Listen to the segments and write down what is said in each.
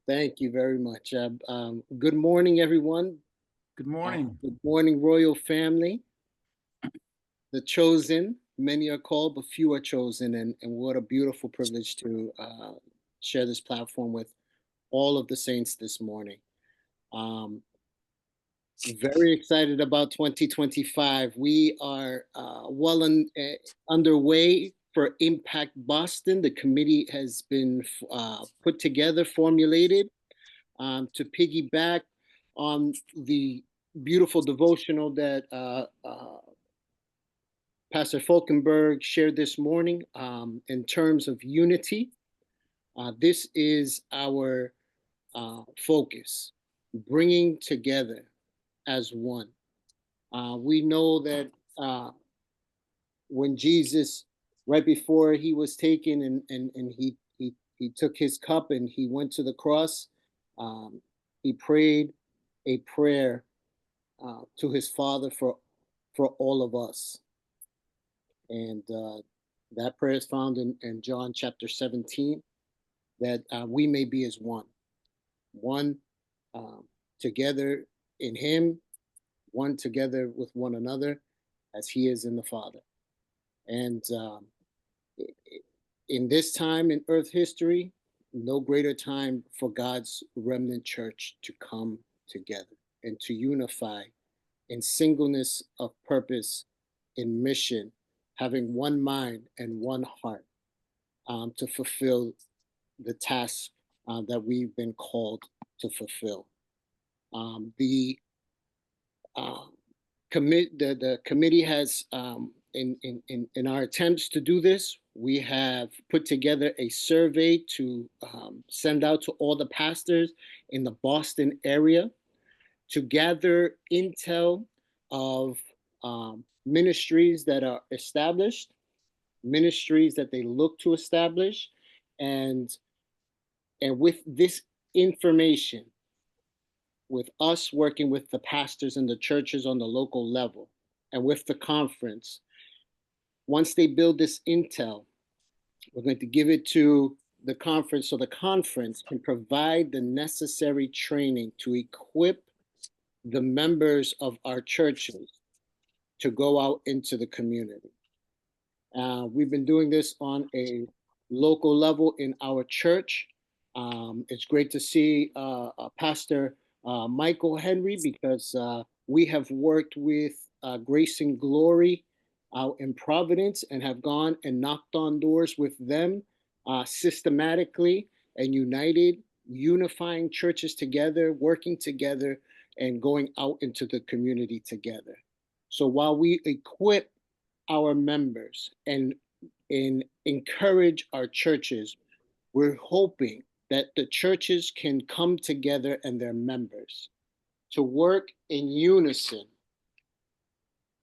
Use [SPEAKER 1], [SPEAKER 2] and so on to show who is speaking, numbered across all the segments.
[SPEAKER 1] Thank you very much. Good morning, everyone.
[SPEAKER 2] Good morning.
[SPEAKER 1] Good morning, Royal Family. The chosen, many are called, but few are chosen. And what a beautiful privilege to share this platform with all of the saints this morning. Um, very excited about 2025. We are underway for Impact Boston. The committee has been put together, formulated to piggyback on the beautiful devotional that Pastor Falkenberg shared this morning in terms of unity. This is our focus, bringing together as one. We know that when Jesus, right before he was taken and he took his cup and he went to the cross, um, he prayed a prayer to his Father for all of us. And that prayer is found in John chapter 17, that we may be as one um, together in him, one together with one another as he is in the Father. And in this time in earth history, no greater time for God's remnant church to come together and to unify in singleness of purpose, in mission, having one mind and one heart to fulfill the task that we've been called to fulfill. The uh, the committee has, in our attempts to do this, we have put together a survey to send out to all the pastors in the Boston area to gather intel of ministries that are established, ministries that they look to establish, and with this information, with us working with the pastors and the churches on the local level, and with the conference, once they build this intel, we're going to give it to the conference so the conference can provide the necessary training to equip the members of our churches to go out into the community. We've been doing this on a local level in our church. It's great to see Pastor Michael Henry, because we have worked with Grace and Glory out in Providence and have gone and knocked on doors with them systematically and united, unifying churches together, working together, and going out into the community together. So while we equip our members and encourage our churches, we're hoping that the churches can come together and their members to work in unison,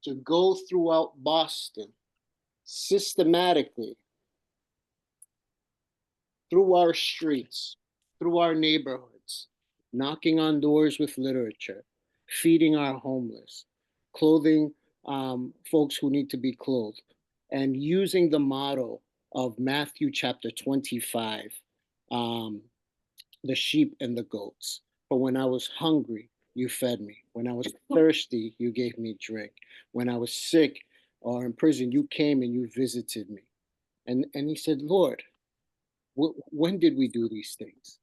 [SPEAKER 1] to go throughout Boston systematically, through our streets, through our neighborhoods, knocking on doors with literature, feeding our homeless, clothing folks who need to be clothed, and using the model of Matthew chapter 25, um, the sheep and the goats. For when I was hungry, you fed me. When I was thirsty, you gave me drink. When I was sick or in prison, you came and you visited me. And he said, Lord, when did we do these things?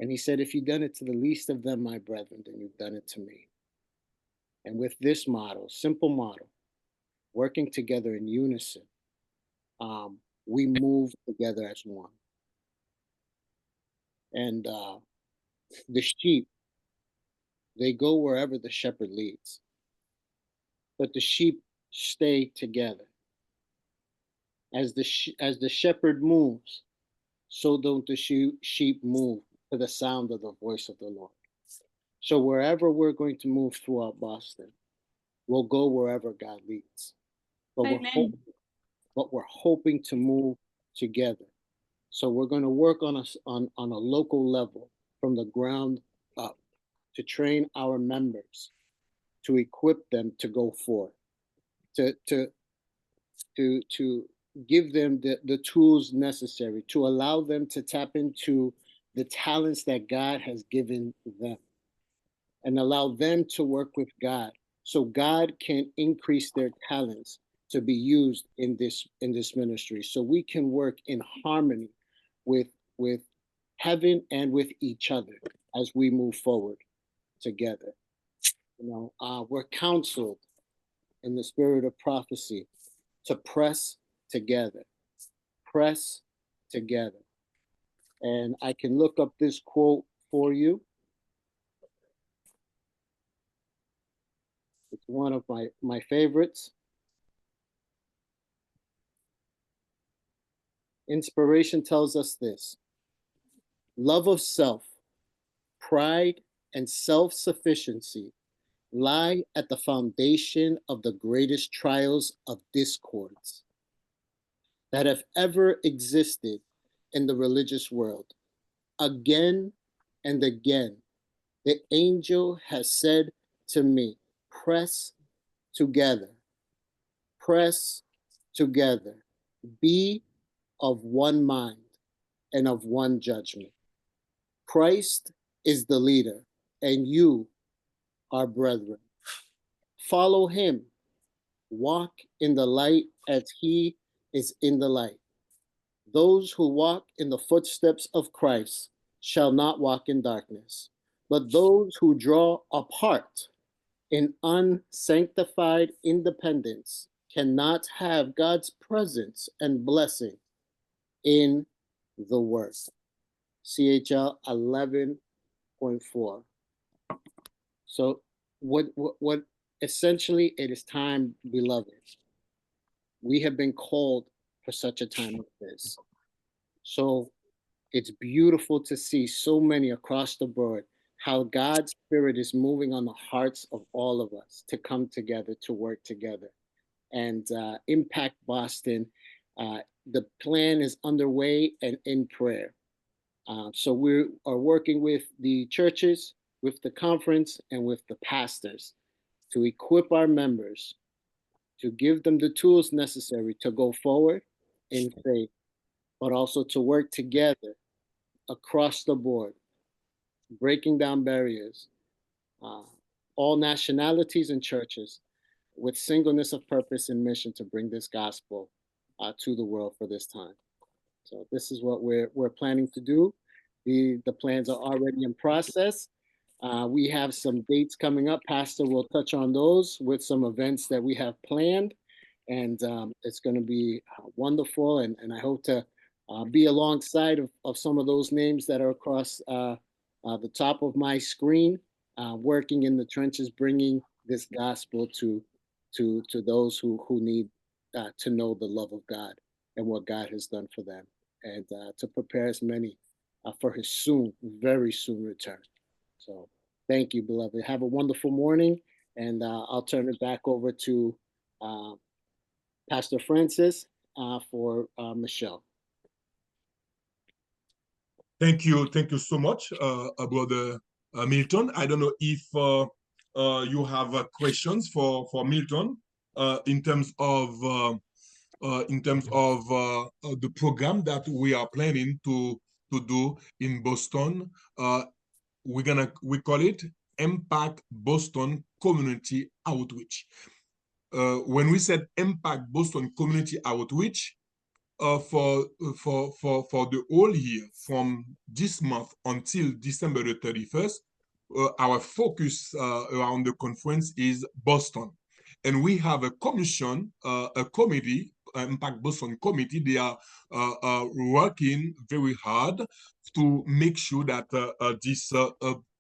[SPEAKER 1] And he said, if you've done it to the least of them, my brethren, then you've done it to me. And with this model, simple model, working together in unison, we move together as one. And the sheep, they go wherever the shepherd leads. But the sheep stay together. As the shepherd moves, so don't the sheep move to the sound of the voice of the Lord. So wherever we're going to move throughout Boston, we'll go wherever God leads. But we're hoping to move together. So we're going to work on a local level from the ground up to train our members, to equip them to go forth, to give them the tools necessary, to allow them to tap into the talents that God has given them and allow them to work with God so God can increase their talents to be used in this ministry, so we can work in harmony with with heaven and with each other as we move forward together. We're counseled in the spirit of prophecy to press together, press together. And I can look up this quote for you. It's one of my favorites. Inspiration tells us this: love of self, pride, and self sufficiency lie at the foundation of the greatest trials of discords that have ever existed in the religious world. Again and again, the angel has said to me, press together, press together, be of one mind and of one judgment. Christ is the leader, and you are brethren. Follow him, walk in the light as he is in the light. Those who walk in the footsteps of Christ shall not walk in darkness, but those who draw apart in unsanctified independence cannot have God's presence and blessing in the work. CHL 11.4. So what essentially it is time, beloved. We have been called for such a time as this. So it's beautiful to see so many across the board how God's Spirit is moving on the hearts of all of us to come together, to work together. And Impact Boston, the plan is underway and in prayer. So we are working with the churches, with the conference, and with the pastors to equip our members, to give them the tools necessary to go forward in faith, but also to work together across the board, breaking down barriers, all nationalities and churches, with singleness of purpose and mission to bring this gospel to the world for this time. So this is what we're planning to do. The plans are already in process. We have some dates coming up. Pastor will touch on those with some events that we have planned. And it's going to be wonderful. And I hope to be alongside of some of those names that are across the top of my screen, working in the trenches, bringing this gospel to those who need to know the love of God and what God has done for them, and to prepare as many for his soon, very soon return. So thank you, beloved. Have a wonderful morning, and I'll turn it back over to Pastor Francis for Michelle.
[SPEAKER 2] Thank you so much, Brother Milton. I don't know if you have questions for Milton in terms of the program that we are planning to do in Boston. We call it Impact Boston Community Outreach. When we said Impact Boston Community Outreach, for the whole year, from this month until December the 31st, our focus around the conference is Boston. And we have a commission, a committee, Impact Boston Committee. They are working very hard to make sure that this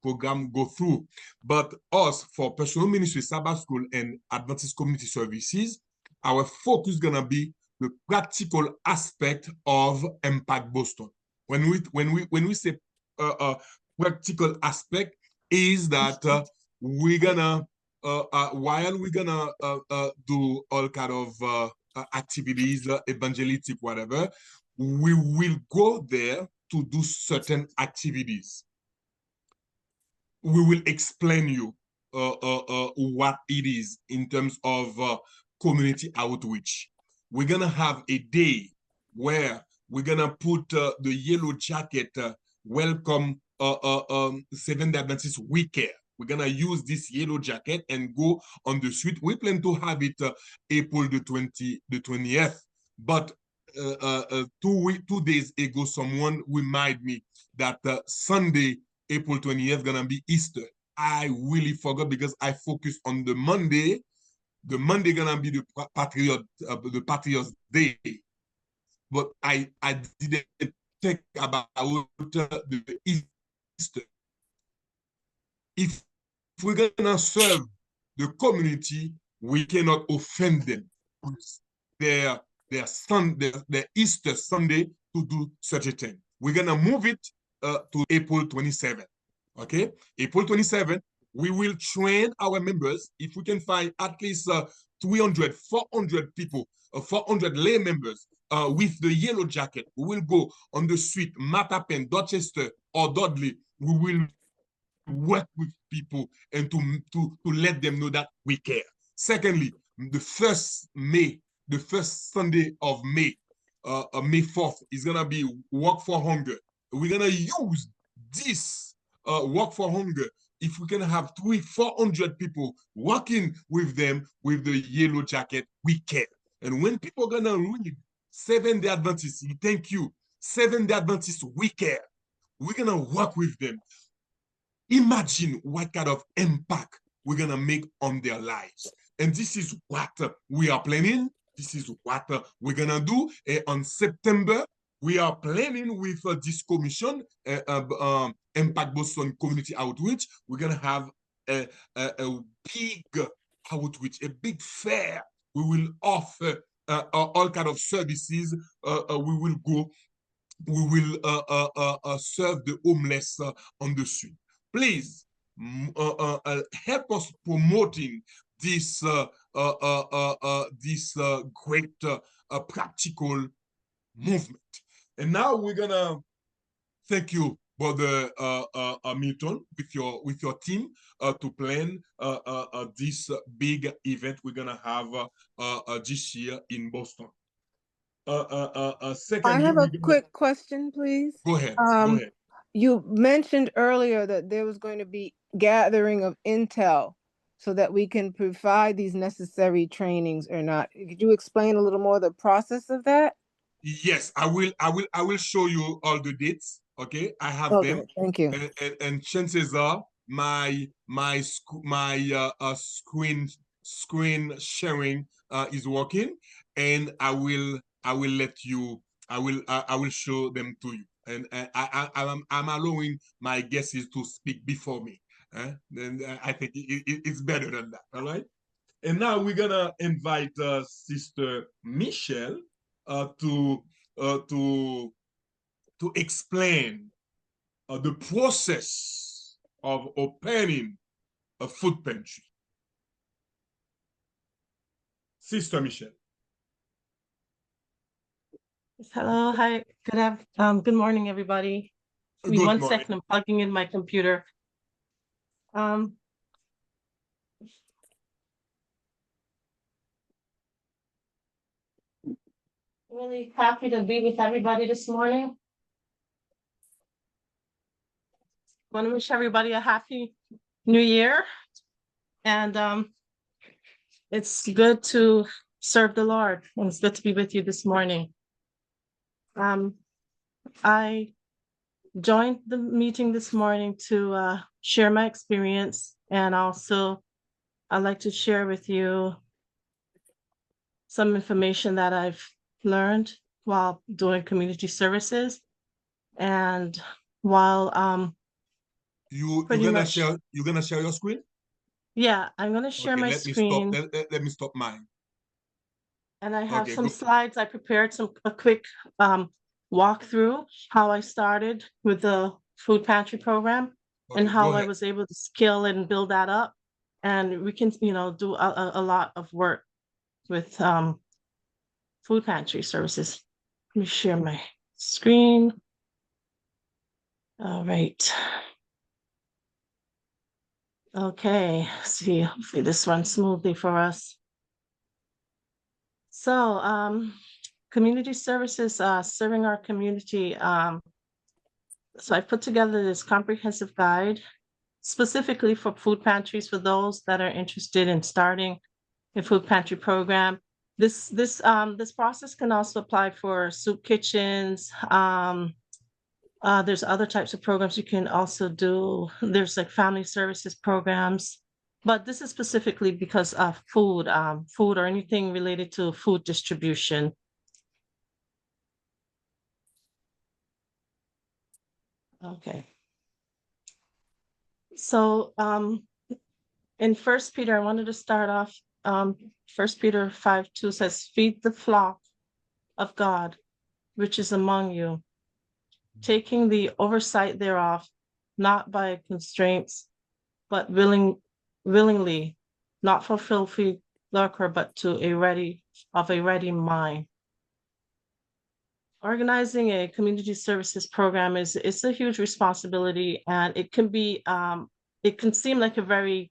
[SPEAKER 2] program go through. But us, for Personal Ministries, Sabbath School, and Adventist Community Services, our focus is going to be the practical aspect of Impact Boston. When we say practical aspect, is that we're gonna while we're gonna do all kind of activities, evangelistic, whatever, we will go there to do certain activities. We will explain you what it is in terms of community outreach. We're gonna have a day where we're gonna put the yellow jacket welcome Seventh-day Adventist We Care. We're gonna use this yellow jacket and go on the street. We plan to have it April the 20th. But 2 days ago, someone reminded me that Sunday, April 20th, gonna be Easter. I really forgot because I focused on the Monday. The Monday gonna be the Patriots Day, but I didn't think about the Easter. If we're gonna serve the community, we cannot offend them. Their Easter Sunday to do such a thing. We're gonna move it to April 27th. Okay, April 27th, we will train our members. If we can find at least 300, 400 people, 400 lay members with the yellow jacket, we will go on the street, Mattapan, Dorchester, or Dudley. We will work with people and to let them know that we care. Secondly, the first Sunday of May, May 4th, is gonna be Walk for Hunger. We're gonna use this Walk for Hunger. If we can have 400 people walking with them with the yellow jacket, we care. And when people are gonna read Seventh-day Adventists, thank you. Seventh-day Adventists, we care. We're gonna work with them. Imagine what kind of impact we're gonna make on their lives. And this is what we are planning. This is what we're gonna do. On September, we are planning with this commission, Impact Boston Community Outreach. We're gonna have a big outreach, a big fair. We will offer all kind of services. We will go. We will serve the homeless on the street. Please help us promoting this great practical movement. And now we're gonna thank you, Brother Milton, with your team to plan this big event we're gonna have this year in Boston.
[SPEAKER 3] I have a
[SPEAKER 2] Secondly,
[SPEAKER 3] quick question, please.
[SPEAKER 2] go ahead. Go ahead.
[SPEAKER 3] You mentioned earlier that there was going to be gathering of intel so that we can provide these necessary trainings or not. Could you explain a little more the process of that?
[SPEAKER 2] Yes, I will show you all the dates. Okay, I have
[SPEAKER 3] Okay,
[SPEAKER 2] them.
[SPEAKER 3] thank you.
[SPEAKER 2] And chances are my screen sharing is working, and I will let you. I will show them to you. And I'm allowing my guests to speak before me. Then I think it's better than that. All right. And now we're gonna invite Sister Michelle to explain the process of opening a food pantry. Sister Michelle.
[SPEAKER 4] Hello, hi, good morning, everybody. Give me
[SPEAKER 2] Good
[SPEAKER 4] one
[SPEAKER 2] morning.
[SPEAKER 4] second, I'm plugging in my computer. Really happy to be with everybody this morning. Want to wish everybody a happy new year. And it's good to serve the Lord, and it's good to be with you this morning. I joined the meeting this morning to share my experience, and also I'd like to share with you some information that I've learned while doing community services. And while
[SPEAKER 2] you're
[SPEAKER 4] pretty
[SPEAKER 2] gonna
[SPEAKER 4] much
[SPEAKER 2] share your screen?
[SPEAKER 4] yeah, I'm gonna share
[SPEAKER 2] Okay,
[SPEAKER 4] my screen.
[SPEAKER 2] Let me stop mine.
[SPEAKER 4] And I have
[SPEAKER 2] Okay,
[SPEAKER 4] some
[SPEAKER 2] go.
[SPEAKER 4] slides. I prepared a quick walkthrough how I started with the food pantry program and
[SPEAKER 2] Okay,
[SPEAKER 4] how
[SPEAKER 2] go
[SPEAKER 4] I
[SPEAKER 2] ahead.
[SPEAKER 4] was able to scale and build that up. And we can, do a lot of work with food pantry services. Let me share my screen. All right. Okay, see, hopefully this runs smoothly for us. So, community services, serving our community. So I put together this comprehensive guide specifically for food pantries for those that are interested in starting a food pantry program. This process can also apply for soup kitchens. There's other types of programs you can also do. There's like family services programs, but this is specifically because of food or anything related to food distribution. Okay. So in First Peter, I wanted to start off. 1 Peter 5:2 says, "Feed the flock of God, which is among you, taking the oversight thereof, not by constraints, but willingly, not for filthy lucre, but to a ready mind." Organizing a community services program is a huge responsibility, and it can be it can seem like a very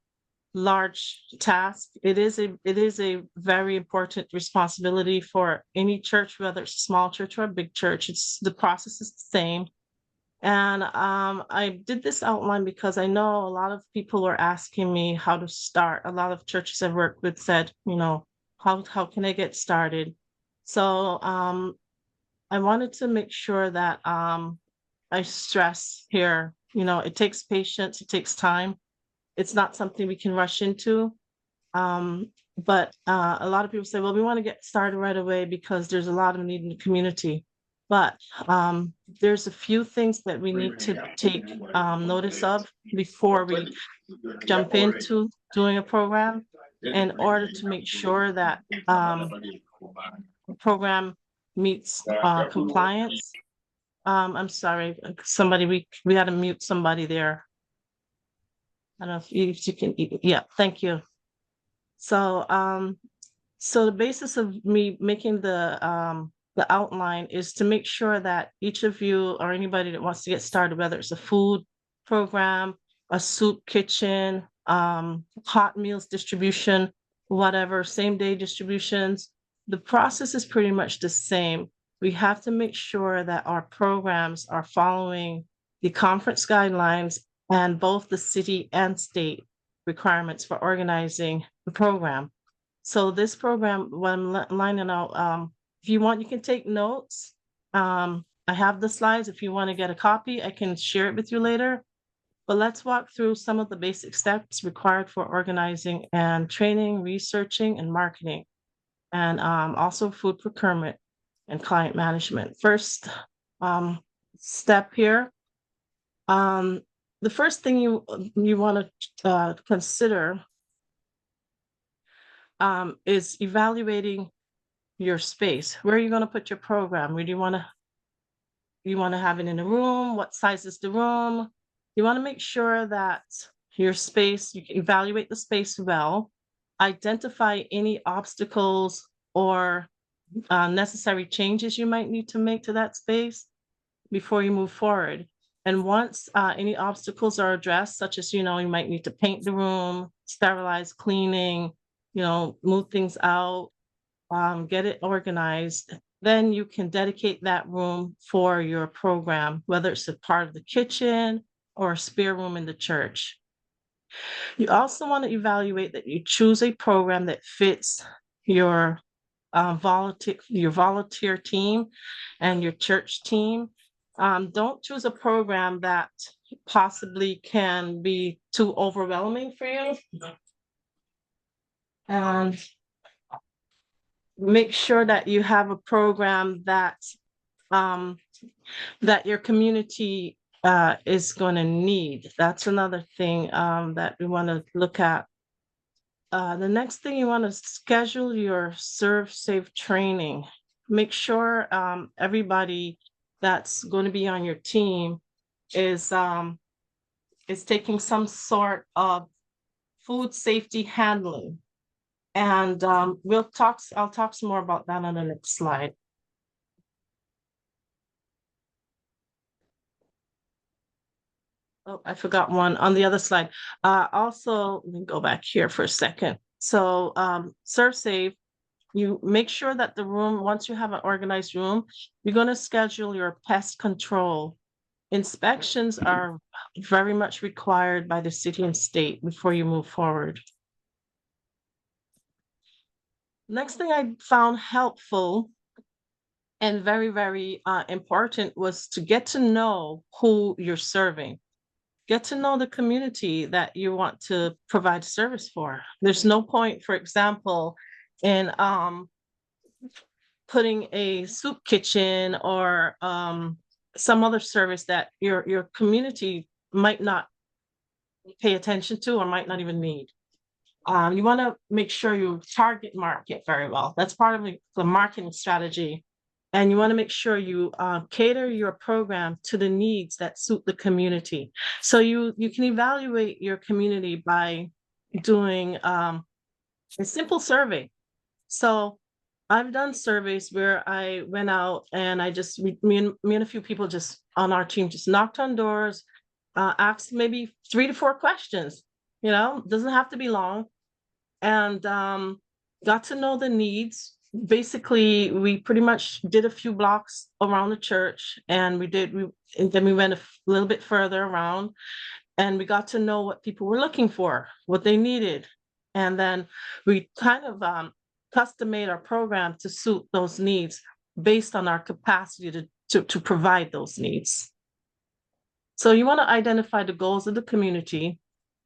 [SPEAKER 4] large task. It is a very important responsibility for any church, whether it's a small church or a big church. The process is the same. And I did this outline because I know a lot of people were asking me how to start. A lot of churches I've worked with said, how can I get started? So I wanted to make sure that I stress here, it takes patience, it takes time. It's not something we can rush into. But a lot of people say, well, we want to get started right away because there's a lot of need in the community. But there's a few things that we need to take notice of before we jump into doing a program in order to make sure that the program meets compliance. I'm sorry, we had to mute somebody there. I don't know if you can, yeah, thank you. So, so the basis of me making the outline is to make sure that each of you or anybody that wants to get started, whether it's a food program, a soup kitchen, hot meals distribution, whatever, same day distributions, the process is pretty much the same. We have to make sure that our programs are following the conference guidelines and both the city and state requirements for organizing the program. So this program, when I'm lining out, if you want, you can take notes. I have the slides. If you want to get a copy, I can share it with you later. But let's walk through some of the basic steps required for organizing and training, researching, and marketing, and also food procurement and client management. First step here. The first thing you want to consider is evaluating your space. Where are you going to put your program? Where do you want to have it in a room? What size is the room? You want to make sure that your space, you can evaluate the space well, identify any obstacles or necessary changes you might need to make to that space before you move forward. And once any obstacles are addressed, such as, you might need to paint the room, sterilize, cleaning, move things out, get it organized, then you can dedicate that room for your program, whether it's a part of the kitchen or a spare room in the church. You also want to evaluate that you choose a program that fits your volunteer team and your church team. Don't choose a program that possibly can be too overwhelming for you. And make sure that you have a program that that your community is going to need. That's another thing that we want to look at. The next thing, you want to schedule your serve safe training. Make sure everybody that's going to be on your team is taking some sort of food safety handling. And I'll talk some more about that on the next slide. Oh, I forgot one on the other slide. Also, let me go back here for a second. So serve safe, you make sure that the room, once you have an organized room, you're going to schedule your pest control inspections are very much required by the city and state before you move forward. Next thing I found helpful and very, very important was to get to know who you're serving. Get to know the community that you want to provide service for. There's no point, for example, in putting a soup kitchen or some other service that your community might not pay attention to or might not even need. You want to make sure you target market very well. That's part of the marketing strategy. And you want to make sure you cater your program to the needs that suit the community. So you can evaluate your community by doing a simple survey. So I've done surveys where I went out and I just, me and a few people just on our team just knocked on doors, asked maybe 3 to 4 questions, doesn't have to be long, and got to know the needs. Basically, we pretty much did a few blocks around the church, and then we went a little bit further around, and we got to know what people were looking for, what they needed. And then we kind of custom made our program to suit those needs based on our capacity to provide those needs. So you want to identify the goals of the community.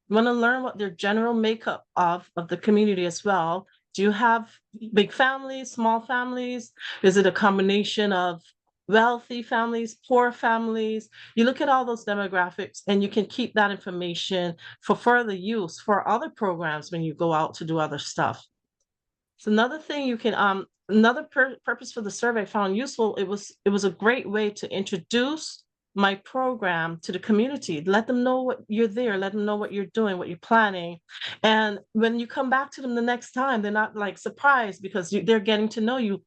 [SPEAKER 4] You want to learn what their general makeup of the community as well. Do you have big families, small families? Is it a combination of wealthy families, poor families? You look at all those demographics and you can keep that information for further use for other programs when you go out to do other stuff. So another thing you can, another purpose for the survey I found useful, it was a great way to introduce my program to the community. Let them know what you're there, let them know what you're doing, what you're planning. And when you come back to them the next time, they're not like surprised because they're getting to know you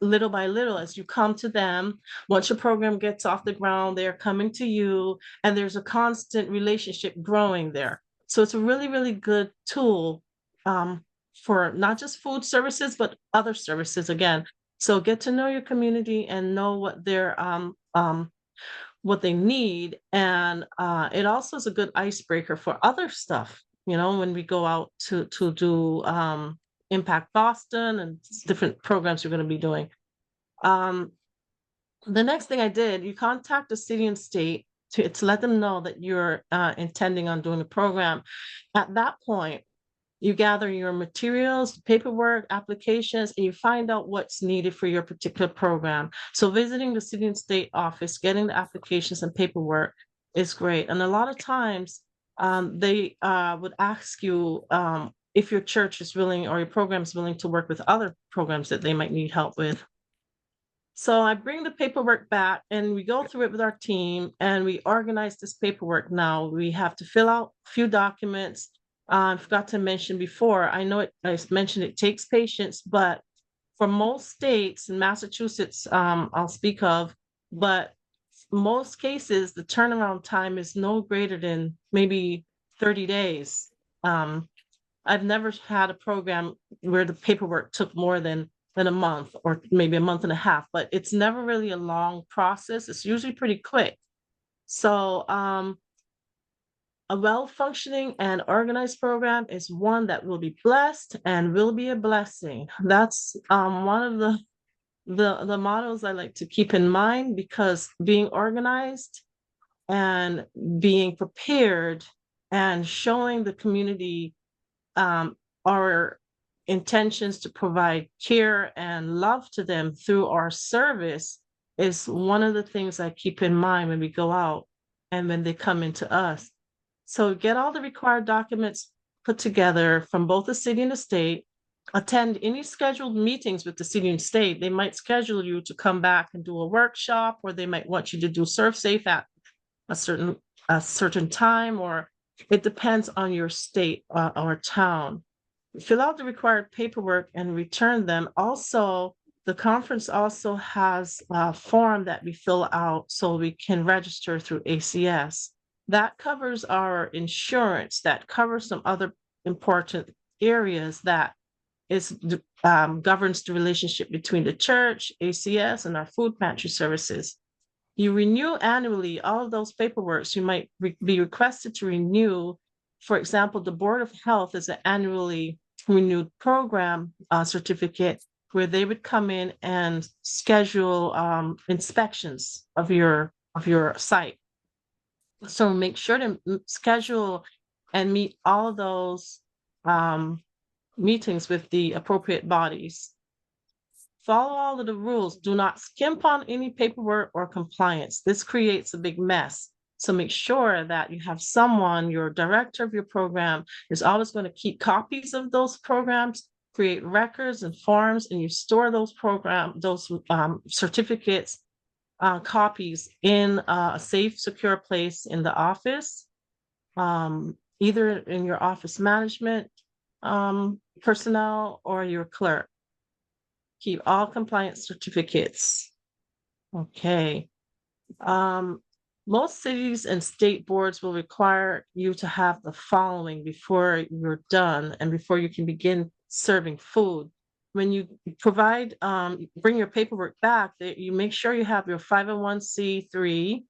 [SPEAKER 4] little by little as you come to them. Once your program gets off the ground, they're coming to you, and there's a constant relationship growing there. So it's a really, really good tool for not just food services, but other services again. So get to know your community and know what they're what they need. And it also is a good icebreaker for other stuff, when we go out to do Impact Boston and different programs you're going to be doing. The next thing I did, you contact the city and state to let them know that you're intending on doing a program. At that point, you gather your materials, paperwork, applications, and you find out what's needed for your particular program. So visiting the city and state office, getting the applications and paperwork is great. And a lot of times they would ask you if your church is willing or your program is willing to work with other programs that they might need help with. So I bring the paperwork back and we go through it with our team and we organize this paperwork. Now we have to fill out a few documents. I forgot to mention before, I mentioned it takes patience, but for most states, in Massachusetts, I'll speak of, but most cases, the turnaround time is no greater than maybe 30 days. I've never had a program where the paperwork took more than a month or maybe a month and a half, but it's never really a long process. It's usually pretty quick. So a well-functioning and organized program is one that will be blessed and will be a blessing. That's one of the models I like to keep in mind, because being organized and being prepared and showing the community our intentions to provide care and love to them through our service is one of the things I keep in mind when we go out and when they come into us. So get all the required documents put together from both the city and the state. Attend any scheduled meetings with the city and state. They might schedule you to come back and do a workshop, or they might want you to do Serve Safe at a certain time, or it depends on your state or town. Fill out the required paperwork and return them. Also, the conference also has a form that we fill out so we can register through ACS. That covers our insurance, that covers some other important areas that governs the relationship between the church, ACS, and our food pantry services. You renew annually all of those paperworks. You might be requested to renew. For example, the Board of Health is an annually renewed program certificate where they would come in and schedule inspections of your site. So make sure to schedule and meet all of those meetings with the appropriate bodies. Follow all of the rules. Do not skimp on any paperwork or compliance. This creates a big mess. So make sure that you have someone, your director of your program, is always going to keep copies of those programs, create records and forms, and you store those certificates, copies in a safe, secure place in the office, either in your office management personnel or your clerk. Keep all compliance certificates. Okay. Most cities and state boards will require you to have the following before you're done and before you can begin serving food. When you provide, bring your paperwork back, that you make sure you have your 501c3,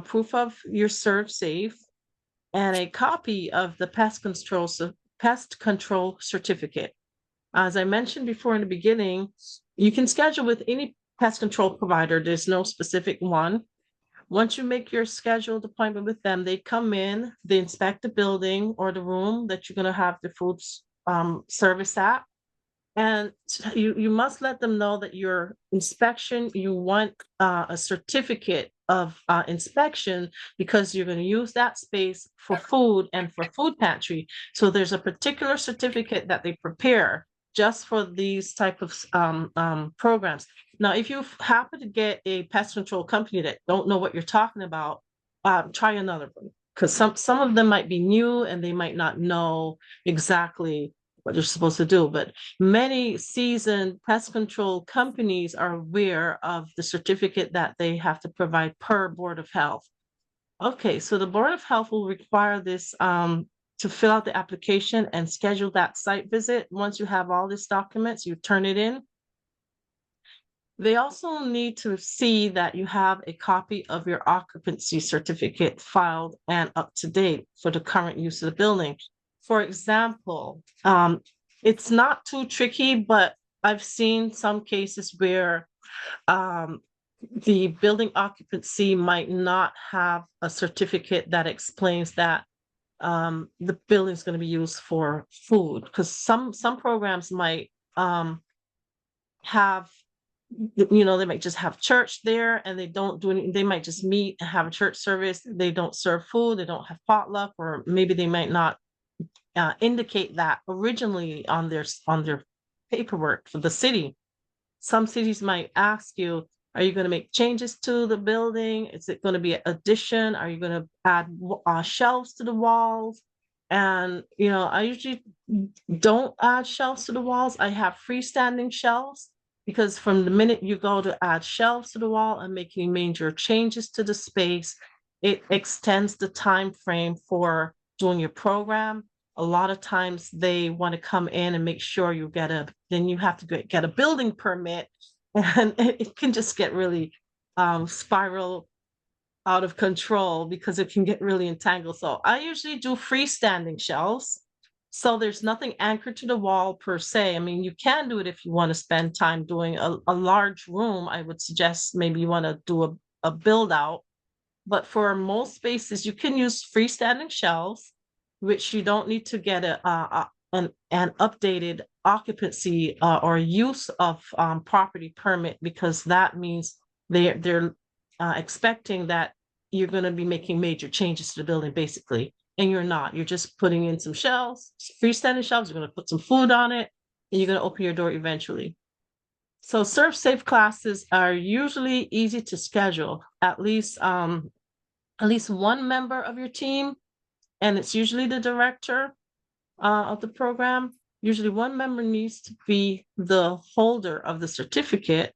[SPEAKER 4] proof of your serve safe, and a copy of the pest control certificate. As I mentioned before in the beginning, you can schedule with any pest control provider. There's no specific one. Once you make your scheduled appointment with them, they come in, they inspect the building or the room that you're going to have the food service at. And you must let them know that your inspection, you want a certificate of inspection because you're going to use that space for food and for food pantry. So there's a particular certificate that they prepare just for these type of programs. Now, if you happen to get a pest control company that don't know what you're talking about, try another one, because some of them might be new and they might not know exactly what you're supposed to do. But many seasoned pest control companies are aware of the certificate that they have to provide per Board of Health. Okay, so the Board of Health will require this to fill out the application and schedule that site visit. Once you have all these documents, you turn it in. They also need to see that you have a copy of your occupancy certificate filed and up to date for the current use of the building. For example, it's not too tricky, but I've seen some cases where the building occupancy might not have a certificate that explains that the building is going to be used for food, because some programs might have, you know, they might just have church there and they don't do anything. They might just meet and have a church service. They don't serve food. They don't have potluck, or maybe they might not indicate that originally on their paperwork for the city. Some cities might ask you, are you going to make changes to the building? Is it going to be an addition? Are you going to add shelves to the walls? And, you know, I usually don't add shelves to the walls. I have freestanding shelves, because from the minute you go to add shelves to the wall and making major changes to the space, it extends the time frame for doing your program. A lot of times they want to come in and make sure you then you have to get a building permit, and it can just get really spiral out of control because it can get really entangled. So I usually do freestanding shelves. So there's nothing anchored to the wall per se. I mean, you can do it if you want to spend time doing a large room. I would suggest maybe you want to do a build out. But for most spaces, you can use freestanding shelves, which you don't need to get an updated occupancy or use of property permit, because that means they're expecting that you're going to be making major changes to the building, basically. And you're not. You're just putting in some shelves, freestanding shelves. You're going to put some food on it, and you're going to open your door eventually. So Serve Safe classes are usually easy to schedule. At least one member of your team, and it's usually the director of the program. Usually one member needs to be the holder of the certificate.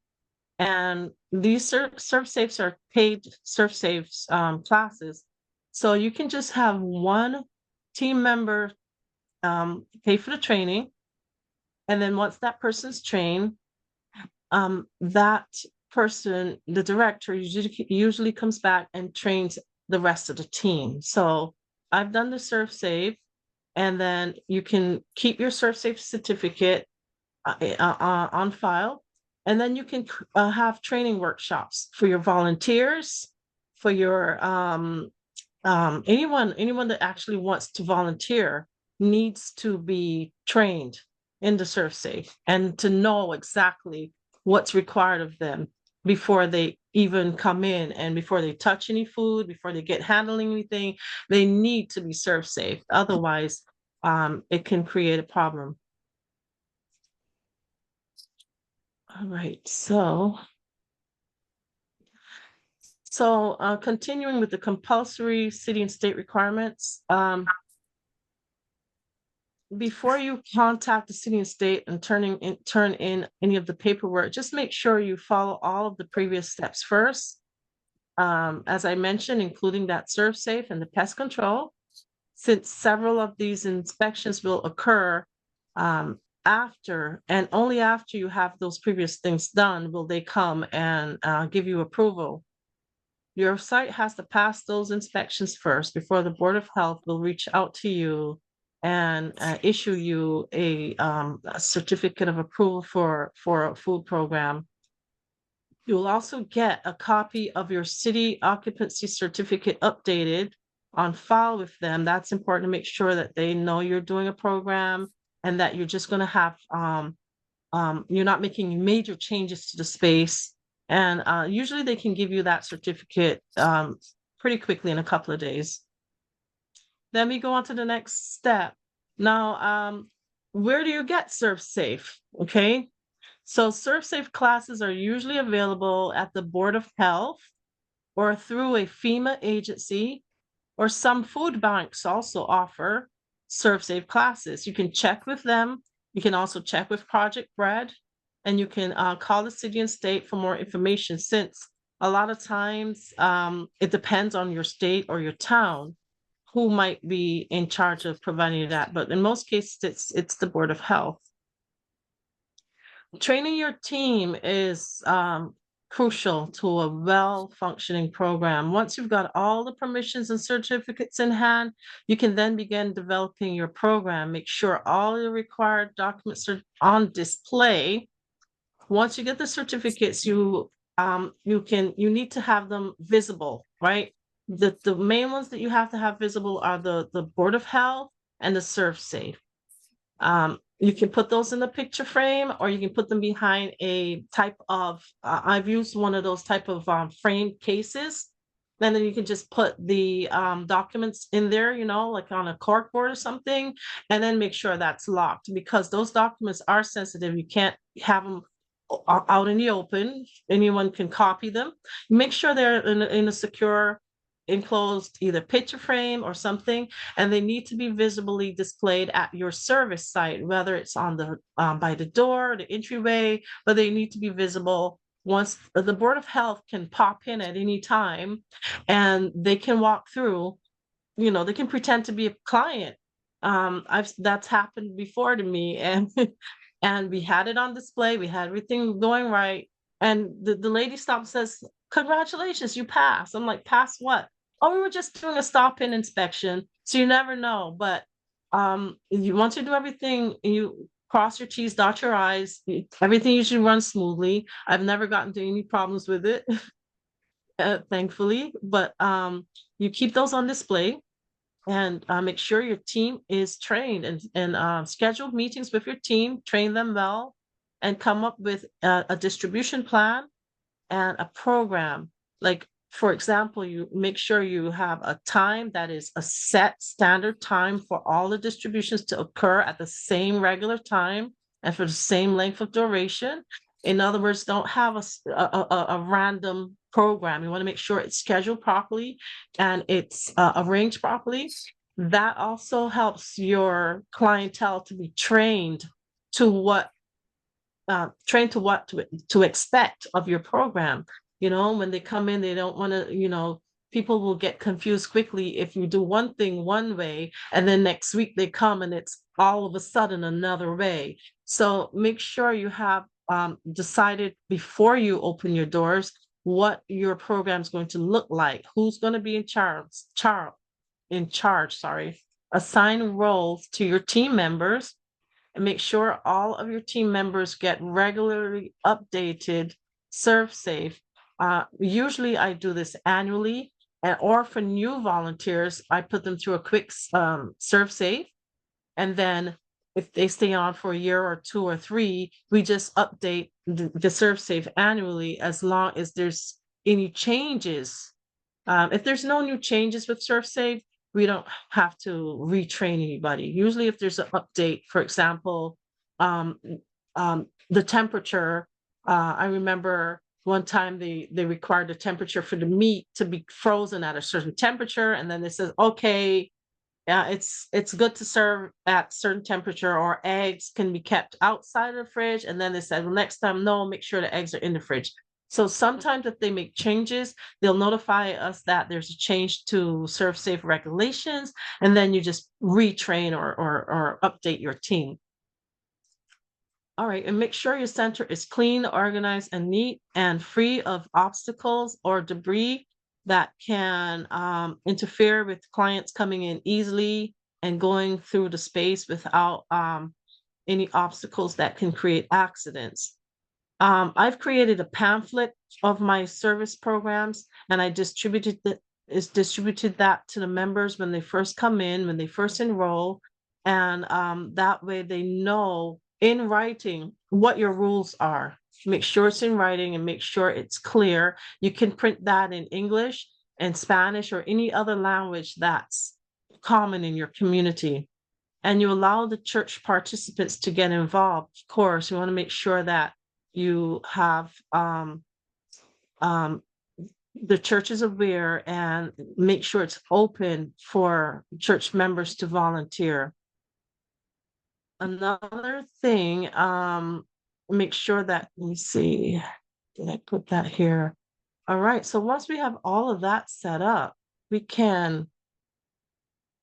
[SPEAKER 4] And these Serve Safes are paid Serve Safes classes. So you can just have one team member pay for the training. And then once that person's trained, that person, the director, usually comes back and trains the rest of the team. So I've done the Serve Safe, and then you can keep your Serve Safe certificate on file, and then you can have training workshops for your volunteers, for your anyone that actually wants to volunteer needs to be trained in the Serve Safe and to know exactly what's required of them before they even come in and before they touch any food, before they get handling anything. They need to be Serve Safe. Otherwise, it can create a problem. All right, so continuing with the compulsory city and state requirements, before you contact the city and state and turn in any of the paperwork, just make sure you follow all of the previous steps first. As I mentioned, including that Serve Safe and the pest control, since several of these inspections will occur after, and only after you have those previous things done will they come and give you approval. Your site has to pass those inspections first before the Board of Health will reach out to you and issue you a certificate of approval for a food program. You will also get a copy of your city occupancy certificate updated on file with them. That's important to make sure that they know you're doing a program and that you're just going to have, you're not making major changes to the space. And usually they can give you that certificate pretty quickly in a couple of days. Then we go on to the next step. Now, where do you get Serve Safe? Okay, so Serve Safe classes are usually available at the Board of Health or through a FEMA agency, or some food banks also offer Serve Safe classes. You can check with them. You can also check with Project Bread, and you can call the city and state for more information, since a lot of times it depends on your state or your town who might be in charge of providing that. But in most cases, it's the Board of Health. Training your team is crucial to a well-functioning program. Once you've got all the permissions and certificates in hand, you can then begin developing your program. Make sure all the required documents are on display. Once you get the certificates, you need to have them visible, right? The main ones that you have to have visible are the Board of Health and the Serve Safe. You can put those in the picture frame, or you can put them behind a type of, I've used one of those type of frame cases. And then you can just put the documents in there, like on a cork board or something, and then make sure that's locked, because those documents are sensitive. You can't have them out in the open. Anyone can copy them. Make sure they're in a secure, enclosed either picture frame or something, and they need to be visibly displayed at your service site, whether it's on the by the door, the entryway, but they need to be visible. Once the Board of Health can pop in at any time and they can walk through, they can pretend to be a client. That's happened before to me, and and we had it on display, we had everything going right, and the lady stops and says, "Congratulations, you passed." I'm like, "Pass what?" "Oh, we were just doing a stop-in inspection." So you never know, but once you do everything, you cross your T's, dot your I's, everything usually runs smoothly. I've never gotten to any problems with it, thankfully, but you keep those on display. And make sure your team is trained, and schedule meetings with your team, train them well, and come up with a distribution plan and a program. Like, for example, you make sure you have a time that is a set standard time for all the distributions to occur at the same regular time and for the same length of duration. In other words, don't have a random program. You want to make sure it's scheduled properly and it's arranged properly. That also helps your clientele to be trained to what to expect of your program. When they come in, they don't want to, people will get confused quickly if you do one thing one way, and then next week they come and it's all of a sudden another way. So make sure you have decided before you open your doors what your program is going to look like, who's going to be in charge, sorry. Assign roles to your team members and make sure all of your team members get regularly updated serve safe. Usually I do this annually, or for new volunteers, I put them through a quick serve safe. And then if they stay on for a year or 2 or 3, we just update the serve safe annually as long as there's any changes. If there's no new changes with serve safe, we don't have to retrain anybody. Usually if there's an update, for example, the temperature, I remember one time they required the temperature for the meat to be frozen at a certain temperature. And then it says, okay, it's good to serve at certain temperature, or eggs can be kept outside of the fridge. And then they said, well, next time, no, make sure the eggs are in the fridge. So sometimes if they make changes, they'll notify us that there's a change to serve safe regulations, and then you just retrain or update your team. All right, and make sure your center is clean, organized, and neat, and free of obstacles or debris that can interfere with clients coming in easily and going through the space without any obstacles that can create accidents. I've created a pamphlet of my service programs, and I distributed that to the members when they first come in, when they first enroll, and that way they know in writing what your rules are. Make sure it's in writing and make sure it's clear. You can print that in English and Spanish or any other language that's common in your community. And you allow the church participants to get involved. Of course, you want to make sure that you have the church is aware, and make sure it's open for church members to volunteer. Another thing, make sure that, let me see, did I put that here? All right, so once we have all of that set up, we can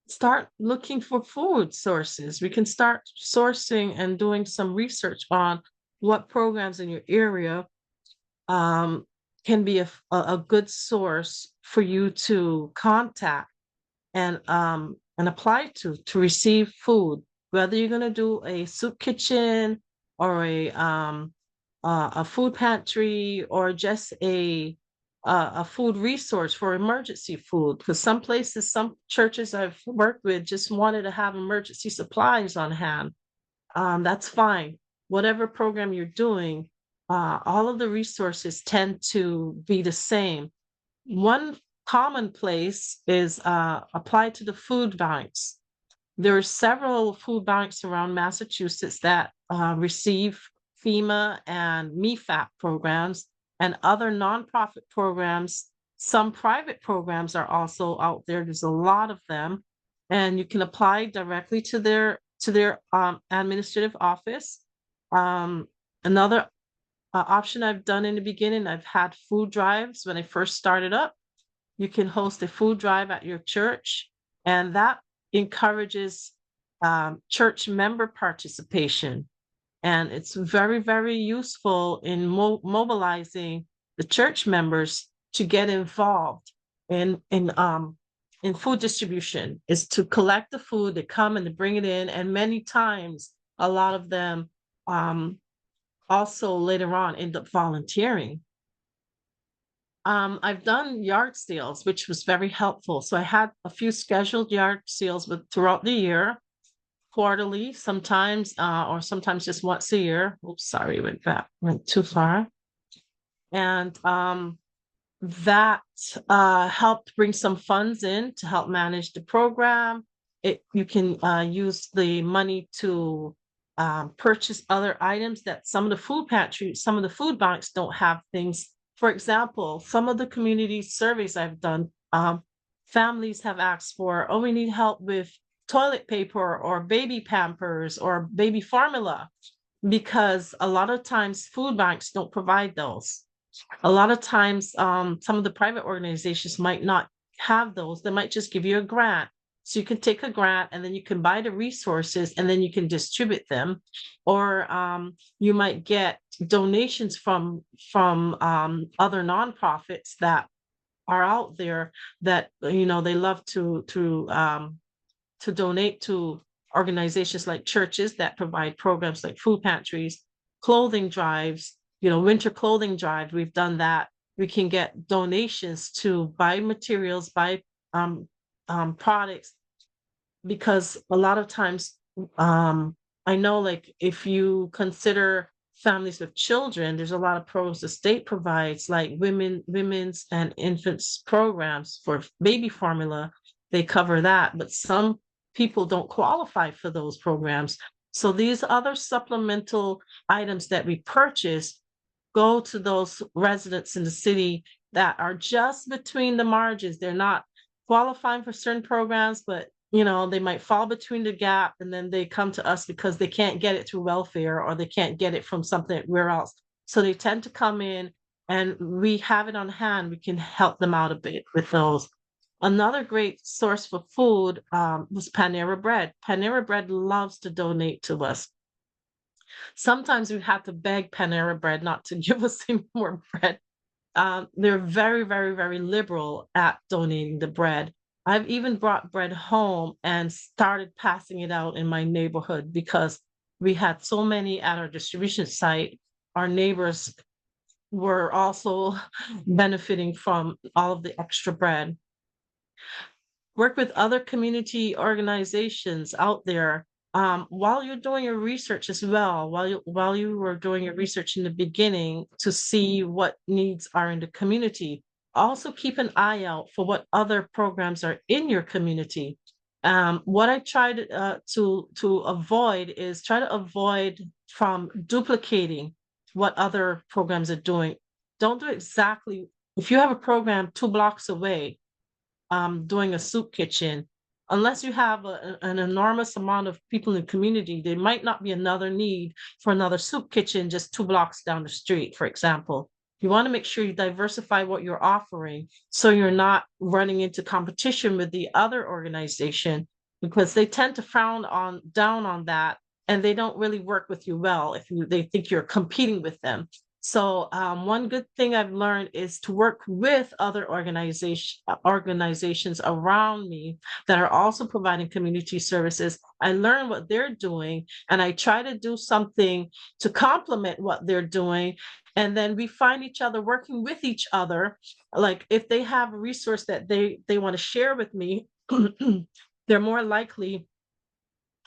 [SPEAKER 4] start looking for food sources. We can start sourcing and doing some research on what programs in your area can be a good source for you to contact and apply to receive food. Whether you're going to do a soup kitchen or a food pantry, or just a food resource for emergency food, because some places, some churches I've worked with just wanted to have emergency supplies on hand. That's fine. Whatever program you're doing, all of the resources tend to be the same. One common place is applied to the food banks. There are several food banks around Massachusetts that receive FEMA and MEFAP programs and other nonprofit programs. Some private programs are also out there. There's a lot of them, and you can apply directly to their administrative office. Another option I've done in the beginning, I've had food drives when I first started up. You can host a food drive at your church, and that encourages church member participation. And it's very, very useful in mobilizing the church members to get involved in food distribution, is to collect the food, they come and they bring it in. And many times, a lot of them also later on end up volunteering. I've done yard sales, which was very helpful. So I had a few scheduled yard sales throughout the year, quarterly sometimes, or sometimes just once a year. Oops, sorry, went too far. And that helped bring some funds in to help manage the program. You can use the money to purchase other items that some of the food pantries, some of the food banks don't have things. For example, some of the community surveys I've done, families have asked for, oh, we need help with toilet paper or baby Pampers or baby formula, because a lot of times food banks don't provide those. A lot of times, some of the private organizations might not have those. They might just give you a grant. So you can take a grant and then you can buy the resources and then you can distribute them. Or you might get donations from other nonprofits that are out there that, you know, they love to donate to organizations like churches that provide programs like food pantries, clothing drives, you know, winter clothing drive. We've done that. We can get donations to buy materials, buy products, because a lot of times, I know, like, if you consider families with children, there's a lot of programs the state provides, like women's and infants programs for baby formula. They cover that, but some people don't qualify for those programs. So these other supplemental items that we purchase go to those residents in the city that are just between the margins. They're not qualifying for certain programs, but you know, they might fall between the gap, and then they come to us because they can't get it through welfare or they can't get it from something where else. So they tend to come in and we have it on hand. We can help them out a bit with those. Another great source for food was Panera Bread. Panera Bread loves to donate to us. Sometimes we have to beg Panera Bread not to give us any more bread. They're very, very, very liberal at donating the bread. I've even brought bread home and started passing it out in my neighborhood because we had so many at our distribution site. Our neighbors were also benefiting from all of the extra bread. Work with other community organizations out there. While you're doing your research as well, while you were doing your research in the beginning to see what needs are in the community, also keep an eye out for what other programs are in your community. What I tried to avoid is try to avoid from duplicating what other programs are doing. Don't do exactly, if you have a program 2 blocks away, doing a soup kitchen, unless you have an enormous amount of people in the community, there might not be another need for another soup kitchen just 2 blocks down the street, for example. You want to make sure you diversify what you're offering so you're not running into competition with the other organization, because they tend to frown down on that, and they don't really work with you well if they think you're competing with them. So one good thing I've learned is to work with other organizations around me that are also providing community services. I learn what they're doing, and I try to do something to complement what they're doing. And then we find each other working with each other. Like if they have a resource that they want to share with me, they're more likely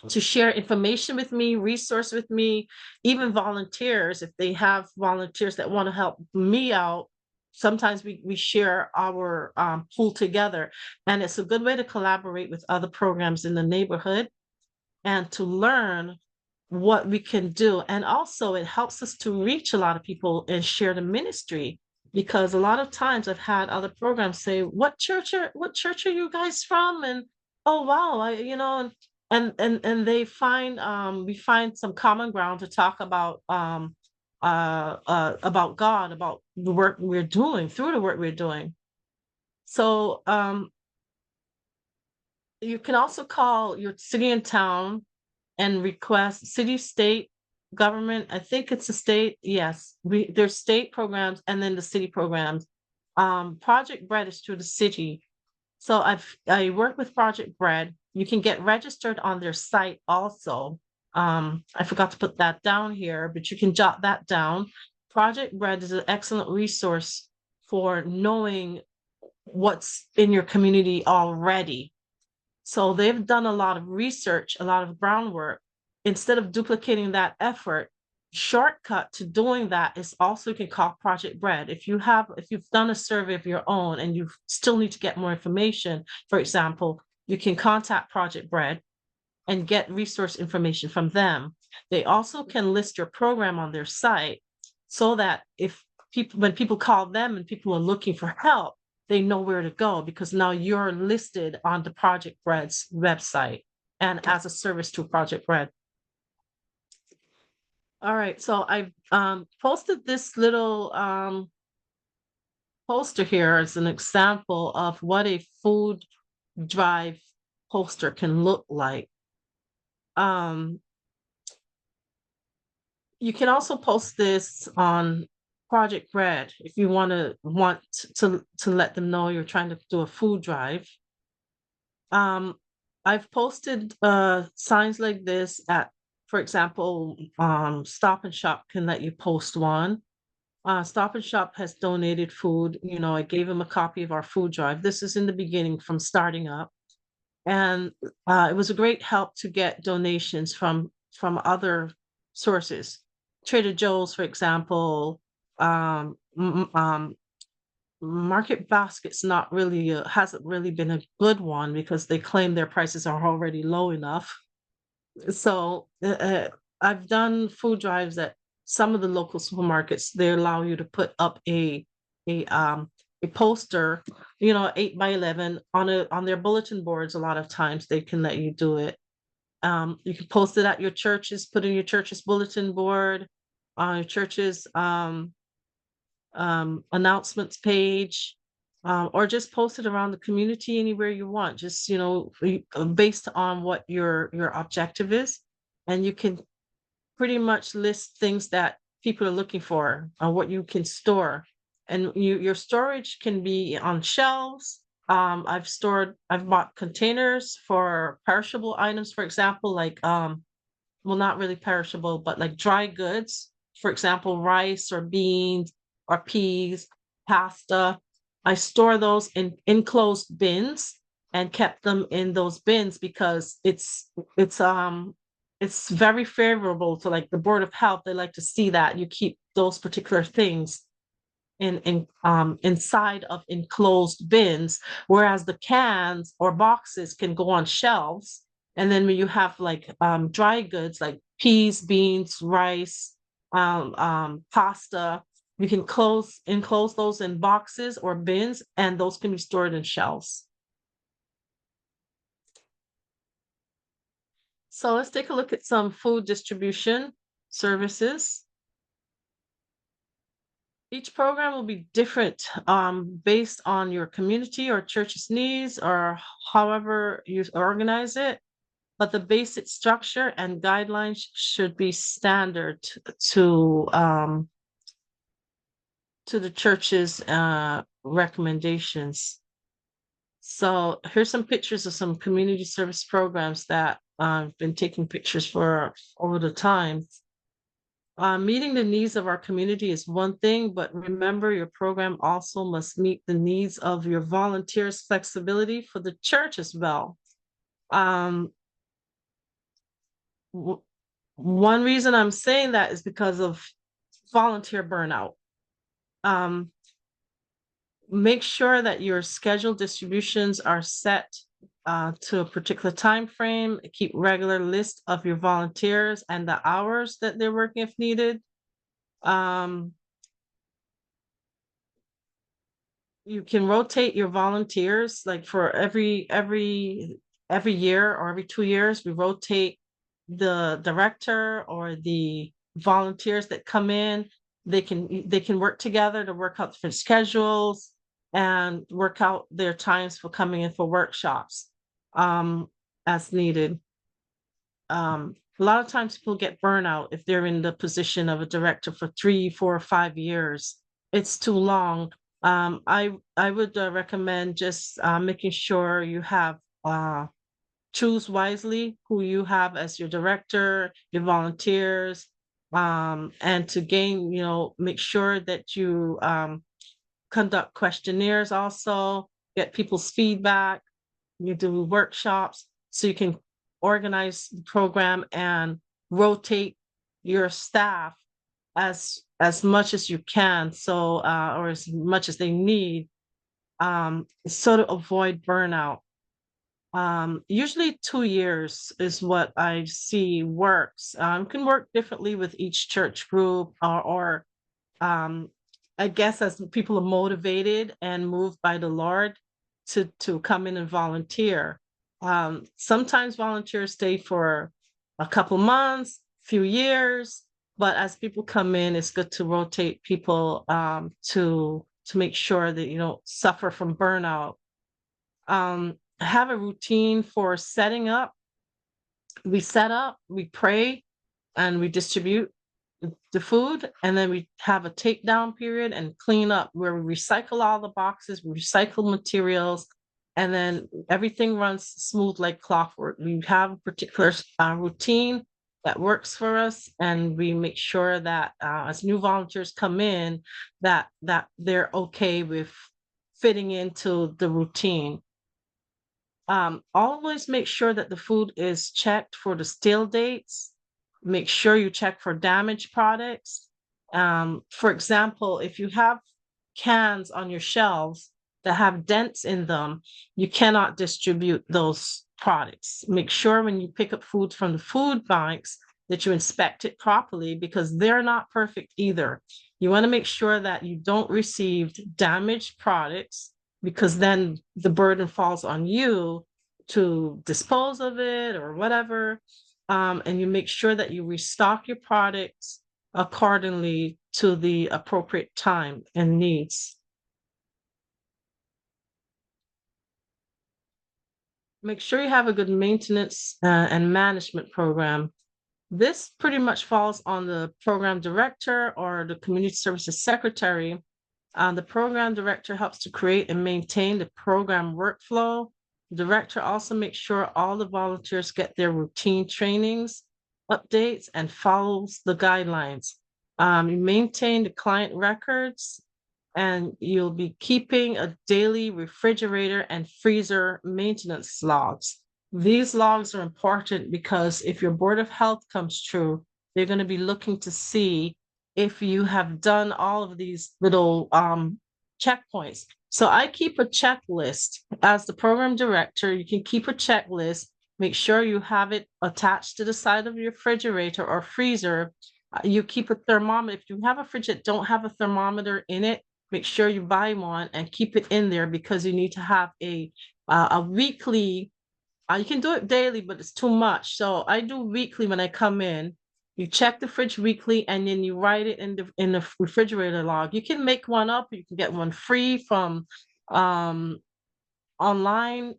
[SPEAKER 4] to share information with me, resource with me, even volunteers. If they have volunteers that want to help me out, sometimes we share our pool together. And it's a good way to collaborate with other programs in the neighborhood and to learn what we can do. And also it helps us to reach a lot of people and share the ministry, because a lot of times I've had other programs say, what church are you guys from? And oh wow, and they find we find some common ground to talk about God, about the work we're doing, through the work we're doing. So you can also call your city and town and request city, state, government. I think it's a state. Yes, there's state programs and then the city programs. Project Bread is through the city. So I work with Project Bread. You can get registered on their site also. I forgot to put that down here, but you can jot that down. Project Bread is an excellent resource for knowing what's in your community already. So they've done a lot of research, a lot of groundwork. Instead of duplicating that effort, shortcut to doing that is also you can call Project Bread. If you've done a survey of your own and you still need to get more information, for example, you can contact Project Bread and get resource information from them. They also can list your program on their site so that when people call them and people are looking for help, they know where to go, because now you're listed on the Project Bread's website and as a service to Project Bread. All right, so I've posted this little poster here as an example of what a food drive poster can look like. You can also post this on Project Bread if you want to let them know you're trying to do a food drive. I've posted signs like this at, for example, Stop and Shop can let you post one. Stop and Shop has donated food. You know, I gave them a copy of our food drive. This is in the beginning from starting up. And it was a great help to get donations from other sources. Trader Joe's, for example, Market Basket's not really hasn't really been a good one because they claim their prices are already low enough. So I've done food drives at some of the local supermarkets. They allow you to put up a poster, 8x11 on their bulletin boards. A lot of times they can let you do it. You can post it at your churches, put in your church's bulletin board, on your church's announcements page, or just post it around the community anywhere you want, just based on what your objective is. And you can pretty much list things that people are looking for, what you can store. And your storage can be on shelves. I've bought containers for perishable items, for example, like well, not really perishable, but like dry goods, for example, rice or beans or peas, pasta. I store those in enclosed bins and kept them in those bins because it's very favorable to, like, the Board of Health. They like to see that you keep those particular things inside of enclosed bins, whereas the cans or boxes can go on shelves. And then when you have like dry goods like peas, beans, rice, pasta, you can enclose those in boxes or bins, and those can be stored in shelves. So let's take a look at some food distribution services. Each program will be different based on your community or church's needs, or however you organize it. But the basic structure and guidelines should be standard to the church's recommendations. So here's some pictures of some community service programs that I've been taking pictures for over the time. Meeting the needs of our community is one thing, but remember your program also must meet the needs of your volunteers' flexibility for the church as well. One reason I'm saying that is because of volunteer burnout. Make sure that your scheduled distributions are set to a particular time frame. Keep regular list of your volunteers and the hours that they're working if needed. You can rotate your volunteers, like for every year or every 2 years, we rotate the director or the volunteers that come in. They can work together to work out different schedules and work out their times for coming in for workshops as needed. A lot of times people get burnout if they're in the position of a director for 3, 4, or 5 years. It's too long. I would recommend just making sure you have choose wisely who you have as your director, your volunteers, and to gain, make sure that you conduct questionnaires also, get people's feedback, you do workshops so you can organize the program and rotate your staff as much as you can, so or as much as they need, so to avoid burnout. Usually 2 years is what I see works. Can work differently with each church group, or I guess as people are motivated and moved by the Lord to come in and volunteer. Sometimes volunteers stay for a couple months, few years, but as people come in, it's good to rotate people to make sure that you don't suffer from burnout. have a routine for setting up. We set up, we pray, and we distribute the food, and then we have a takedown period and clean up where we recycle all the boxes, we recycle materials, and then everything runs smooth like clockwork. We have a particular routine that works for us, and we make sure that as new volunteers come in, that they're okay with fitting into the routine. Always make sure that the food is checked for the stale dates. Make sure you check for damaged products. For example, if you have cans on your shelves that have dents in them, you cannot distribute those products. Make sure when you pick up food from the food banks that you inspect it properly, because they're not perfect either. You want to make sure that you don't receive damaged products, because then the burden falls on you to dispose of it or whatever. And you make sure that you restock your products accordingly to the appropriate time and needs. Make sure you have a good maintenance and management program. This pretty much falls on the program director or the community services secretary. The program director helps to create and maintain the program workflow. The director also makes sure all the volunteers get their routine trainings, updates, and follows the guidelines. You maintain the client records, and you'll be keeping a daily refrigerator and freezer maintenance logs. These logs are important because if your Board of Health comes true, they're going to be looking to see if you have done all of these little checkpoints. So I keep a checklist. As the program director, you can keep a checklist. Make sure you have it attached to the side of your refrigerator or freezer. You keep a thermometer. If you have a fridge that don't have a thermometer in it, make sure you buy one and keep it in there, because you need to have a weekly. You can do it daily, but it's too much. So I do weekly when I come in. You check the fridge weekly, and then you write it in the refrigerator log. You can make one up. You can get one free from online.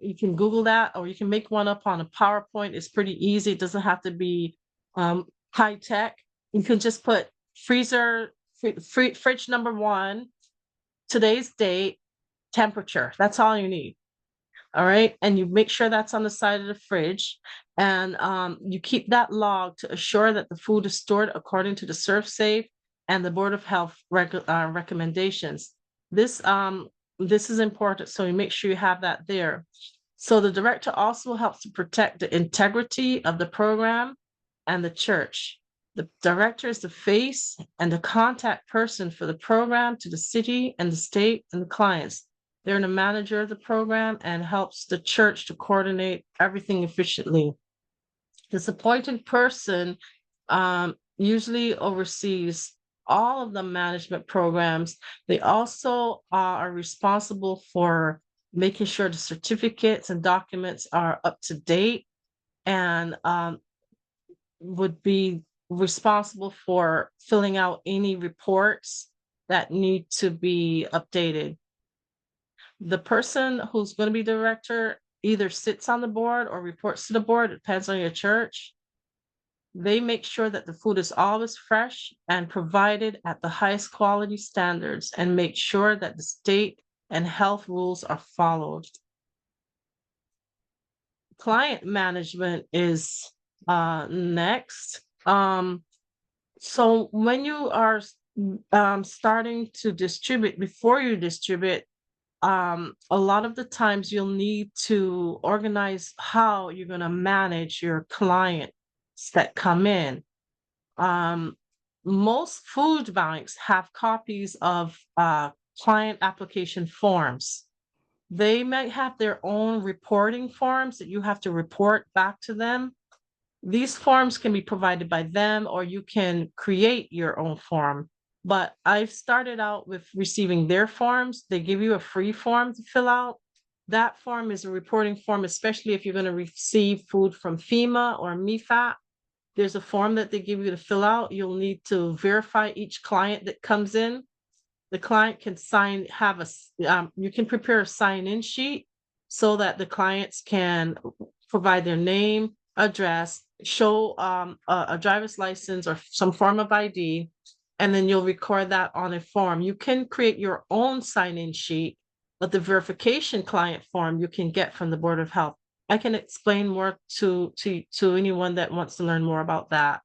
[SPEAKER 4] You can Google that, or you can make one up on a PowerPoint. It's pretty easy. It doesn't have to be high tech. You can just put freezer, fridge number 1, today's date, temperature. That's all you need. All right. And you make sure that's on the side of the fridge, and you keep that log to assure that the food is stored according to the ServSafe and the Board of Health recommendations. This is important, so you make sure you have that there. So the director also helps to protect the integrity of the program and the church. The director is the face and the contact person for the program to the city and the state and the clients. They're the manager of the program and helps the church to coordinate everything efficiently. This appointed person usually oversees all of the management programs. They also are responsible for making sure the certificates and documents are up to date, and would be responsible for filling out any reports that need to be updated. The person who's going to be director either sits on the board or reports to the board. It depends on your church. They make sure that the food is always fresh and provided at the highest quality standards, and make sure that the state and health rules are followed. Client management is next. So when you are starting to distribute, before you distribute, a lot of the times you'll need to organize how you're going to manage your clients that come in. Most food banks have copies of client application forms. They might have their own reporting forms that you have to report back to them. These forms can be provided by them, or you can create your own form. But I've started out with receiving their forms. They give you a free form to fill out. That form is a reporting form, especially if you're going to receive food from FEMA or MIFAT. There's a form that they give you to fill out. You'll need to verify each client that comes in. The client can you can prepare a sign-in sheet. so that the clients can provide their name, address, show a driver's license or some form of ID, and then you'll record that on a form. You can create your own sign-in sheet, but the verification client form you can get from the Board of Health. I can explain more to anyone that wants to learn more about that.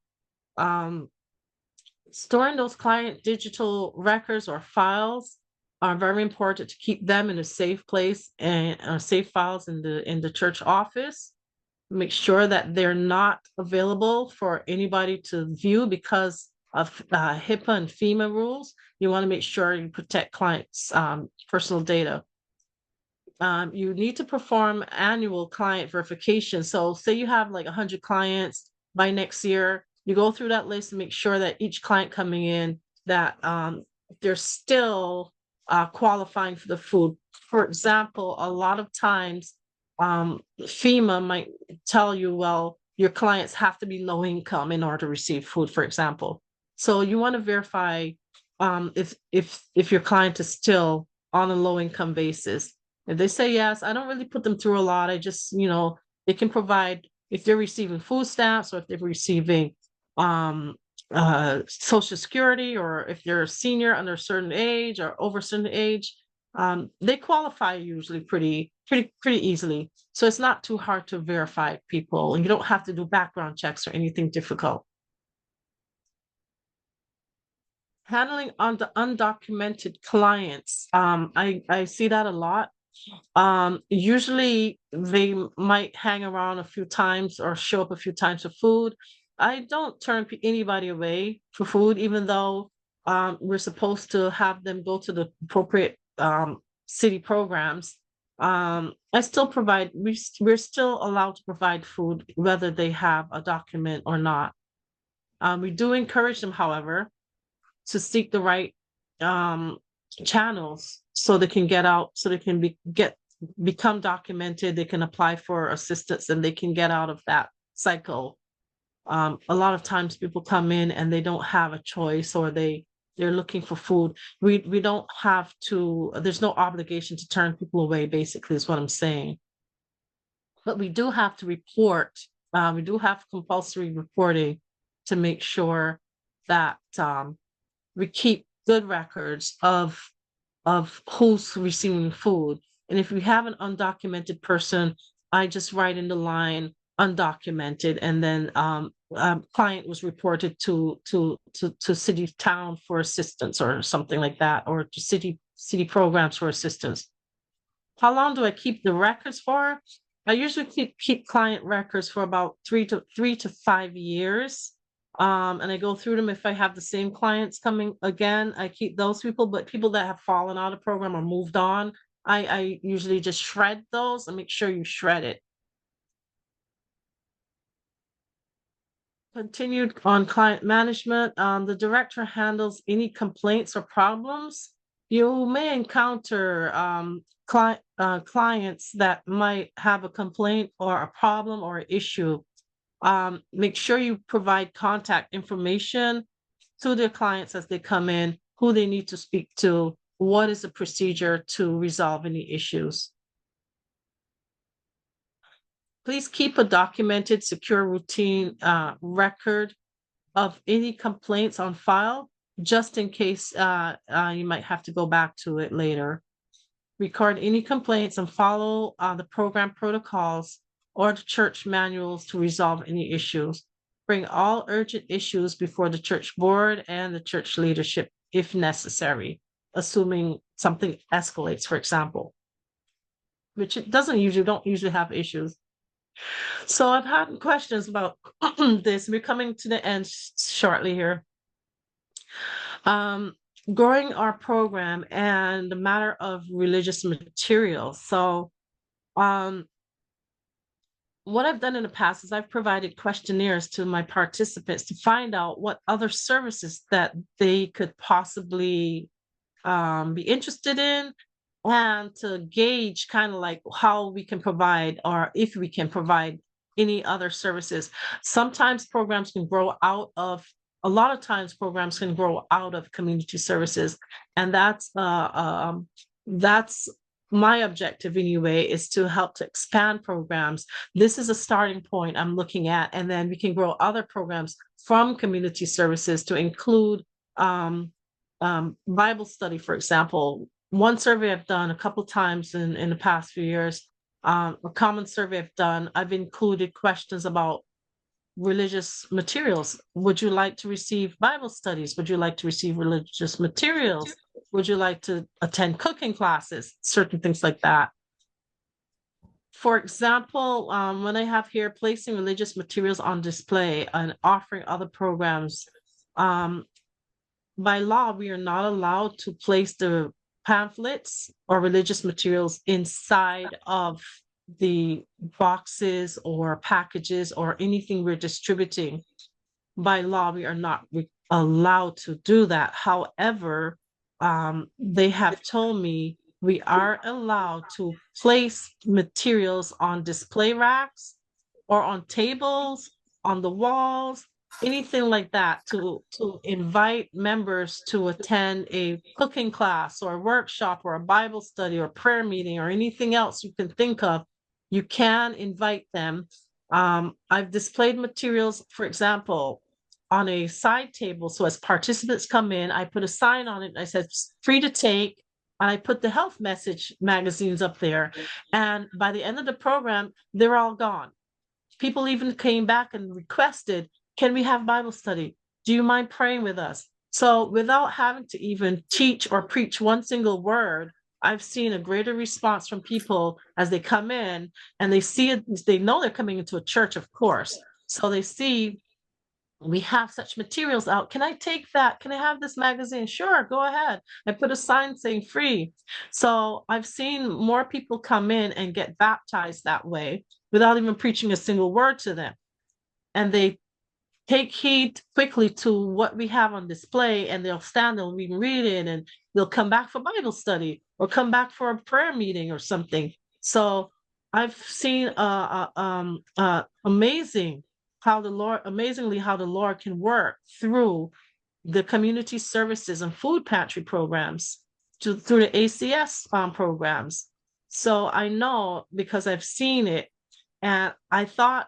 [SPEAKER 4] Storing those client digital records or files are very important to keep them in a safe place and safe files in the church office. Make sure that they're not available for anybody to view because of HIPAA and FEMA rules. You want to make sure you protect clients' personal data. You need to perform annual client verification. So say you have like 100 clients by next year, you go through that list and make sure that each client coming in, that they're still qualifying for the food. For example, a lot of times FEMA might tell you, well, your clients have to be low income in order to receive food, for example. So you want to verify if your client is still on a low income basis. If they say yes, I don't really put them through a lot. I just, they can provide, if they're receiving food stamps or if they're receiving Social Security, or if they're a senior under a certain age or over a certain age, they qualify usually pretty easily. So it's not too hard to verify people, and you don't have to do background checks or anything difficult. Handling on the undocumented clients, I see that a lot. Usually they might hang around a few times or show up a few times for food. I don't turn anybody away for food, even though we're supposed to have them go to the appropriate city programs. I still provide, we're still allowed to provide food whether they have a document or not. We do encourage them, however, to seek the right channels so they can get out, so they can become documented, they can apply for assistance, and they can get out of that cycle. A lot of times people come in and they don't have a choice, or they're looking for food. We don't have to, there's no obligation to turn people away, basically is what I'm saying. But we do have to report, we do have compulsory reporting to make sure that we keep good records of who's receiving food. And if we have an undocumented person, I just write in the line undocumented, and then client was reported to city town for assistance or something like that, or to city programs for assistance. How long do I keep the records for? I usually keep client records for about 3 to 5 years. And I go through them. If I have the same clients coming again, I keep those people, but people that have fallen out of the program or moved on, I usually just shred those and make sure you shred it. Continued on client management. The director handles any complaints or problems. You may encounter clients that might have a complaint or a problem or an issue. Make sure you provide contact information to their clients as they come in, who they need to speak to, what is the procedure to resolve any issues. Please keep a documented, secure routine record of any complaints on file, just in case you might have to go back to it later. Record any complaints and follow the program protocols or the church manuals to resolve any issues. Bring all urgent issues before the church board and the church leadership if necessary, assuming something escalates, for example, which it don't usually have issues. So I've had questions about this. We're coming to the end shortly here. Growing our program and the matter of religious materials. So what I've done in the past is I've provided questionnaires to my participants to find out what other services that they could possibly be interested in, and to gauge kind of like how we can provide, or if we can provide any other services. Sometimes programs can grow out of, a lot of times programs can grow out of community services, and that's my objective anyway is to help to expand programs. This is a starting point I'm looking at, and then we can grow other programs from community services to include Bible study, for example. One survey I've done a couple times in the past few years, a common survey I've done, I've included questions about religious materials. Would you like to receive Bible studies? Would you like to receive religious materials? Would you like to attend cooking classes? Certain things like that. For example, when I have here placing religious materials on display and offering other programs, by law, we are not allowed to place the pamphlets or religious materials inside of the boxes or packages or anything we're distributing. By law, we are not allowed to do that. However, they have told me we are allowed to place materials on display racks or on tables, on the walls, anything like that, to invite members to attend a cooking class or a workshop or a Bible study or prayer meeting or anything else you can think of. You can invite them. I've displayed materials, for example, on a side table. So as participants come in, I put a sign on it. I said, free to take. And I put the health message magazines up there. And by the end of the program, they're all gone. People even came back and requested, can we have Bible study? Do you mind praying with us? So without having to even teach or preach one single word, I've seen a greater response from people as they come in and they see it. They know they're coming into a church, of course. So they see we have such materials out. Can I take that? Can I have this magazine? Sure, go ahead. I put a sign saying free. So I've seen more people come in and get baptized that way without even preaching a single word to them. And they take heed quickly to what we have on display, and they'll stand, they'll read it, and they'll come back for Bible study or come back for a prayer meeting or something. So I've seen amazingly how the Lord can work through the community services and food pantry programs through the ACS programs. So I know because I've seen it. And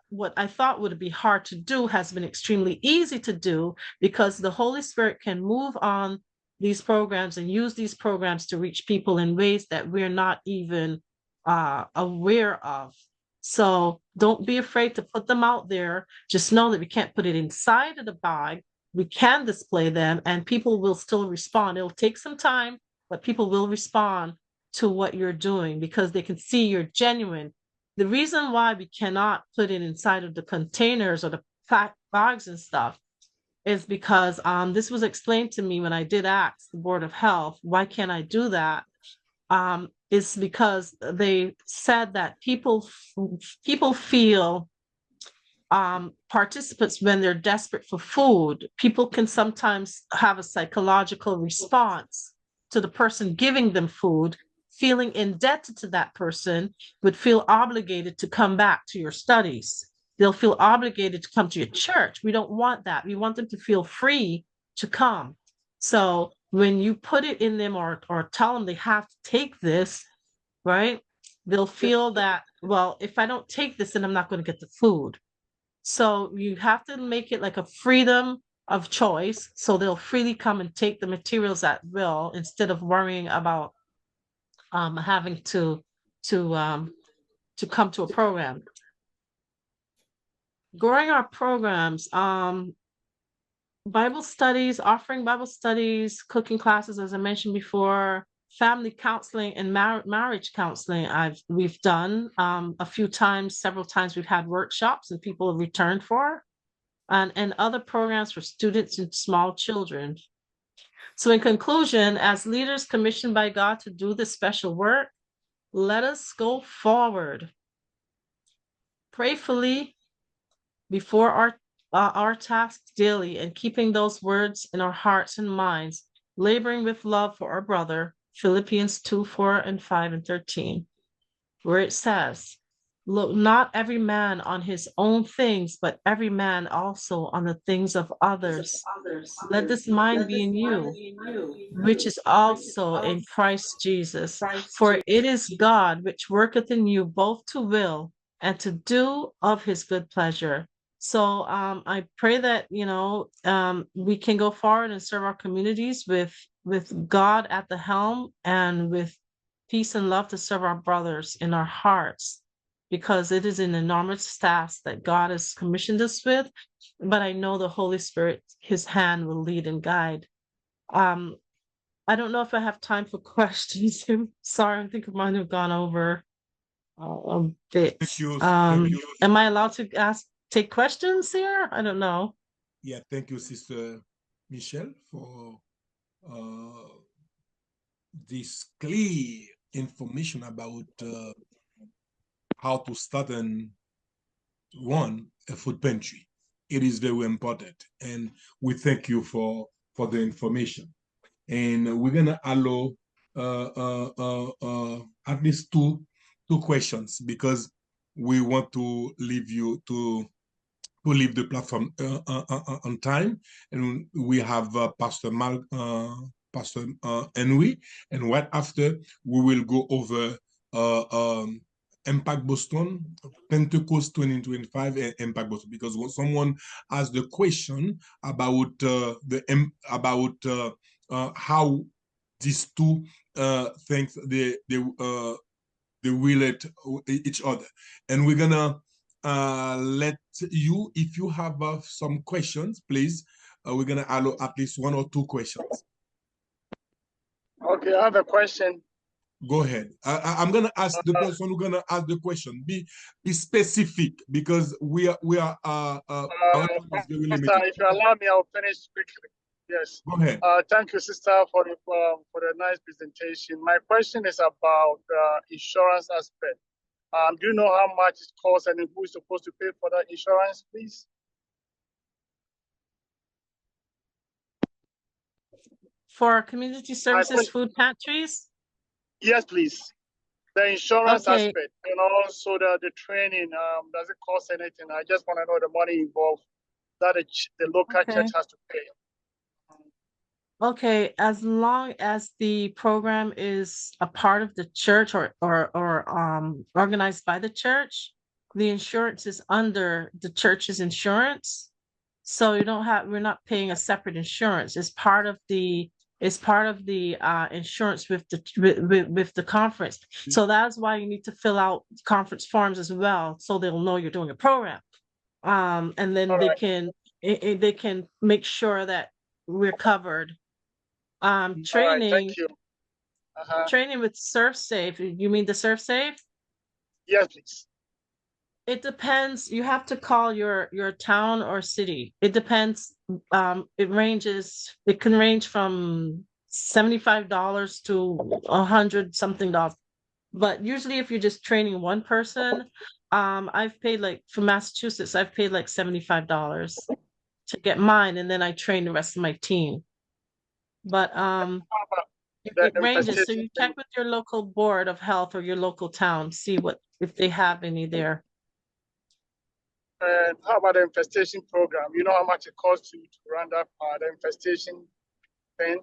[SPEAKER 4] what I thought would be hard to do has been extremely easy to do, because the Holy Spirit can move on these programs and use these programs to reach people in ways that we're not even aware of. So don't be afraid to put them out there. Just know that we can't put it inside of the bag. We can display them and people will still respond. It'll take some time, but people will respond to what you're doing because they can see you're genuine. The reason why we cannot put it inside of the containers or the bags and stuff is because this was explained to me when I did ask the Board of Health, why can't I do that? Is because they said that people feel participants, when they're desperate for food, people can sometimes have a psychological response to the person giving them food, feeling indebted to that person, would feel obligated to come back to your studies. They'll feel obligated to come to your church. We don't want that. We want them to feel free to come. So when you put it in them or tell them they have to take this, right, they'll feel that, well, if I don't take this, then I'm not going to get the food. So you have to make it like a freedom of choice. So they'll freely come and take the materials at will instead of worrying about having to come to a program. Growing our programs, Bible studies, offering Bible studies, cooking classes, as I mentioned before, family counseling and marriage counseling. We've done a few times, several times. We've had workshops and people have returned for, and other programs for students and small children. So in conclusion, as leaders commissioned by God to do this special work, let us go forward prayerfully before our tasks daily, and keeping those words in our hearts and minds, laboring with love for our brother, Philippians 2:4 and 5 and 13, where it says, look not every man on his own things, but every man also on the things of others. Let this mind be in you, which is also in Christ Jesus. For it is God which worketh in you both to will and to do of his good pleasure. So I pray that we can go forward and serve our communities with God at the helm and with peace and love to serve our brothers in our hearts, because it is an enormous task that God has commissioned us with. But I know the Holy Spirit, his hand will lead and guide. I don't know if I have time for questions. I'm sorry, I think I might have gone over a bit.
[SPEAKER 2] Thank you.
[SPEAKER 4] Am I allowed to take questions here? I don't know.
[SPEAKER 2] Yeah, thank you, Sister Michelle, for this clear information about how to start and run a food pantry. It is very important, and we thank you for the information. And we're gonna allow at least two questions, because we want to leave you to leave the platform on time, and we have Pastor Henry, and right after we will go over Impact Boston, Pentecost 2025, and Impact Boston, because when someone asked the question about how these two things they relate each other, and we're gonna let you, if you have some questions, please. We're gonna allow at least one or two questions.
[SPEAKER 5] Okay, I have a question.
[SPEAKER 2] Go ahead. I'm gonna ask the person who's gonna ask the question. Be specific, because we are our time is very limited.
[SPEAKER 5] Sister, if you allow me, I'll finish quickly. Yes.
[SPEAKER 2] Go ahead.
[SPEAKER 5] Thank you, sister, for the nice presentation. My question is about insurance aspect. Do you know how much it costs and who is supposed to pay for that insurance, please?
[SPEAKER 4] For community services food pantries?
[SPEAKER 5] Yes, please. The insurance
[SPEAKER 4] Okay.
[SPEAKER 5] aspect and also the training. Does it cost anything? I just want to know the money involved that the local church has to pay.
[SPEAKER 4] Okay, as long as the program is a part of the church or organized by the church, the insurance is under the church's insurance. So we're not paying a separate insurance. It's part of the insurance with the conference. So that's why you need to fill out conference forms as well, so they'll know you're doing a program. And then they can make sure that we're covered. Training.
[SPEAKER 5] Thank you.
[SPEAKER 4] Training with SurfSafe. You mean the SurfSafe?
[SPEAKER 5] Yes, please.
[SPEAKER 4] It depends. You have to call your town or city. It depends. It can range from $75 to $100 something. But usually if you're just training one person, I've paid, like, for Massachusetts, I've paid like $75 to get mine, and then I train the rest of my team. But it ranges. So you check with your local board of health or your local town, see if they have any there.
[SPEAKER 5] And how about the infestation program? You know how much it costs to run that the infestation thing?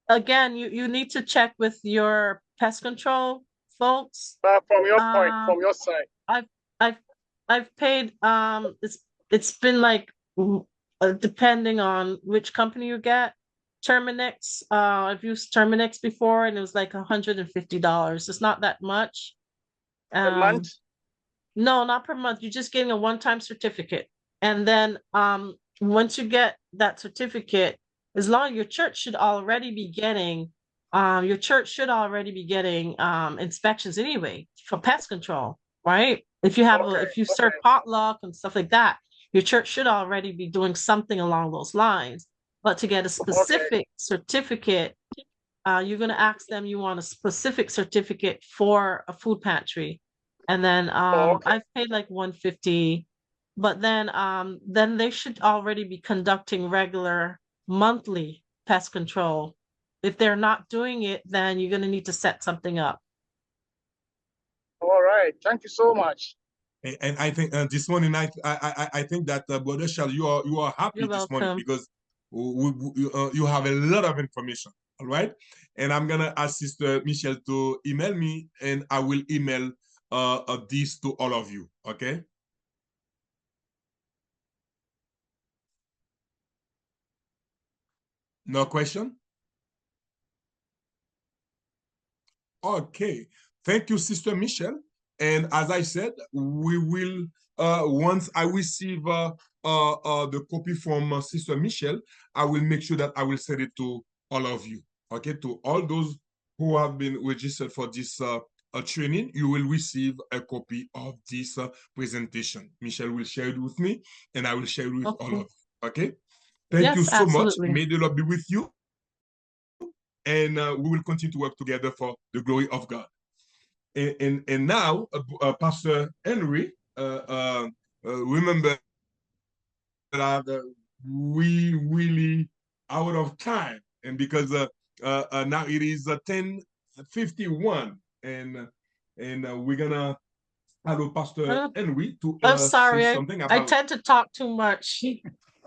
[SPEAKER 4] Again, you need to check with your pest control folks.
[SPEAKER 5] But from your point, from your side,
[SPEAKER 4] I've paid. It's been like, depending on which company you get. Terminex. I've used Terminex before, and it was like $150. It's not that much.
[SPEAKER 5] a month?
[SPEAKER 4] No, not per month. You're just getting a one-time certificate. And then once you get that certificate, as long as your church should already be getting inspections anyway for pest control, right? If you serve potluck and stuff like that, your church should already be doing something along those lines. But to get a specific certificate, you're going to ask them, you want a specific certificate for a food pantry. And then I've paid like $150, but then they should already be conducting regular monthly pest control. If they're not doing it, then you're going to need to set something up.
[SPEAKER 5] All right. right. Thank you so much.
[SPEAKER 2] And I think this morning, I think that Brother Shell, you are happy
[SPEAKER 4] You're
[SPEAKER 2] this morning
[SPEAKER 4] welcome.
[SPEAKER 2] because you have a lot of information. All right, and I'm gonna ask Sister Michelle to email me, and I will email this to all of you. Okay. No question? Okay. Thank you, Sister Michelle. And as I said, we will, once I receive the copy from Sister Michelle, I will make sure that I will send it to all of you. Okay, to all those who have been registered for this training, you will receive a copy of this presentation. Michelle will share it with me, and I will share it with all of you. Okay? Thank you
[SPEAKER 4] Yes,
[SPEAKER 2] so much.
[SPEAKER 4] absolutely.
[SPEAKER 2] May the Lord be with you. And we will continue to work together for the glory of God. And now, Pastor Henry, remember that we really out of time, and because now it is 10:51, and we're gonna allow Pastor Henry to
[SPEAKER 4] I'm
[SPEAKER 2] say
[SPEAKER 4] sorry,
[SPEAKER 2] something
[SPEAKER 4] I
[SPEAKER 2] about.
[SPEAKER 4] tend to talk too much.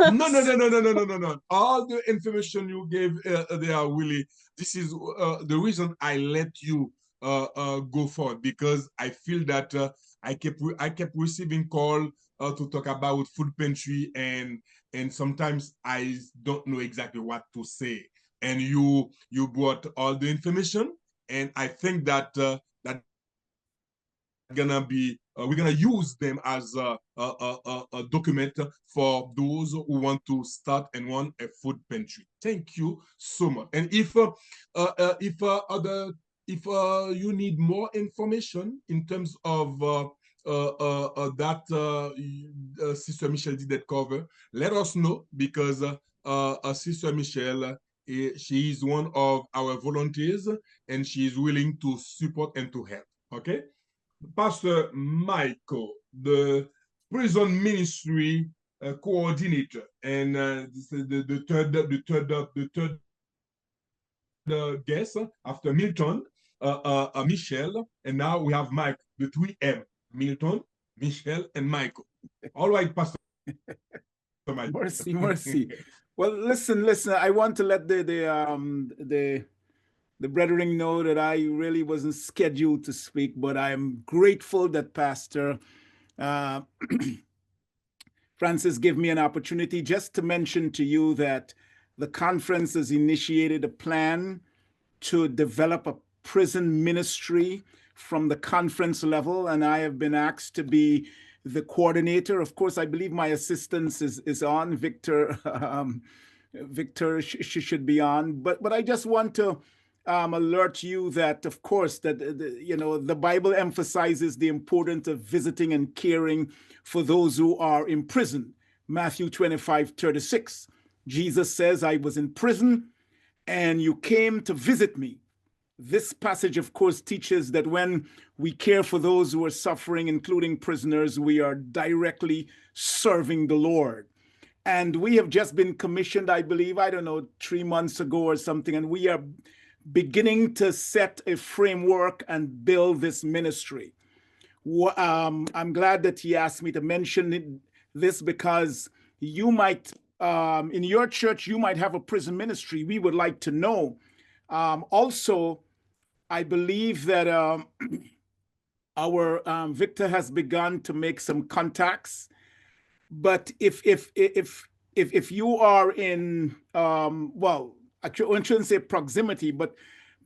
[SPEAKER 2] No. All the information you gave, they are really. This is the reason I let you go forward, because I feel that I kept receiving call to talk about food pantry, and sometimes I don't know exactly what to say. And you brought all the information, and I think that that gonna be we're gonna use them as a document for those who want to start and run a food pantry. Thank you so much. And if you need more information in terms of that Sister Michelle did that cover, let us know, because Sister Michelle, she is one of our volunteers, and she is willing to support and to help. Okay. Pastor Michael, the prison ministry coordinator, and the third guest after Milton, Michelle, and now we have Mike, the 3M: Milton, Michelle, and Michael. All right, Pastor Michael.
[SPEAKER 6] Mercy. Well, listen. I want to let the brethren know that I really wasn't scheduled to speak, but I'm grateful that Pastor Francis gave me an opportunity just to mention to you that the conference has initiated a plan to develop a prison ministry from the conference level, and I have been asked to be the coordinator. Of course, I believe my assistance is on. Victor should be on, but I just want to alert you that, of course, that the Bible emphasizes the importance of visiting and caring for those who are in prison. Matthew 25:36. Jesus says, "I was in prison, and you came to visit me." This passage, of course, teaches that when we care for those who are suffering, including prisoners, we are directly serving the Lord. And we have just been commissioned, I believe, 3 months ago or something, and we are beginning to set a framework and build this ministry. I'm glad that he asked me to mention this, because you might, in your church, you might have a prison ministry. We would like to know. Also, I believe that our Victor has begun to make some contacts. But if you are in, well, I shouldn't say proximity, but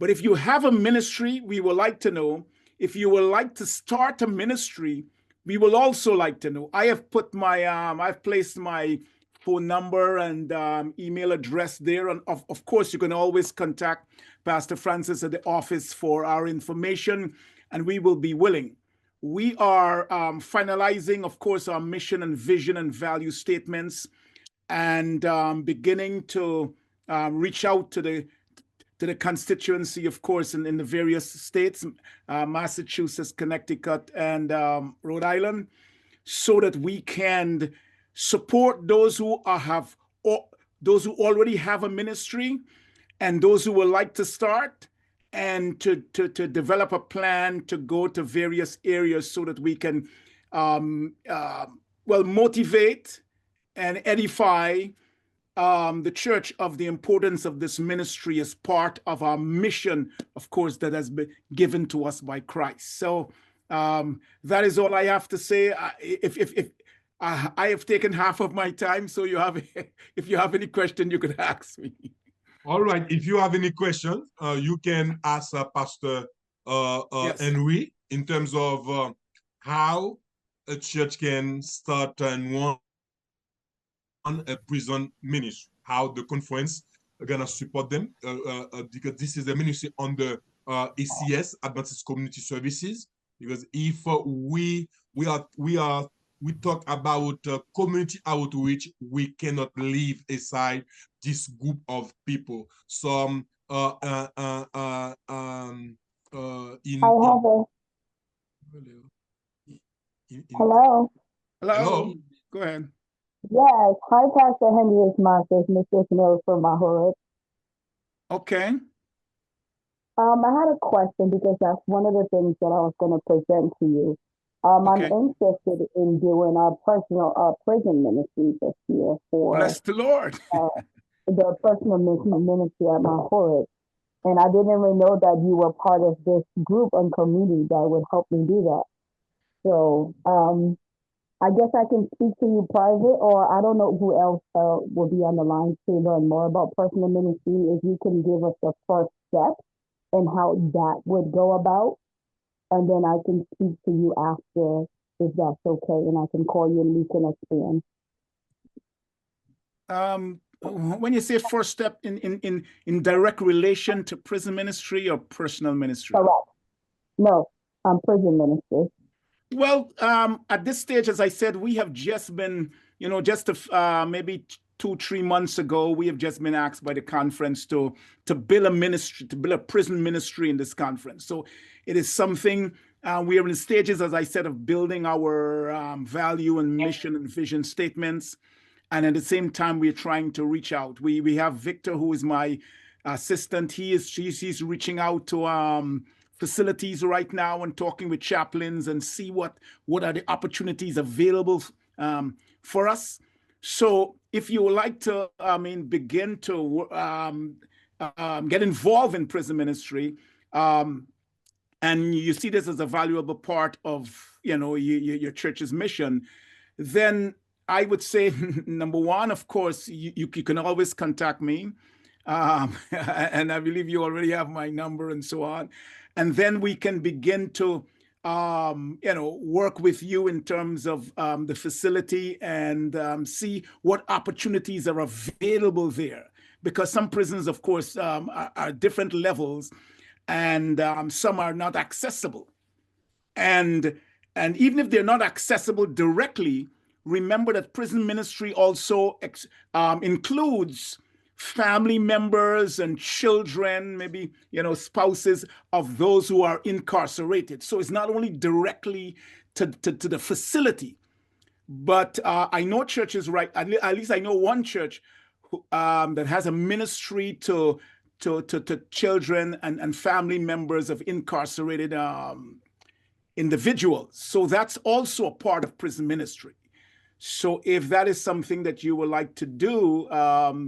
[SPEAKER 6] if you have a ministry, we would like to know. If you would like to start a ministry, we will also like to know. I have put my, I've placed my phone number and email address there. And of course, you can always contact Pastor Francis at the office for our information, and we will be willing. We are finalizing, of course, our mission and vision and value statements, and beginning to reach out to the constituency, of course, in the various states, Massachusetts, Connecticut, and Rhode Island, so that we can support those who already have a ministry, and those who would like to start, and to develop a plan to go to various areas so that we can motivate and edify the church of the importance of this ministry as part of our mission, of course, that has been given to us by Christ. So that is all I have to say. I have taken half of my time, so if you have any question, you could ask me.
[SPEAKER 2] All right. If you have any questions, you can ask Pastor
[SPEAKER 6] Yes.
[SPEAKER 2] Henry in terms of how a church can start and run a prison ministry, how the conference are gonna support them, because this is a ministry under ACS, Adventist Community Services. Because if we talk about community outreach, we cannot leave aside this group of people. Some
[SPEAKER 7] Hello.
[SPEAKER 6] Hello. Go ahead.
[SPEAKER 7] Yes. Hi, Pastor Henry Marcus, Mr. Smith from Mahoret.
[SPEAKER 6] Okay.
[SPEAKER 7] I had a question because that's one of the things that I was going to present to you.
[SPEAKER 6] Okay.
[SPEAKER 7] I'm interested in doing a personal prison ministry this year for
[SPEAKER 6] Bless the Lord.
[SPEAKER 7] the personal ministry at Mahoret. And I didn't even know that you were part of this group and community that would help me do that. So I guess I can speak to you private, or I don't know who else will be on the line to learn more about personal ministry. If you can give us the first step and how that would go about, and then I can speak to you after, if that's okay, and I can call you and we can expand.
[SPEAKER 6] When you say first step in direct relation to prison ministry or personal ministry?
[SPEAKER 7] Correct. No, prison ministry.
[SPEAKER 6] Well, at this stage, as I said, we have just been, maybe 2-3 months ago, we have just been asked by the conference to build a ministry, to build a prison ministry in this conference. So it is something we are in stages, as I said, of building our value and mission and vision statements. And at the same time, we're trying to reach out. We have Victor, who is my assistant. He's reaching out to facilities right now and talking with chaplains and see what are the opportunities available for us. So if you would like to, begin to get involved in prison ministry, and you see this as a valuable part of your church's mission, then I would say, number one, of course, you can always contact me. And I believe you already have my number and so on. And then we can begin to, work with you in terms of the facility and see what opportunities are available there. Because some prisons, of course, are different levels, and some are not accessible. And even if they're not accessible directly, remember that prison ministry also includes family members and children, maybe, spouses of those who are incarcerated. So it's not only directly to the facility, but I know churches, right? At least I know one church that has a ministry to children and family members of incarcerated individuals. So that's also a part of prison ministry. So if that is something that you would like to do,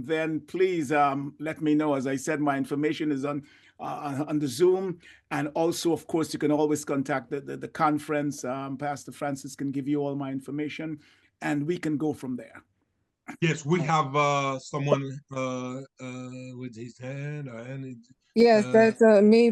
[SPEAKER 6] then please let me know. As I said, my information is on the Zoom. And also, of course, you can always contact the conference. Pastor Francis can give you all my information, and we can go from there.
[SPEAKER 2] Yes, we have someone with his hand.
[SPEAKER 3] Yes, that's me,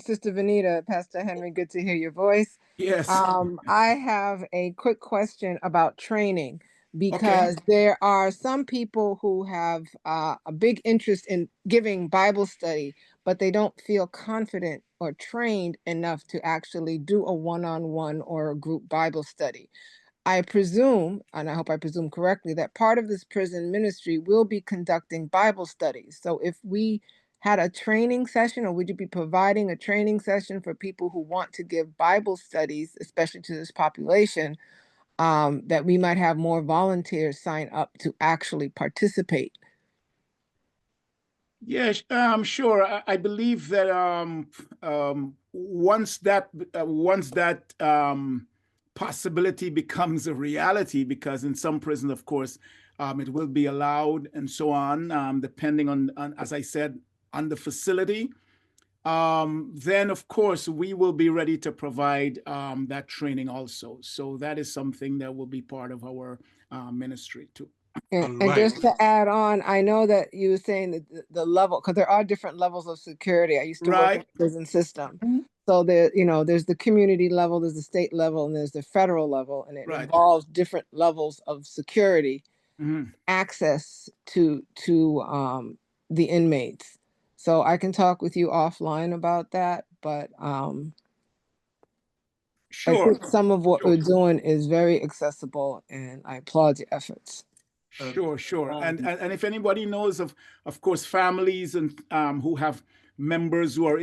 [SPEAKER 3] Sister Vanita. Pastor Henry, good to hear your voice.
[SPEAKER 6] Yes.
[SPEAKER 3] I have a quick question about training, because there are some people who have a big interest in giving Bible study, but they don't feel confident or trained enough to actually do a one-on-one or a group Bible study. I presume, and I hope I presume correctly, that part of this prison ministry will be conducting Bible studies. So if we had a training session, or would you be providing a training session for people who want to give Bible studies, especially to this population, that we might have more volunteers sign up to actually participate?
[SPEAKER 6] Yes, sure. I believe that once that possibility becomes a reality, because in some prisons, of course, it will be allowed and so on, depending on, as I said, on the facility. Then of course we will be ready to provide that training also. So that is something that will be part of our ministry too.
[SPEAKER 3] And
[SPEAKER 2] All right.
[SPEAKER 3] just to add on, I know that you were saying that the level, because there are different levels of security. I used to work in
[SPEAKER 6] Right.
[SPEAKER 3] the prison system. So there, there's the community level, there's the state level, and there's the federal level, and it
[SPEAKER 6] Right.
[SPEAKER 3] involves different levels of security
[SPEAKER 6] Mhm.
[SPEAKER 3] access to the inmates. So I can talk with you offline about that, but I
[SPEAKER 6] Sure.
[SPEAKER 3] think some of what
[SPEAKER 6] Sure.
[SPEAKER 3] we're doing is very accessible, and I applaud your efforts.
[SPEAKER 6] Sure, sure. And if anybody knows of course, families and who have members who are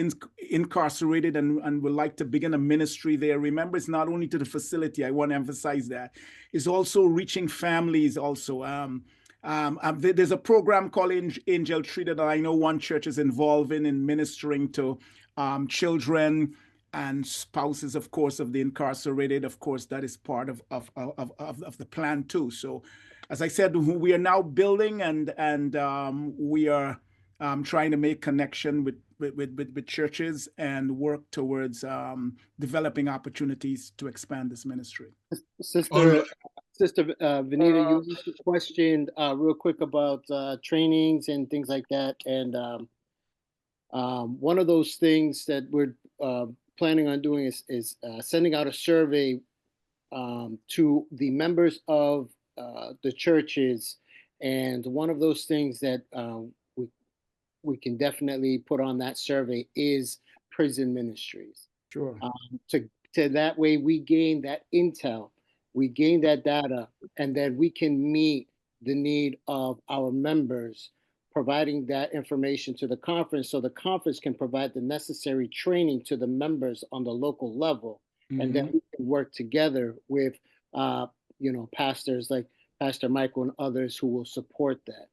[SPEAKER 6] incarcerated and would like to begin a ministry there, remember, it's not only to the facility. I want to emphasize that. It's also reaching families also. There's a program called Angel Tree that I know one church is involved in ministering to children and spouses, of course, of the incarcerated. Of course, that is part of the plan too. So, as I said, we are now building and we are trying to make connection with churches and work towards developing opportunities to expand this ministry.
[SPEAKER 1] Sister Vanita, you questioned real quick about trainings and things like that. And one of those things that we're planning on doing is sending out a survey to the members of the churches. And one of those things that we can definitely put on that survey is prison ministries.
[SPEAKER 6] Sure.
[SPEAKER 1] To that way we gain that intel, we gain that data, and then we can meet the need of our members, providing that information to the conference so the conference can provide the necessary training to the members on the local level. And then we can work together with pastors like Pastor Michael and others who will support that.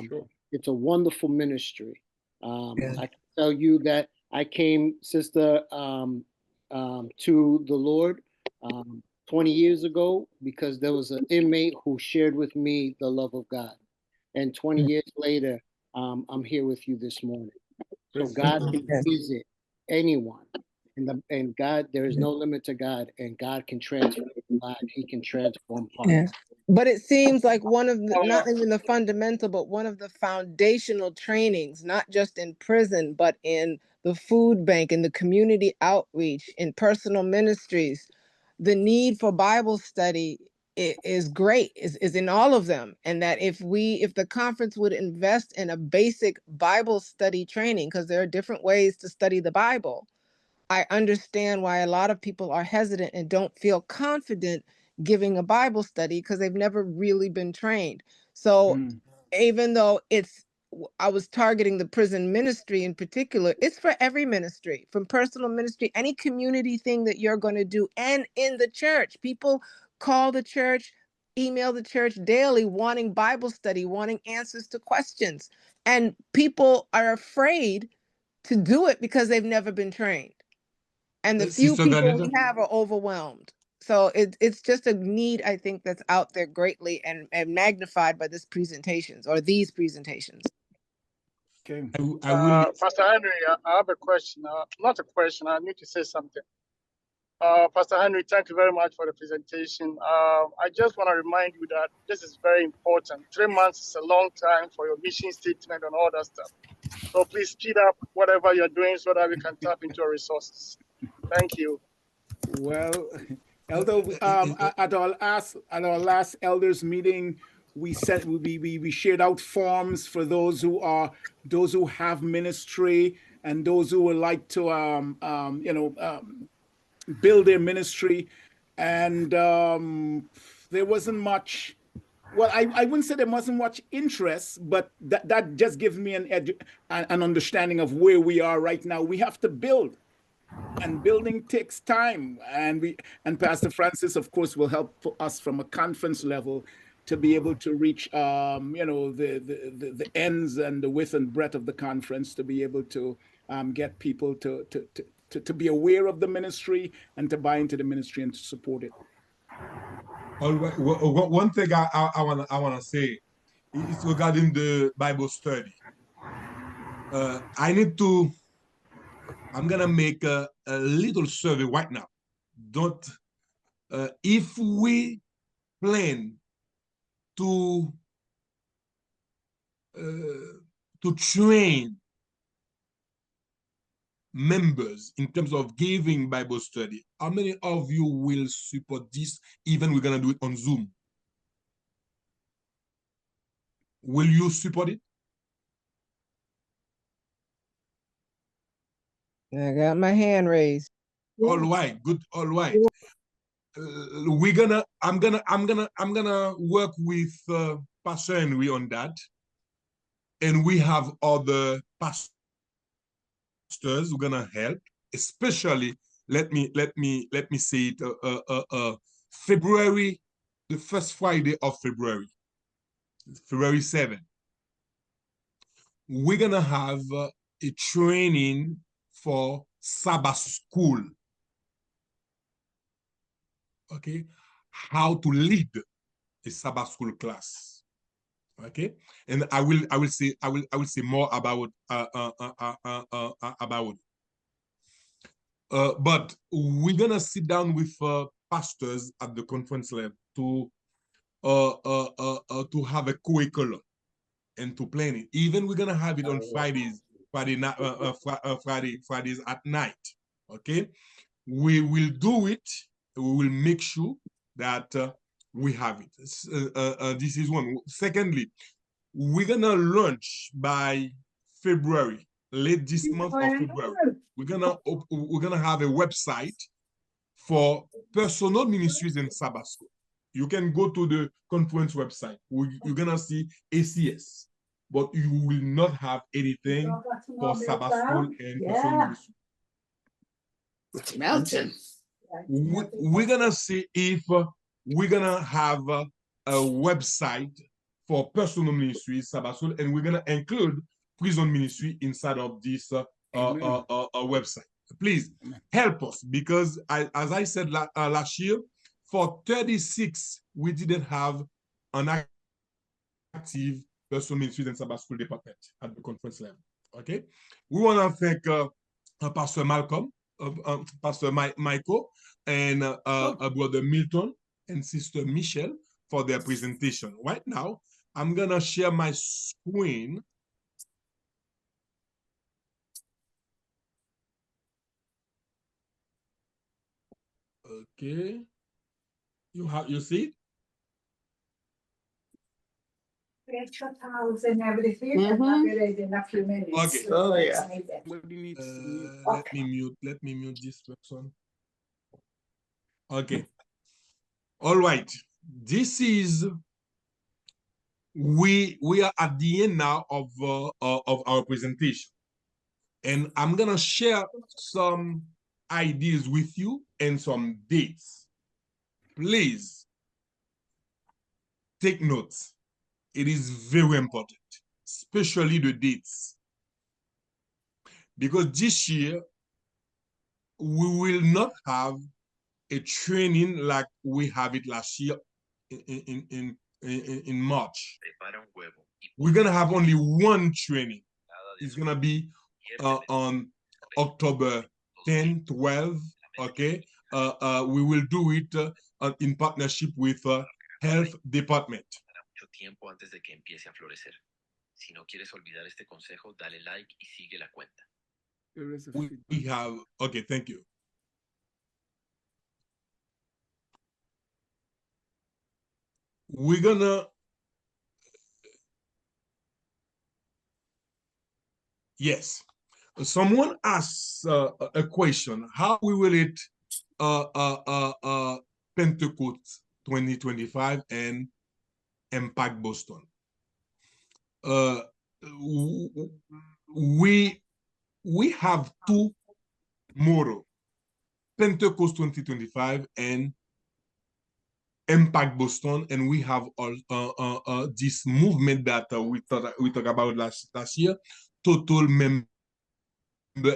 [SPEAKER 6] Sure.
[SPEAKER 1] It's a wonderful ministry. I can tell you that I came, sister, to the Lord 20 years ago because there was an inmate who shared with me the love of God. And 20 years later, I'm here with you this morning. So God can visit anyone. And God, there is no limit to God, and God can transform lives. He can transform hearts.
[SPEAKER 3] Yeah. But it seems like one of the, not even the fundamental, but one of the foundational trainings, not just in prison, but in the food bank, in the community outreach, in personal ministries, the need for Bible study is great, is in all of them. And that if the conference would invest in a basic Bible study training, because there are different ways to study the Bible, I understand why a lot of people are hesitant and don't feel confident giving a Bible study because they've never really been trained. So even though I was targeting the prison ministry in particular, it's for every ministry, from personal ministry, any community thing that you're going to do, and in the church. People call the church, email the church daily wanting Bible study, wanting answers to questions. And people are afraid to do it because they've never been trained. And the few
[SPEAKER 2] Sister
[SPEAKER 3] people
[SPEAKER 2] Vanessa?
[SPEAKER 3] we have are overwhelmed. So it's just a need, I think, that's out there greatly and magnified by these presentations.
[SPEAKER 6] Okay.
[SPEAKER 2] I will.
[SPEAKER 5] Pastor Henry, I have a question. Not a question, I need to say something. Pastor Henry, thank you very much for the presentation. I just want to remind you that this is very important. 3 months is a long time for your mission statement and all that stuff. So please speed up whatever you're doing so that we can tap into our resources. Thank you.
[SPEAKER 6] Well, Elder, at our last elders meeting, we shared out forms for those who have ministry and those who would like to build their ministry, and there wasn't much. Well, I wouldn't say there wasn't much interest, but that just gives me an understanding of where we are right now. We have to build, and building takes time. And Pastor Francis, of course, will help us from a conference level to be able to reach, the ends and the width and breadth of the conference, to be able to get people to be aware of the ministry and to buy into the ministry and to support it.
[SPEAKER 2] All right. One thing I wanna say is regarding the Bible study. I'm gonna make a little survey right now. If we plan to train members in terms of giving Bible study, how many of you will support this? Even we're gonna do it on Zoom. Will you support it?
[SPEAKER 3] I got my hand raised.
[SPEAKER 2] All right, good. All right. I'm gonna work with Pastor Henry on that, and we have other pastors who are gonna help. Especially, let me say it. February, the first Friday of February 7th, we're gonna have a training for Sabbath School. Okay, how to lead a Sabbath School class. Okay, and I will say more about it. But we're gonna sit down with pastors at the conference level to have a curriculum and to plan it. Even we're gonna have it on Fridays at night. Okay, we will do it. We will make sure that we have it. This is one. Secondly, we're gonna launch by February, late this month of February. We're gonna have a website for personal ministries in Sabbath School. You can go to the conference website. You're gonna see ACS, but you will not have anything for Sabbath School and personal ministry.
[SPEAKER 8] Mountain.
[SPEAKER 2] We're gonna see if we're gonna have a website for personal ministry, Sabbath School, and we're gonna include prison ministry inside of this website. Please help us, because as I said last year, for 36 we didn't have an active personal ministry and Sabbath School department at the conference level. Okay, we want to thank Pastor Malcolm, Pastor Michael, and Brother Milton and Sister Michelle for their presentation. Right now, I'm gonna share my screen. Okay, you see it?
[SPEAKER 8] Extra towels and everything, and I'll be ready in a few minutes.
[SPEAKER 2] Okay.
[SPEAKER 8] Oh, yeah.
[SPEAKER 2] Let me mute this person. Okay. All right. This is we are at the end now of our presentation, and I'm gonna share some ideas with you and some dates. Please take notes. It is very important, especially the dates, because this year we will not have a training like we have it last year in March. We're gonna have only one training. It's gonna be on October 10, 12. Okay, we will do it in partnership with Health Department.
[SPEAKER 9] Tiempo antes de que empiece a florecer. Si no quieres olvidar este consejo, dale like y sigue la cuenta.
[SPEAKER 2] We have, okay, thank you. We're gonna, yes. Someone asks a question: how we will it Pentecost 2025 and Impact Boston? We have two mottos: Pentecost 2025 and Impact Boston, and we have this movement that we talked about last year, total member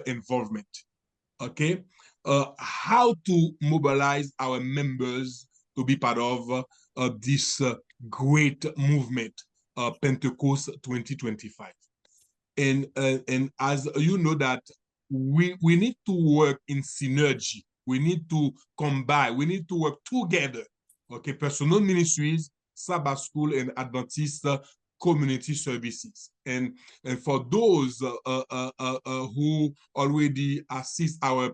[SPEAKER 2] involvement. Okay, how to mobilize our members to be part of this great movement, Pentecost 2025. And as you know that we need to work in synergy. We need to combine. We need to work together. Okay, personal ministries, Sabbath School, and Adventist Community Services. And for those who already assist our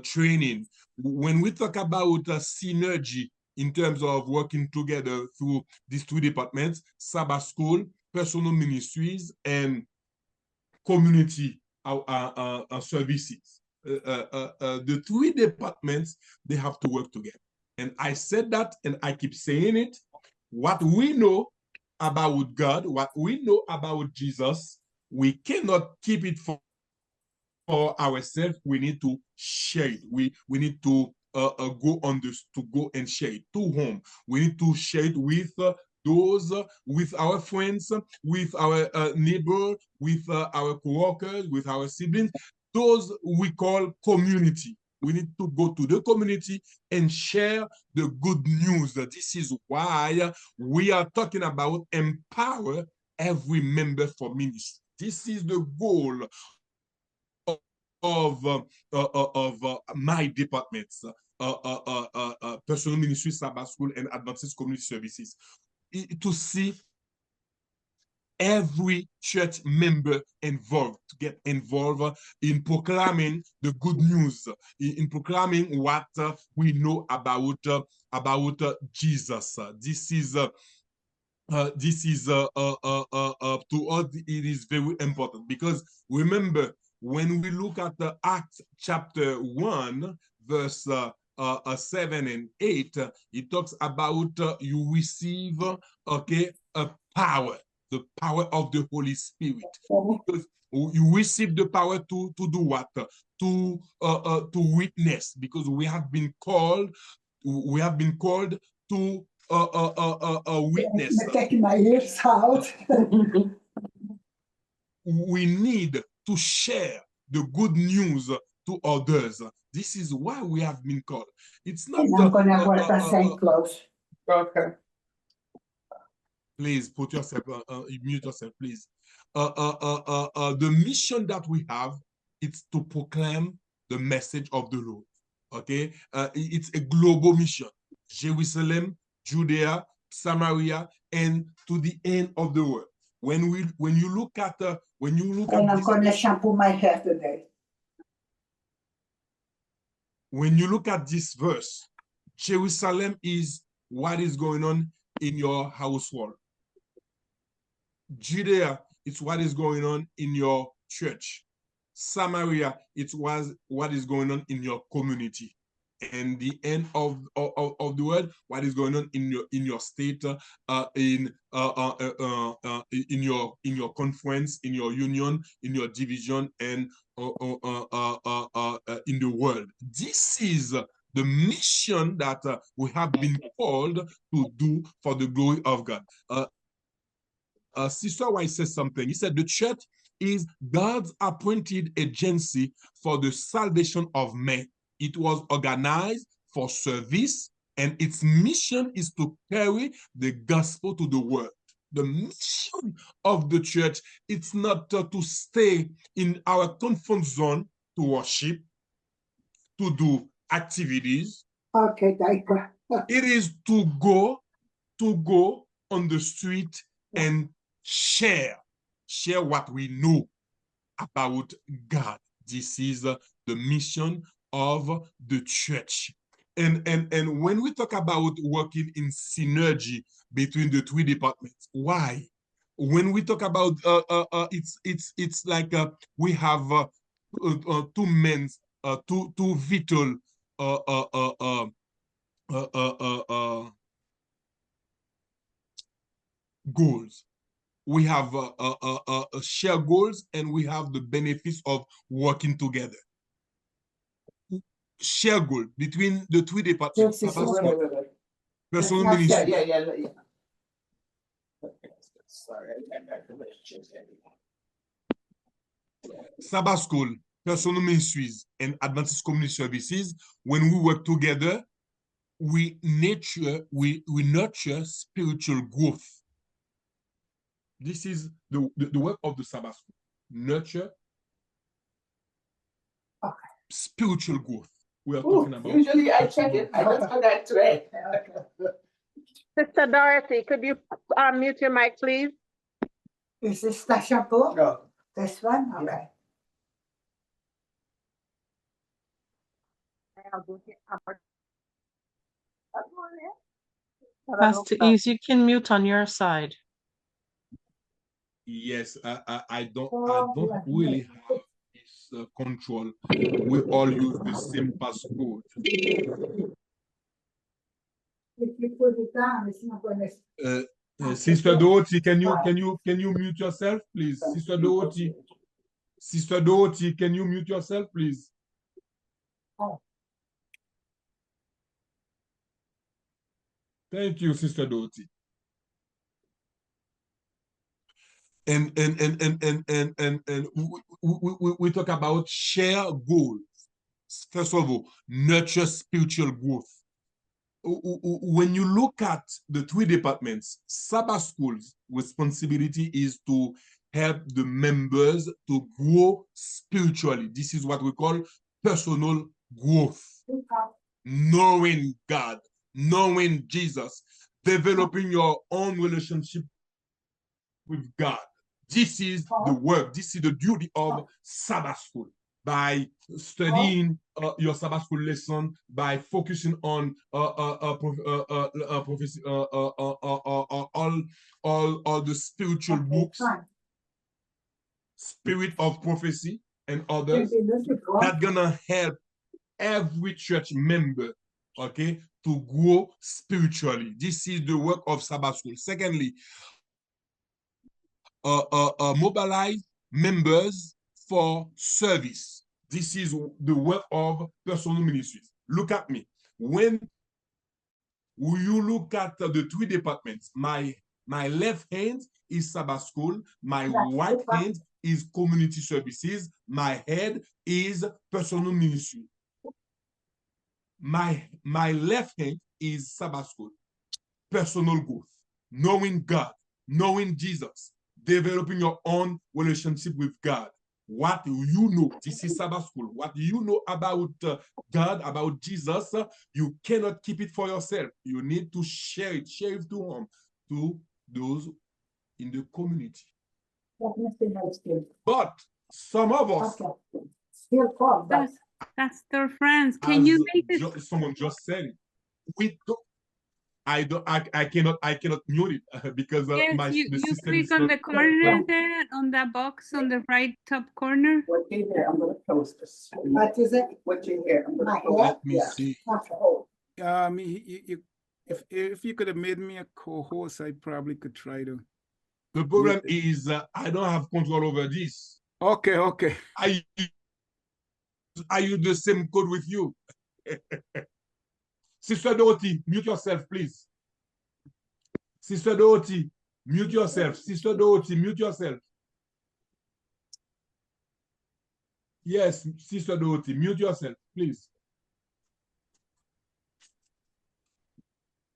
[SPEAKER 2] training, when we talk about synergy in terms of working together through these two departments, Sabbath School, personal ministries, and community services. The three departments, they have to work together. And I said that, and I keep saying it. What we know about God, what we know about Jesus, we cannot keep it for ourselves. We need to share it. We need to go on this, to go and share it to whom. We need to share it with those, with our friends, with our neighbor, with our co-workers, with our siblings, those we call community. We need to go to the community and share the good news. This is why we are talking about empower every member for ministry. This is the goal of my departments, personal ministry, Sabbath School, and Adventist Community Services, to see every church member involved, to get involved in proclaiming the good news, in proclaiming what we know about Jesus. This is to us, it is very important, because remember, when we look at the Acts chapter 1, verse 7 and 8, it talks about you receive, okay, a power, the power of the Holy Spirit. Because you receive the power to do what? To witness, because we have been called to witness.
[SPEAKER 8] I'm taking my ears out.
[SPEAKER 2] We need to share the good news to others. This is why we have been called. It's not.
[SPEAKER 8] And I'm gonna wear the same clothes. Okay.
[SPEAKER 2] Please put yourself, mute yourself, please. The mission that we have, it's to proclaim the message of the Lord. Okay, it's a global mission. Jerusalem, Judea, Samaria, and to the end of the world. When you look at
[SPEAKER 8] And I'm gonna shampoo my hair today.
[SPEAKER 2] When you look at this verse, Jerusalem is what is going on in your household. Judea, it's what is going on in your church. Samaria, it's what is going on in your community. And the end of the world, what is going on in your state, in your conference, in your union, in your division, and in the world. This is the mission that we have been called to do for the glory of God. Sister White says something. He said the church is God's appointed agency for the salvation of men. It was organized for service, and its mission is to carry the gospel to the world. The mission of the church, it's not to stay in our comfort zone to worship, to do activities.
[SPEAKER 8] Okay, diaper.
[SPEAKER 2] It is to go on the street and share what we know about God. This is the mission of the church. And when we talk about working in synergy between the three departments, why? When we talk about it's like we have two men, two vital goals. We have shared goals, and we have the benefits of working together. Share goal between the three departments. personal ministry.
[SPEAKER 10] Yeah. Sorry,
[SPEAKER 2] Sabbath School, personal ministries, and Adventist Community Services, when we work together, we nurture spiritual growth. This is the work of the Sabbath School. Nurture spiritual growth. We are talking about.
[SPEAKER 10] Usually I check it. I just forgot today.
[SPEAKER 11] Sister Dorothy, could you mute your mic, please?
[SPEAKER 8] Is this the shampoo?
[SPEAKER 10] No.
[SPEAKER 8] This one? Okay.
[SPEAKER 4] Pastor Yves, you can mute on your side.
[SPEAKER 2] Yes, I don't really have this control. We all use the same passcode.
[SPEAKER 8] If you put it down, it's not going to.
[SPEAKER 2] Sister Dorothy, can you mute yourself, please? Sister Dorothy, can you mute yourself, please?
[SPEAKER 8] Oh.
[SPEAKER 2] Thank you, Sister Dorothy. And we talk about share goals. First of all, nurture spiritual growth. When you look at the three departments, Sabbath School's responsibility is to help the members to grow spiritually. This is what we call personal growth. Knowing God, knowing Jesus, developing your own relationship with God. This is the work, this is the duty of Sabbath School. By studying your Sabbath School lesson, by focusing on prophecy, all the spiritual books, Spirit of Prophecy, and others, that's gonna help every church member, okay, to grow spiritually. This is the work of Sabbath School. Secondly, mobilize members for service. This is the work of personal ministries. Look at me. When you look at the three departments, my left hand is Sabbath School, my right hand is community services, my head is personal ministry. My left hand is Sabbath School, personal growth, knowing God, knowing Jesus, developing your own relationship with God. What you know, this is Sabbath School. What you know about God, about Jesus, you cannot keep it for yourself. You need to share it to those in the community. But some of us,
[SPEAKER 12] Pastor Franz, can you make this?
[SPEAKER 2] Someone just said it. We don't. I cannot mute it because
[SPEAKER 12] yes, you click on the corner there, on that box on the right top corner.
[SPEAKER 10] What in here? I'm going to close this. What is it? What in here? I'm going to close.
[SPEAKER 2] Let me see.
[SPEAKER 6] If you could have made me a co-host, I probably could try to.
[SPEAKER 2] The problem is I don't have control over this.
[SPEAKER 6] Okay.
[SPEAKER 2] I use the same code with you. Sister Dorothy, mute yourself, please. Sister Dorothy, mute yourself. Sister Dorothy, mute yourself. Yes, Sister Dorothy, mute yourself, please.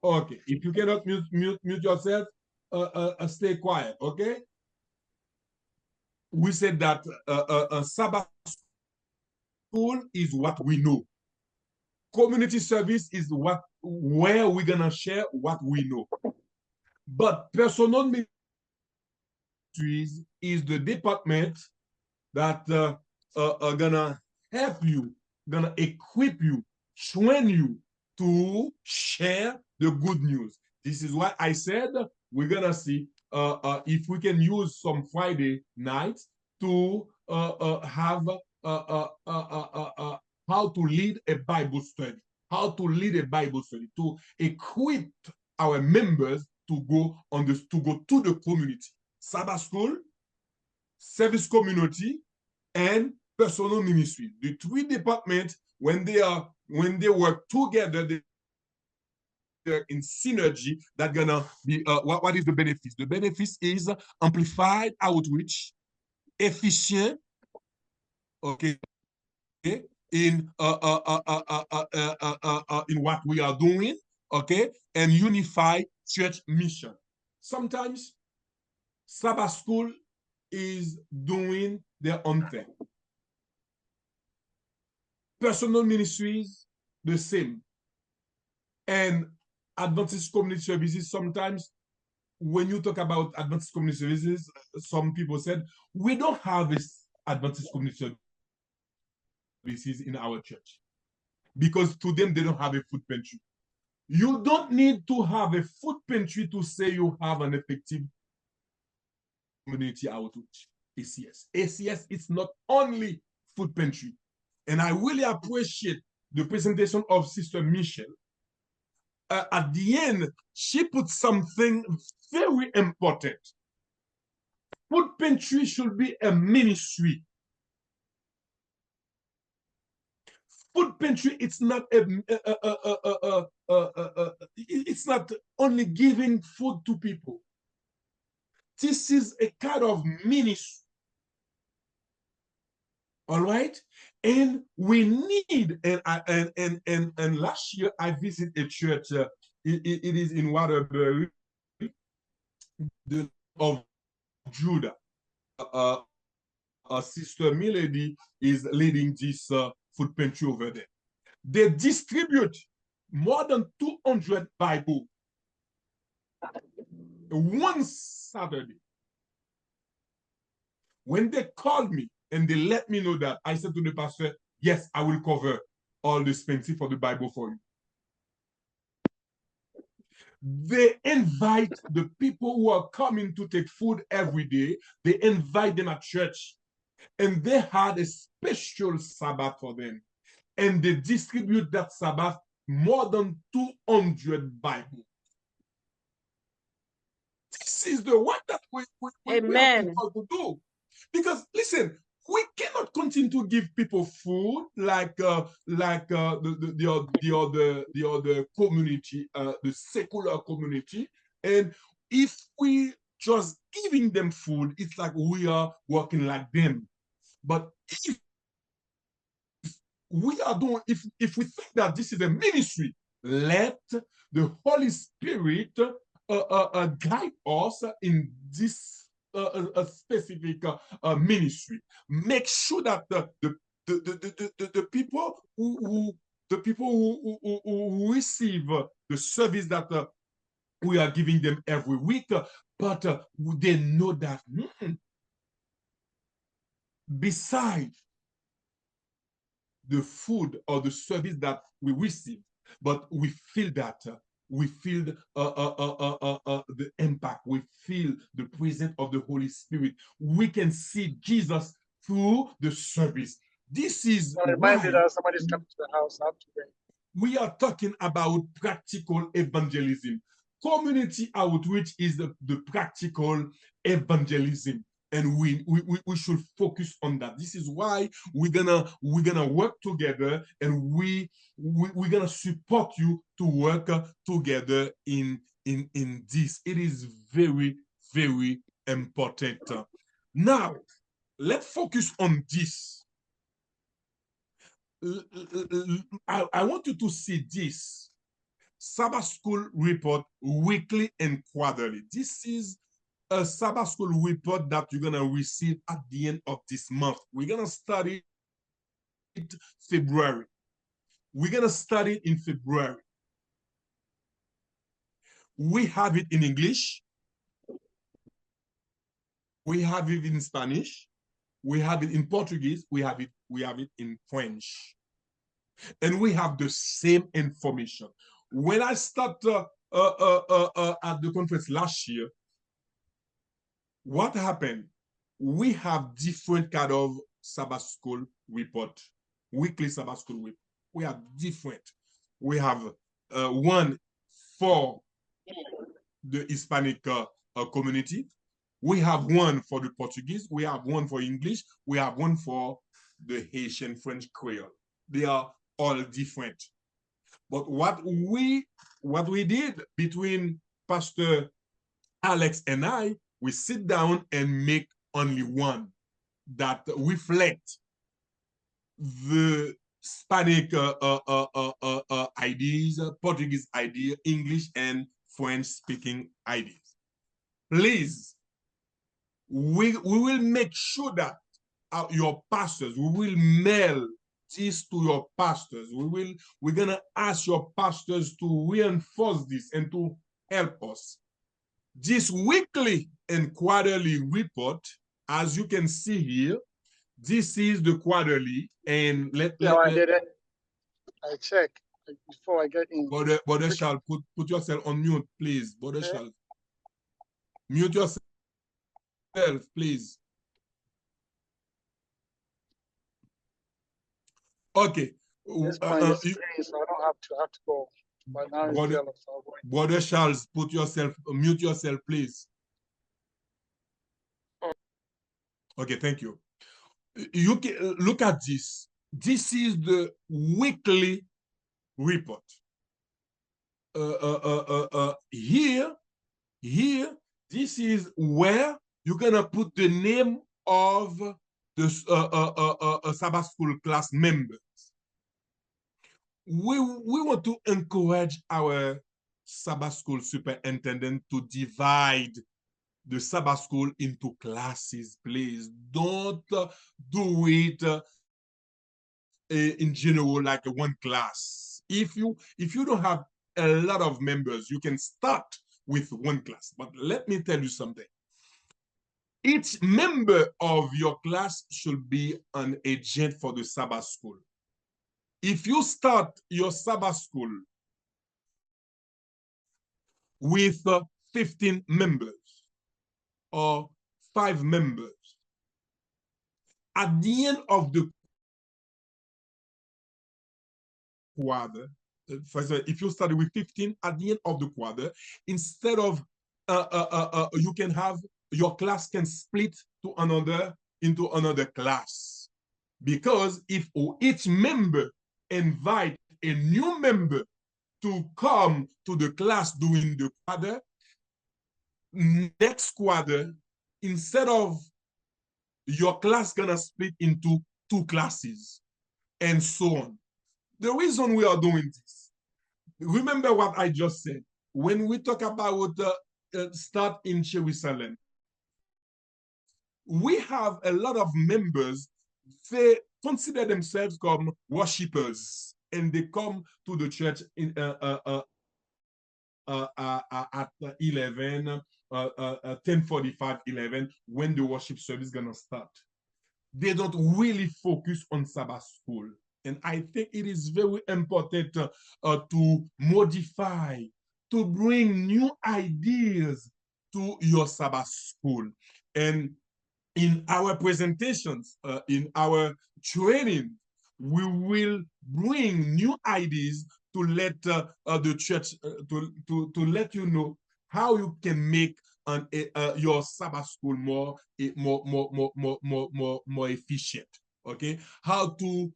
[SPEAKER 2] Okay, if you cannot mute yourself, stay quiet, okay? We said that Sabbath School is what we know. Community service is where we're gonna share what we know. But personal ministries is the department that are gonna help you, gonna equip you, train you to share the good news. This is why I said we're gonna see if we can use some Friday nights to have how to lead a Bible study, to equip our members to go to the community. Sabbath School, service community, and personal ministry. The three departments, when they work together, they in synergy that gonna be what is the benefits? The benefits is amplified outreach, efficient, okay, in what we are doing, okay, and unify church mission. Sometimes Sabbath School is doing their own thing. Personal ministries, the same. And Adventist Community Services, sometimes when you talk about Adventist Community Services, some people said, we don't have this Adventist Community Services in our church because to them, they don't have a food pantry. You don't need to have a food pantry to say you have an effective community outreach. ACS. ACS is not only food pantry. And I really appreciate the presentation of Sister Michelle. At the end, she put something very important. Food pantry should be a ministry. Food pantry, it's not it's not only giving food to people. This is a kind of ministry. All right, and we need and last year I visited a church. It is in Waterbury, of Judah. Sister Milady is leading this food pantry over there. They distribute more than 200 Bibles one Saturday. When they called me and they let me know that, I said to the pastor, yes, I will cover all the expenses for the Bible for you. They invite the people who are coming to take food every day, they invite them at church. And they had a special Sabbath for them. And they distribute that Sabbath more than 200 Bibles. This is the work that we are called to do. Because listen, we cannot continue to give people food like the other community, the secular community. And if we just giving them food, it's like we are working like them. But if we are doing, if we think that this is a ministry, let the Holy Spirit guide us in this a specific ministry. Make sure that the people who receive the service that we are giving them every week, but they know that besides the food or the service that we receive, but we feel that we feel the impact. We feel the presence of the Holy Spirit. We can see Jesus through the service. This is
[SPEAKER 5] reminded that somebody's coming to the house today.
[SPEAKER 2] We are talking about practical evangelism. Community outreach is the practical evangelism. And we should focus on that. This is why we're gonna work together, and we're gonna support you to work together in this. It is very, very important. Now, let's focus on this. I want you to see this Sabbath School report weekly and quarterly. This is a Sabbath School report that you're going to receive at the end of this month. We're going to study it February. We're going to study it in February. We have it in English. We have it in Spanish. We have it in Portuguese. We have it in French. And we have the same information. When I started at the conference last year, what happened? We have different kind of Sabbath School report, weekly Sabbath School report. We have different. We have one for the Hispanic community. We have one for the Portuguese. We have one for English. We have one for the Haitian French Creole. They are all different. But what we did between Pastor Alex and I, we sit down and make only one that reflect the Hispanic ideas, Portuguese idea, English and French speaking ideas. Please, we will make sure that your pastors, we will mail this to your pastors. We're gonna ask your pastors to reinforce this and to help us. This weekly and quarterly report, as you can see here, this is the quarterly, and
[SPEAKER 5] I did it. I check before I get in.
[SPEAKER 2] Brother Charles, put yourself on mute, please. Brother Charles, mute yourself, please. Okay.
[SPEAKER 5] Just find the screen, so I don't have to go. But now it's jealous.
[SPEAKER 2] Brother Charles, mute yourself, please. Okay, thank you. You can look at this. This is the weekly report. Here, this is where you're gonna put the name of the Sabbath School class members. We want to encourage our Sabbath School superintendent to divide the Sabbath School into classes. Please don't do it in general like one class. If you don't have a lot of members, you can start with one class. But let me tell you something. Each member of your class should be an agent for the Sabbath School. If you start your Sabbath School with 15 members or 5 members, at the end of the quarter, for example, if you study with 15, at the end of the quarter, instead of you can have your class can split into another class, because if each member invite a new member to come to the class during the quarter, next quarter, instead of your class gonna split into 2 classes and so on. The reason we are doing this, remember what I just said. When we talk about start in Jerusalem, we have a lot of members, they consider themselves como worshippers, and they come to the church in, at 11, 10:45, 11, when the worship service is gonna start. They don't really focus on Sabbath School. And I think it is very important to modify, to bring new ideas to your Sabbath School. And in our presentations, in our training, we will bring new ideas to let the church, to let you know how you can make your Sabbath School more efficient. Okay, how to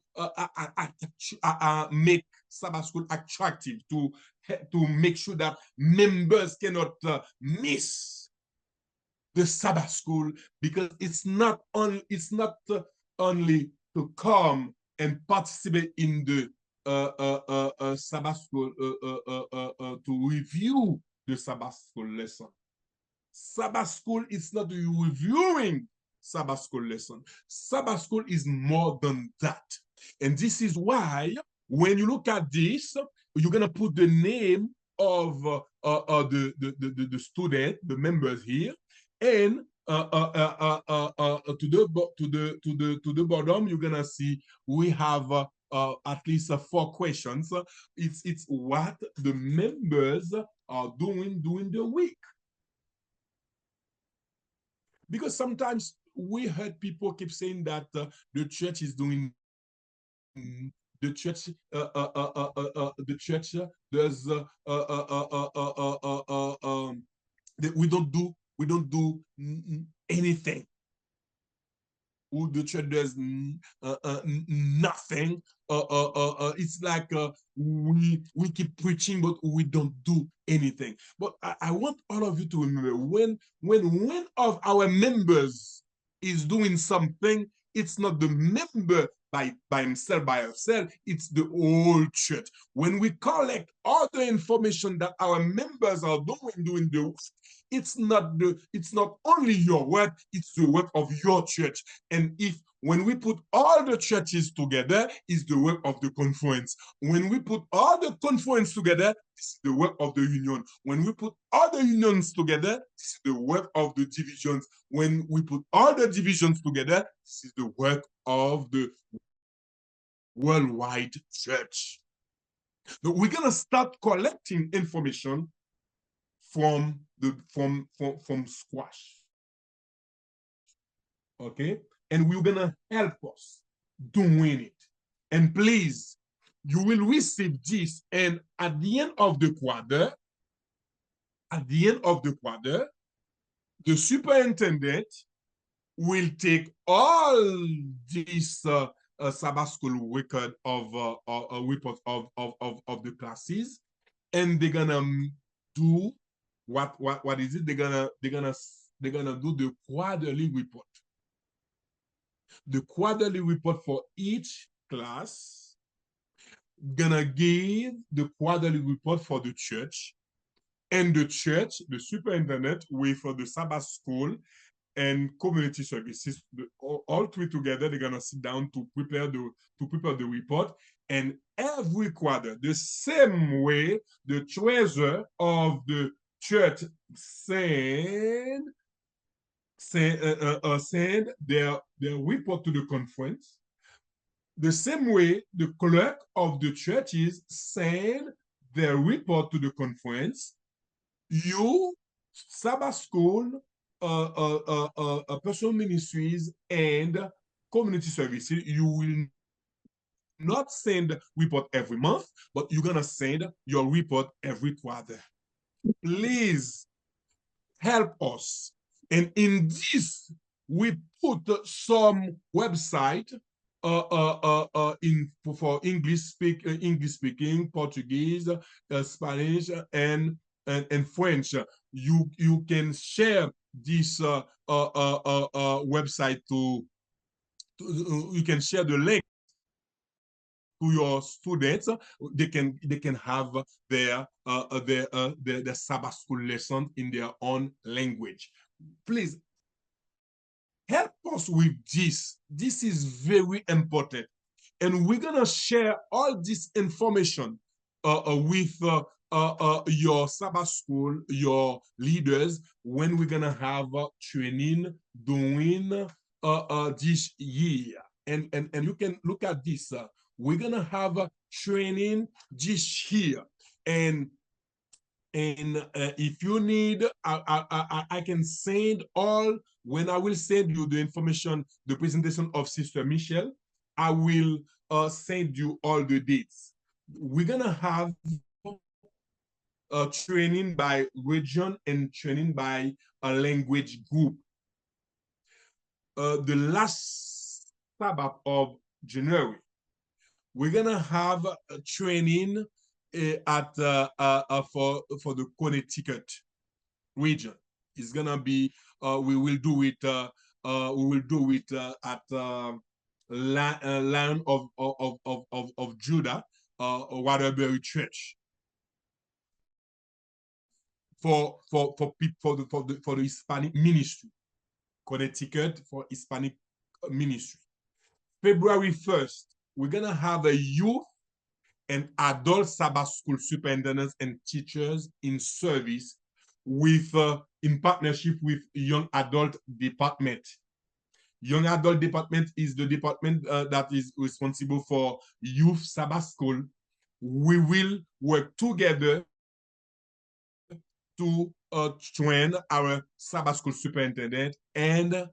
[SPEAKER 2] make Sabbath School attractive, to make sure that members cannot miss the Sabbath School, because it's not only to come and participate in the Sabbath School to review the Sabbath School lesson. Sabbath School is not reviewing Sabbath School lesson. Sabbath School is more than that. And this is why when you look at this, you're gonna put the name of the student, the members here, and to the bottom, you're gonna see we have at least 4 questions. It's what the members are doing during the week. Because sometimes we heard people keep saying that the church is doing, the church does we don't do anything. who the church does nothing. It's like we keep preaching, but we don't do anything. But I want all of you to remember, when one of our members is doing something, it's not the member by himself, by herself, it's the whole church. When we collect all the information that our members are doing the work, it's not only your work, it's the work of your church. And when we put all the churches together, it's the work of the conference. When we put all the conference together, it's the work of the union. When we put all the unions together, it's the work of the divisions. When we put all the divisions together, this is the work of the worldwide church. So we're gonna start collecting information from squash. Okay, and we're gonna help us doing it. And please, you will receive this, and at the end of the quarter, the superintendent will take all this Sabbath School record of report of the classes, and they're gonna do what is it? They're gonna do the quarterly report. The quarterly report for each class, gonna give the quarterly report for the church, and the church, the superintendent with the Sabbath School and community services, all three together, they're gonna sit down to prepare the report. And every quarter, the same way the treasurer of the church send their report to the conference, the same way the clerk of the churches send their report to the conference. You, Sabbath School, personal ministries, and community services, you will not send report every month, but you're gonna send your report every quarter. Please help us. And in this, we put some website for English speaking, Portuguese, Spanish, and French. You can share this website you can share the link to your students. They can have their Sabbath School lesson in their own language. Please help us with this. This is very important, and we're gonna share all this information with your Sabbath School, your leaders, when we're gonna have training during this year. And you can look at this. We're gonna have training this year, and if you need, I can send all. When I will send you the information, the presentation of Sister Michelle, I will send you all the dates. We're gonna have training by region and training by a language group. The last Sabbath of January, we're gonna have a training at for the Connecticut region. It's gonna be we will do it at Lion of Judah, Waterbury Church. For the Hispanic ministry, Connecticut for Hispanic ministry. February 1st, we're gonna have a youth and adult Sabbath School superintendents and teachers in service with in partnership with Young Adult Department. Young Adult Department is the department that is responsible for youth Sabbath School. We will work together to train our Sabbath School superintendent and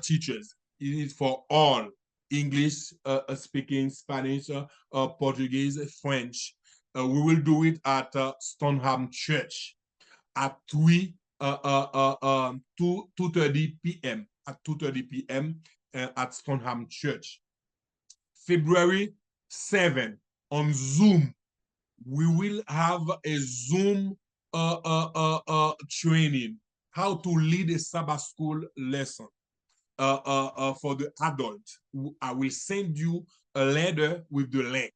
[SPEAKER 2] teachers. It is for all English speaking, Spanish, Portuguese, French. We will do it at Stoneham Church at 3 2:30 p.m. at 2:30 p.m. At Stoneham Church. February 7 on Zoom, we will have a Zoom training, how to lead a Sabbath school lesson for the adult. I will send you a letter with the link.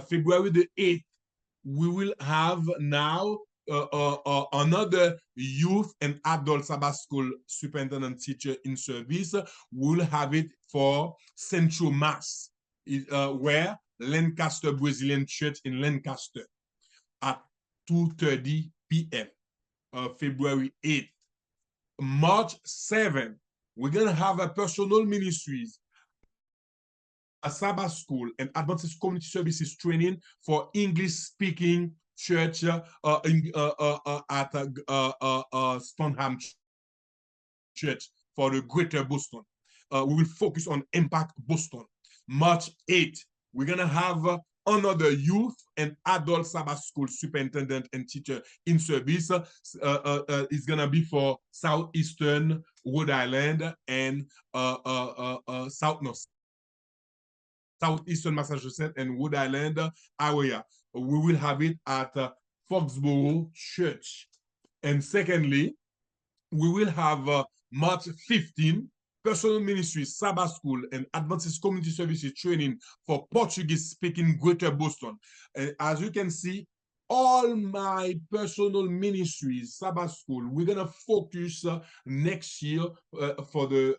[SPEAKER 2] February the 8th, we will have now another youth and adult Sabbath school superintendent teacher in service. We'll have it for Central Mass, where Lancaster Brazilian Church in Lancaster at 2:30 p.m. February 8th. March 7th, we're going to have a personal ministries, a Sabbath School, and Adventist Community Services training for English-speaking church at Stoneham Church for the Greater Boston. We will focus on Impact Boston. March 8th, we're going to have another youth and adult Sabbath School superintendent and teacher in service. It's going to be for Southeastern Rhode Island and Southeastern Massachusetts and Rhode Island area. We will have it at Foxborough Church. And secondly, we will have March 15, Personal Ministries, Sabbath School, and Adventist Community Services training for Portuguese-speaking Greater Boston. As you can see, all my personal ministries, Sabbath School, we're going to focus next year for the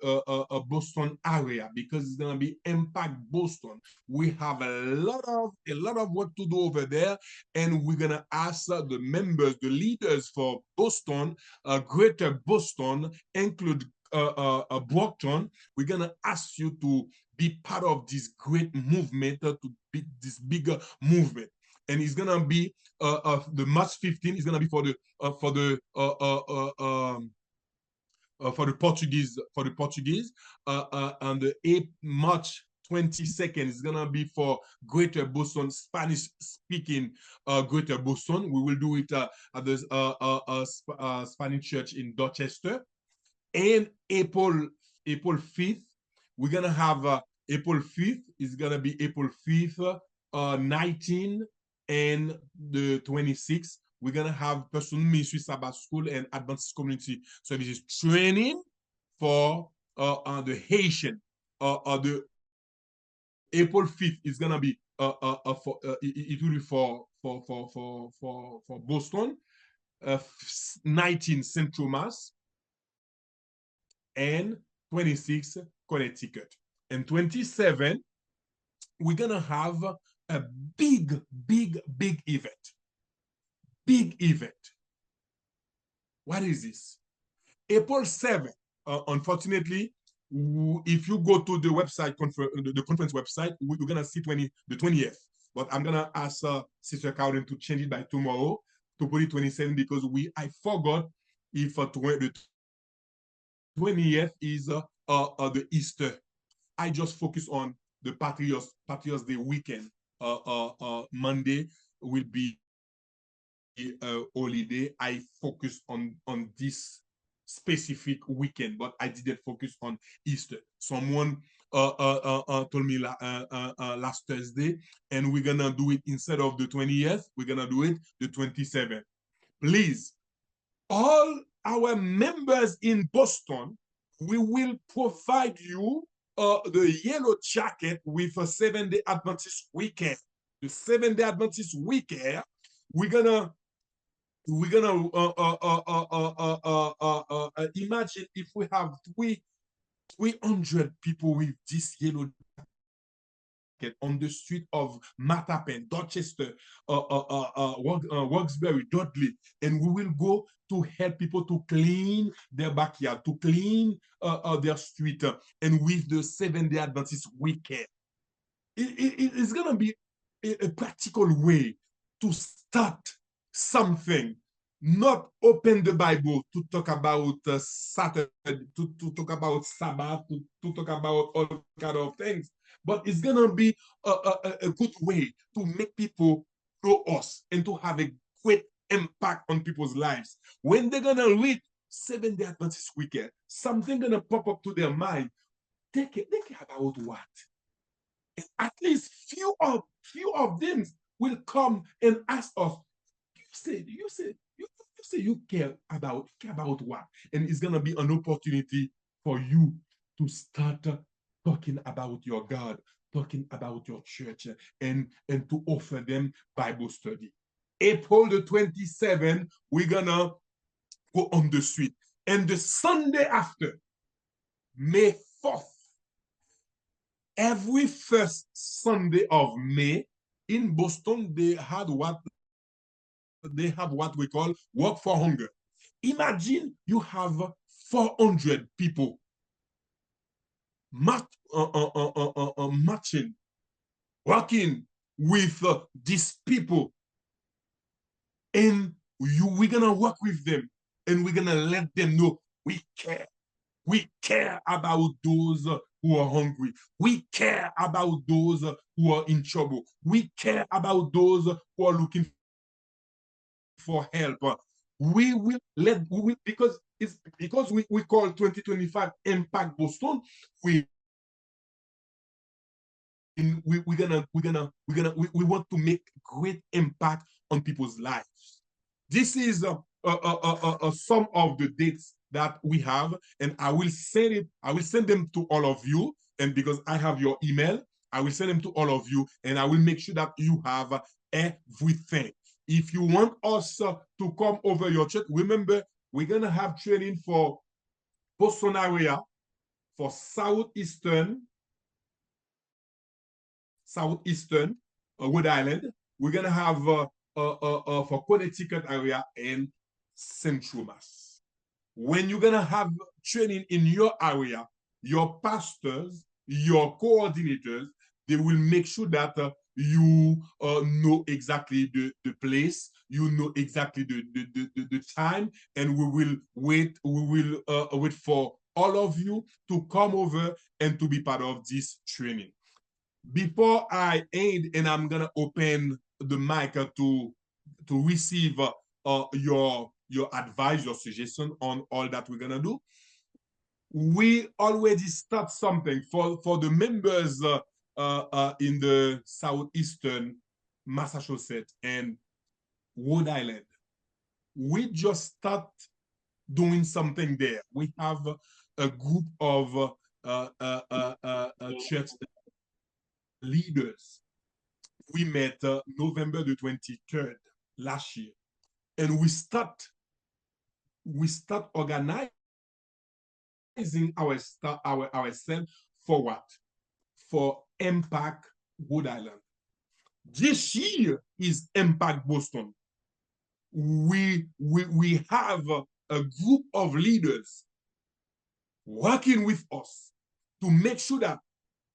[SPEAKER 2] Boston area, because it's going to be Impact Boston. We have a lot of work to do over there, and we're going to ask the members, the leaders for Boston, Greater Boston, include Brockton. We're going to ask you to be part of this great movement, to be this bigger movement. And it's gonna be the March 15 is gonna be for the Portuguese, and the March 22nd is gonna be for Greater Boston, Spanish speaking Greater Boston. We will do it at the Spanish church in Dorchester. And April 5th, we're gonna have April 5th is gonna be April 5th, 19 and the 26th, we're going to have Personal Ministry Sabbath School and Adventist Community Services training for the Haitian. The April 5th is going to be it will be for Boston, 19 Central Mass, and 26 Connecticut. And 27, we're going to have a big event. Big event. What is this? April 7th. Unfortunately, if you go to the website, the conference website, we're gonna see the 20th. But I'm gonna ask Sister Carolyn to change it by tomorrow to put it 27, because I forgot if the 20th is the Easter. I just focus on the Patriots Day weekend. Monday will be a holiday. I focus on this specific weekend, but I didn't focus on Easter. Someone told me last Thursday, and we're gonna do it instead of the 20th, we're gonna do it the 27th. Please, all our members in Boston, we will provide you the yellow jacket with a 7-day Adventist weekend. The 7-day Adventist weekend, we're gonna imagine if we have 300 people with this yellow jacket on the street of Mattapan, Dorchester, Roxbury, Dudley, and we will go to help people to clean their backyard, to clean their street, and with the 7-day Adventist weekend. It's going to be a practical way to start something, not open the Bible to talk about Saturday, to talk about Sabbath, to talk about all kind of things, but it's going to be a good way to make people know us and to have a great impact on people's lives. When they're gonna read Seventh-day Adventist Weekend, something gonna pop up to their mind. They care about what? And at least few of them will come and ask us, you say you care about what? And it's gonna be an opportunity for you to start talking about your God, talking about your church, and to offer them Bible study. April the 27th, we're gonna go on the street. And the Sunday after, May 4th, every first Sunday of May in Boston, they have what we call Work for Hunger. Imagine you have 400 people matching, working with these people, and we're gonna work with them, and we're gonna let them know we care. We care about those who are hungry. We care about those who are in trouble. We care about those who are looking for help. We will because we call 2025 Impact Boston. We want to make great impact on people's lives. This is some of the dates that we have, and I will send them to all of you. And because I have your email, I will send them to all of you, and I will make sure that you have everything. If you want us to come over your church, remember, we're gonna have training for Boston area, for Southeastern Rhode Island. We're gonna have for Connecticut area and Central Mass. When you're gonna have training in your area, your pastors, your coordinators, they will make sure that you know exactly the place, you know exactly the time, and we will wait for all of you to come over and to be part of this training. Before I end, and I'm gonna open the mic to receive your advice, your suggestion on all that we're gonna do. We already start something for the members in the Southeastern Massachusetts and Rhode Island. We just start doing something there. We have a group of church leaders. We met November the 23rd last year, and we start organizing ourselves for what? For Impact Rhode Island. This year is Impact Boston. We have a group of leaders working with us to make sure that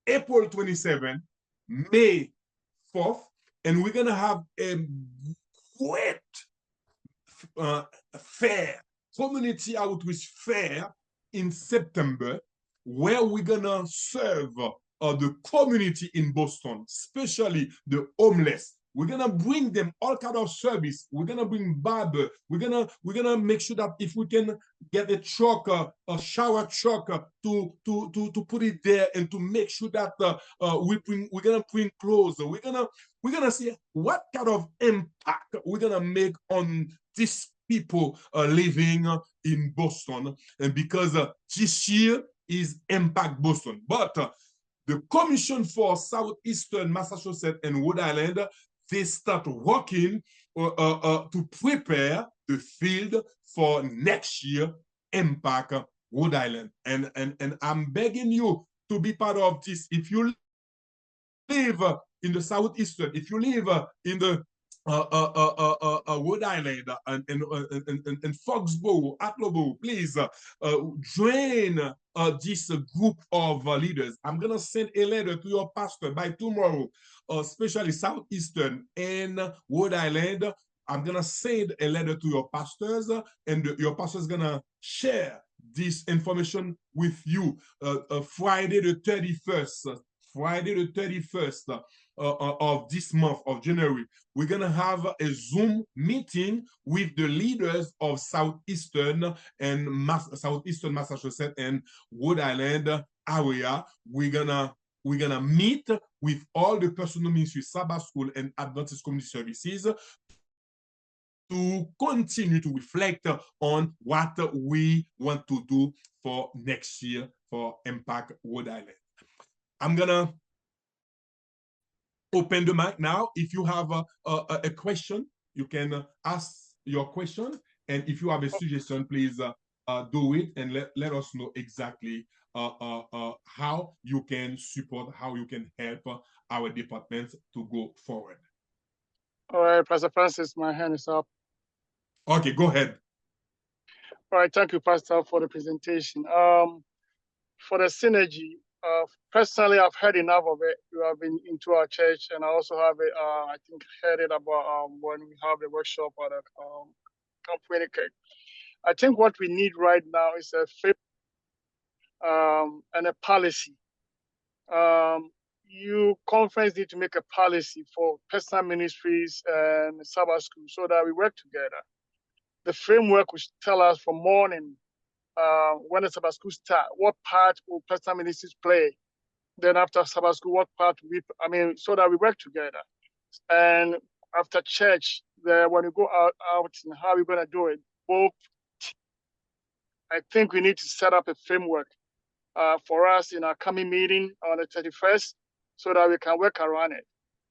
[SPEAKER 2] April 27th, May 4th, and we're gonna have a great fair, community outreach fair in September, where we're gonna serve the community in Boston, especially the homeless. We're gonna bring them all kind of service. We're gonna bring barber. We're gonna make sure that if we can get a truck, a shower truck, to put it there, and to make sure that we're gonna bring clothes. We're gonna see what kind of impact we're gonna make on these people living in Boston. And because this year is Impact Boston, but the Commission for Southeastern Massachusetts and Rhode Island, they start working to prepare the field for next year Impact Rhode Island. And I'm begging you to be part of this. If you live in the Southeastern, if you live in the Rhode Island and Foxborough, Attleboro, please join this group of leaders. I'm gonna send a letter to your pastor by tomorrow, especially Southeastern and Rhode Island. I'm gonna send a letter to your pastors, and your pastor's gonna share this information with you. Friday the 31st, Friday the 31st of this month of January, we're going to have a Zoom meeting with the leaders of Southeastern Massachusetts and Rhode Island area. We're gonna meet with all the personal ministries, Sabbath School and Adventist Community Services, to continue to reflect on what we want to do for next year for Impact Rhode Island. I'm gonna open the mic now. If you have a question, you can ask your question. And if you have a suggestion, please do it and let us know exactly how you can support, how you can help our departments to go forward.
[SPEAKER 5] All right, Pastor Francis, my hand is up.
[SPEAKER 2] Okay, go ahead.
[SPEAKER 5] All right, thank you, Pastor, for the presentation. For the synergy, personally, I've heard enough of it. You have been into our church, and I also have it, I think, heard it about when we have the workshop at the company. I think what we need right now is a fit and a policy. You conference need to make a policy for personal ministries and Sabbath School so that we work together. The framework will tell us from morning when the Sabbath School start, what part will personal ministries play? Then after Sabbath School, what part so that we work together. And after church, when we go out and how we're gonna do it, both. I think we need to set up a framework for us in our coming meeting on the 31st so that we can work around it.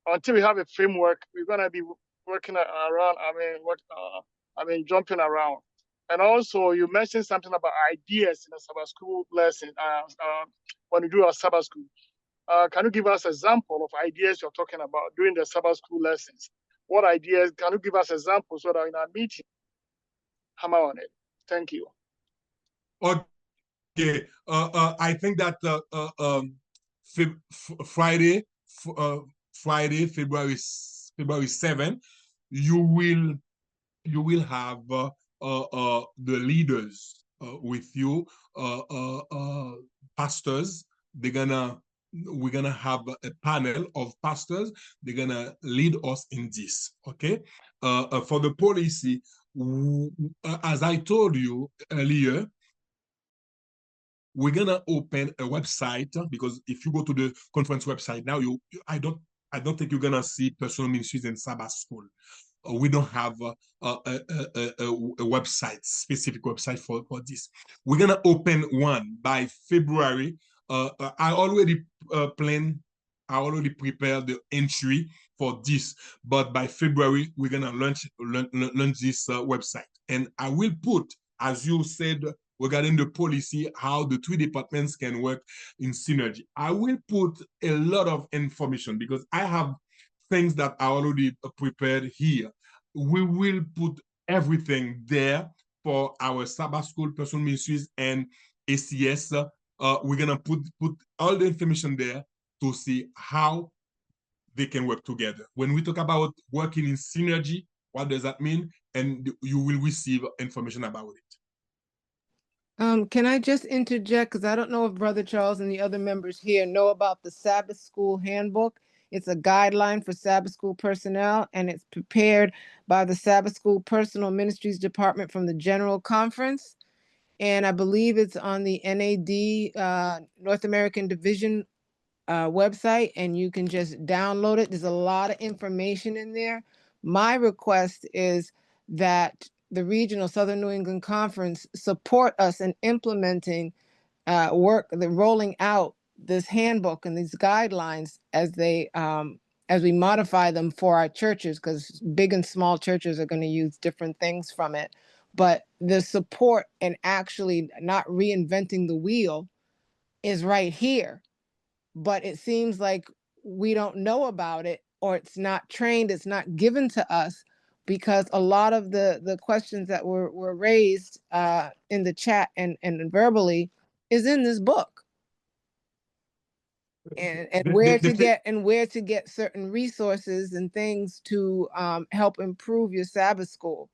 [SPEAKER 5] Until we have a framework, we're gonna be working around, jumping around. And also, you mentioned something about ideas in the Sabbath School lesson when we do our Sabbath School. Can you give us an example of ideas you're talking about during the Sabbath School lessons? What ideas, can you give us examples so that in our meeting, hammer on it? Thank you.
[SPEAKER 2] Okay, I think that Friday, February 7th, you will have the leaders with you, pastors. We're gonna have a panel of pastors. They're gonna lead us in this. Okay, for the policy, as I told you earlier, we're gonna open a website, because if you go to the conference website now, I don't think you're gonna see personal ministries and Sabbath School. We don't have a website, specific website for this. We're gonna open one by February. I already prepared the entry for this, but by February we're gonna launch this website, and I will put, as you said, regarding the policy, how the three departments can work in synergy. I will put a lot of information because I have things that are already prepared here. We will put everything there for our Sabbath School, personal ministries, and ACS. We're gonna put all the information there to see how they can work together. When we talk about working in synergy, what does that mean? And you will receive information about it.
[SPEAKER 3] Can I just interject? Because I don't know if Brother Charles and the other members here know about the Sabbath School Handbook. It's a guideline for Sabbath School personnel, and it's prepared by the Sabbath School Personal Ministries Department from the General Conference. And I believe it's on the NAD North American Division website, and you can just download it. There's a lot of information in there. My request is that the Regional Southern New England Conference support us in implementing rolling out this handbook and these guidelines as we modify them for our churches, because big and small churches are going to use different things from it. But the support and actually not reinventing the wheel is right here. But it seems like we don't know about it, or it's not trained, it's not given to us, because a lot of the questions that were raised in the chat and verbally is in this book. And where to get certain resources and things to help improve your Sabbath School.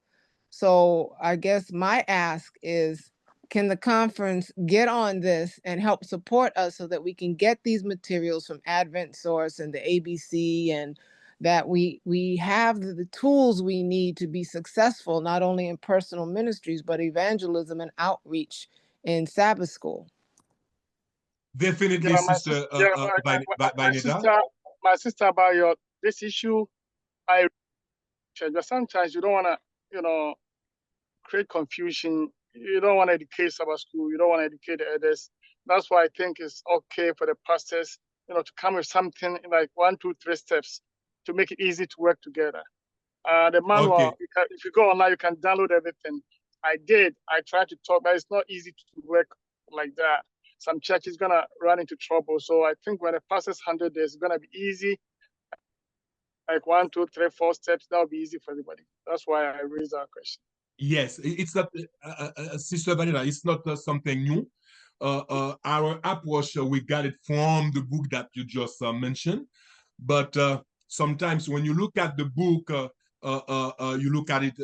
[SPEAKER 3] So I guess my ask is can the conference get on this and help support us so that we can get these materials from Advent Source and the ABC, and that we have the tools we need to be successful, not only in personal ministries, but evangelism and outreach in Sabbath School?
[SPEAKER 2] Definitely,
[SPEAKER 5] Yeah,
[SPEAKER 2] Sister
[SPEAKER 5] sister, my sister, about this issue, but sometimes you don't want to, create confusion. You don't want to educate Sabbath School. You don't want to educate the others. That's why I think it's okay for the pastors, to come with something like 1, 2, 3 steps to make it easy to work together. The manual,
[SPEAKER 2] Okay.
[SPEAKER 5] if you go online, you can download everything. I tried to talk, but it's not easy to work like that. Some churches gonna run into trouble. So I think when the pastors handle this, it's gonna be easy. Like 1, 2, 3, 4 steps, that'll be easy for everybody. That's why I raised that question.
[SPEAKER 2] Yes, it's not, Sister Vanilla, it's not something new. Our approach, we got it from the book that you just mentioned. But sometimes when you look at the book, you look at it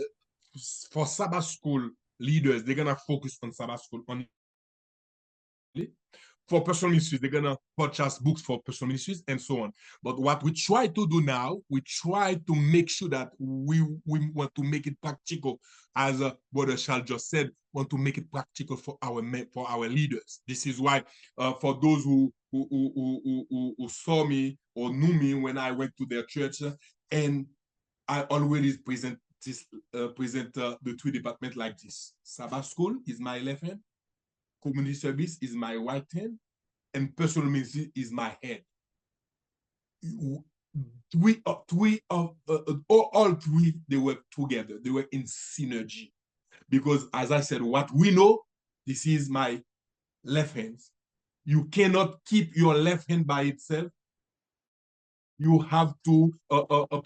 [SPEAKER 2] for Sabbath School leaders, they're going to focus on Sabbath School only. For personal ministries, they're going to purchase books for personal ministries and so on. But what we try to do now, we try to make sure that we want to make it practical. As Brother Charles just said, want to make it practical for our leaders. This is why for those who saw me or knew me when I went to their church, and I always present the 3 departments like this. Sabbath School is my left hand, community service is my right hand, and personal ministry is my head. All 3, they work together. They were in synergy. Because as I said, what we know, this is my left hand. You cannot keep your left hand by itself. You have to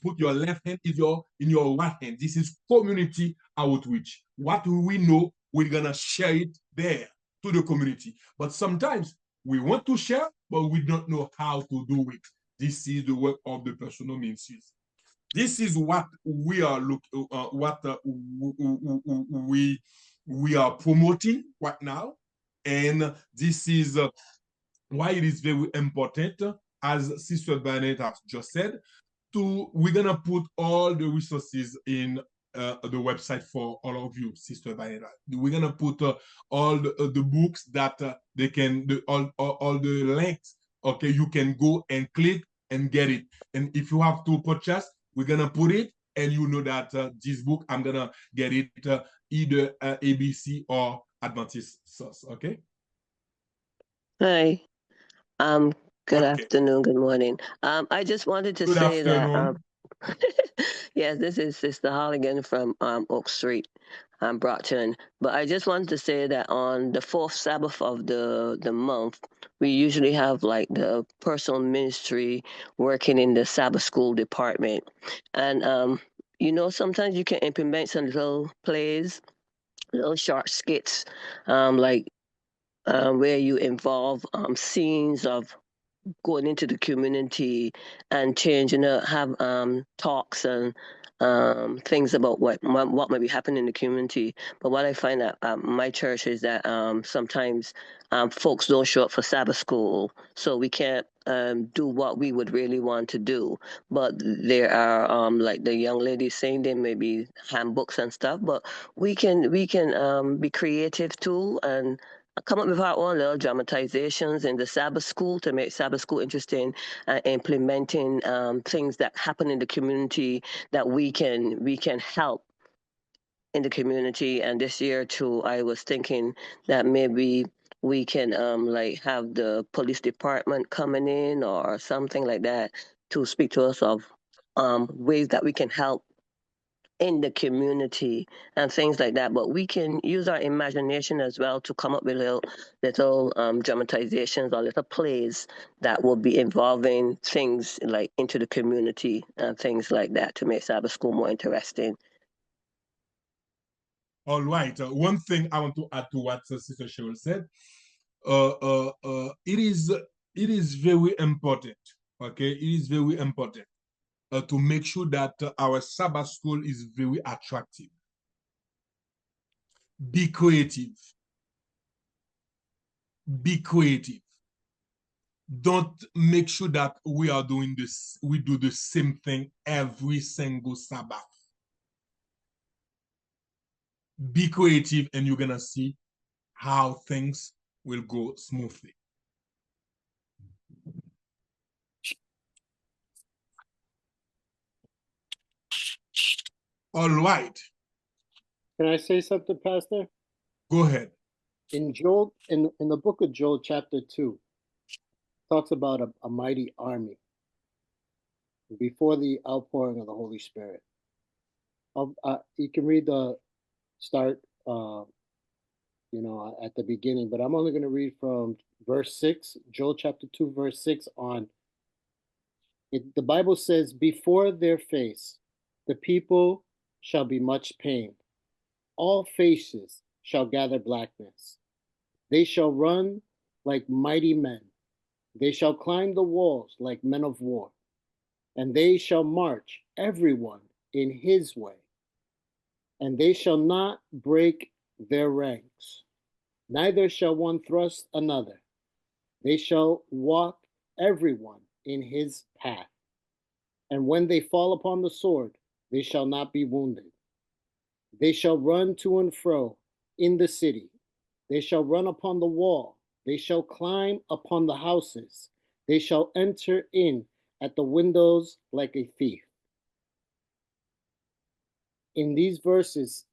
[SPEAKER 2] put your left hand in your right hand. This is community outreach. What we know, we're gonna share it there to the community. But sometimes we want to share, but we don't know how to do it. This is the work of the personal ministries. This is what we are we are promoting right now, and this is why it is very important, as Sister Bernadette has just said, we're gonna put all the resources in the website for all of you, Sister Bernadette. We're gonna put all the books that they can, all the links. Okay, you can go and click and get it. And if you have to purchase, we're gonna put it, and you know that this book, I'm gonna get it either ABC or Adventist Source. Okay.
[SPEAKER 13] Hi. Good afternoon, good morning. I just wanted to say that yes, this is Sister Holligan from Oak Street, Brockton. But I just wanted to say that on the 4th Sabbath of the month, we usually have like the personal ministry working in the Sabbath School department. And sometimes you can implement some little plays, little short skits, where you involve scenes of going into the community and changing it, have talks and things about what might be happening in the community. But what I find at my church is that sometimes folks don't show up for Sabbath School, so we can't do what we would really want to do. But there are like the young ladies saying, there may be handbooks and stuff, but we can be creative too and come up with our own little dramatizations in the Sabbath School to make Sabbath School interesting, implementing things that happen in the community that we can help in the community. And this year too, I was thinking that maybe we can like have the police department coming in or something like that to speak to us of ways that we can help in the community and things like that. But we can use our imagination as well to come up with little dramatizations or little plays that will be involving things like into the community and things like that to make Sabbath School more interesting.
[SPEAKER 2] All right. One thing I want to add to what Sister Cheryl said, it is very important. Okay, it is very important to make sure that our Sabbath School is very attractive. Be creative. Be creative. Don't make sure that we are doing this, we do the same thing every single Sabbath. Be creative, and you're gonna see how things will go smoothly. All right.
[SPEAKER 1] Can I say something, Pastor?
[SPEAKER 2] Go ahead.
[SPEAKER 1] In Joel, in the book of Joel, chapter 2, talks about a mighty army before the outpouring of the Holy Spirit. You can read the start, at the beginning, but I'm only going to read from verse 6, Joel chapter 2, verse 6 on. The Bible says, before their face, the people shall be much pained. All faces shall gather blackness. They shall run like mighty men. They shall climb the walls like men of war. And they shall march everyone in his way. And they shall not break their ranks. Neither shall one thrust another. They shall walk everyone in his path. And when they fall upon the sword, they shall not be wounded. They shall run to and fro in the city. They shall run upon the wall. They shall climb upon the houses. They shall enter in at the windows like a thief. In these verses,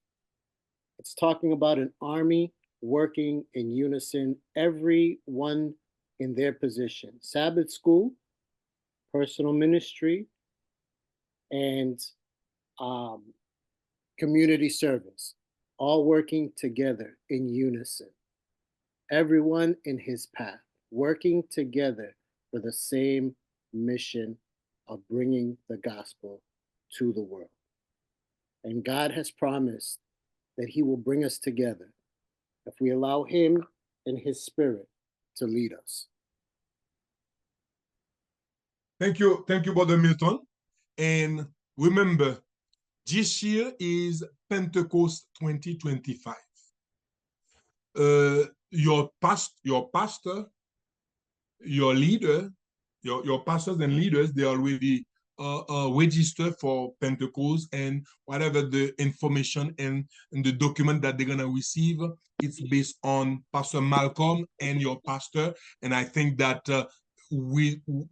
[SPEAKER 1] it's talking about an army working in unison, everyone in their position. Sabbath School, personal ministry, and community service, all working together in unison. Everyone in his path, working together for the same mission of bringing the gospel to the world. And God has promised that he will bring us together if we allow him and his spirit to lead us.
[SPEAKER 2] Thank you, Brother Milton. And remember, this year is Pentecost 2025. Your pastor, your leader, your pastors and leaders, they already register for Pentecost, and whatever the information and the document that they're gonna receive, it's based on Pastor Malcolm and your pastor. And I think that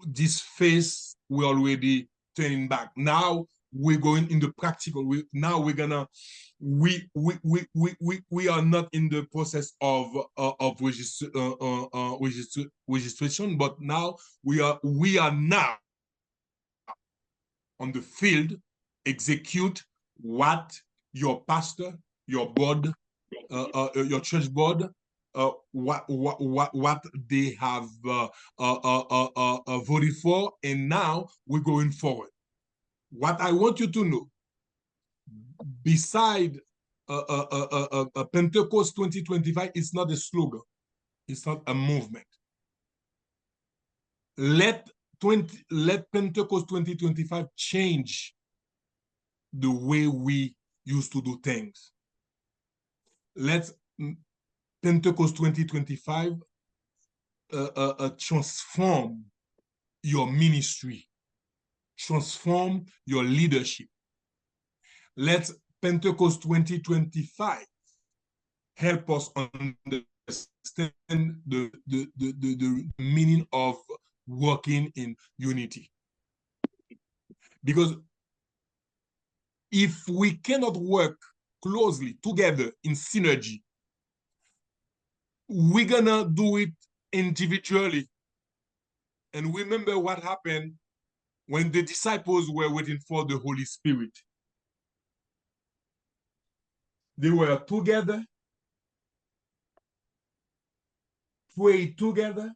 [SPEAKER 2] this phase we're already turning back. Now we're going in the practical. We are not in the process of registration, but now we are now on the field, execute what your pastor, your board, your church board, what they have voted for, and now we're going forward. What I want you to know, beside Pentecost 2025, it's not a slogan, it's not a movement. Let Pentecost 2025 change the way we used to do things. Let Pentecost 2025 transform your ministry, transform your leadership. Let Pentecost 2025 help us understand the meaning of working in unity. Because if we cannot work closely together in synergy, we're gonna do it individually. And remember what happened when the disciples were waiting for the Holy Spirit. They were together, prayed together,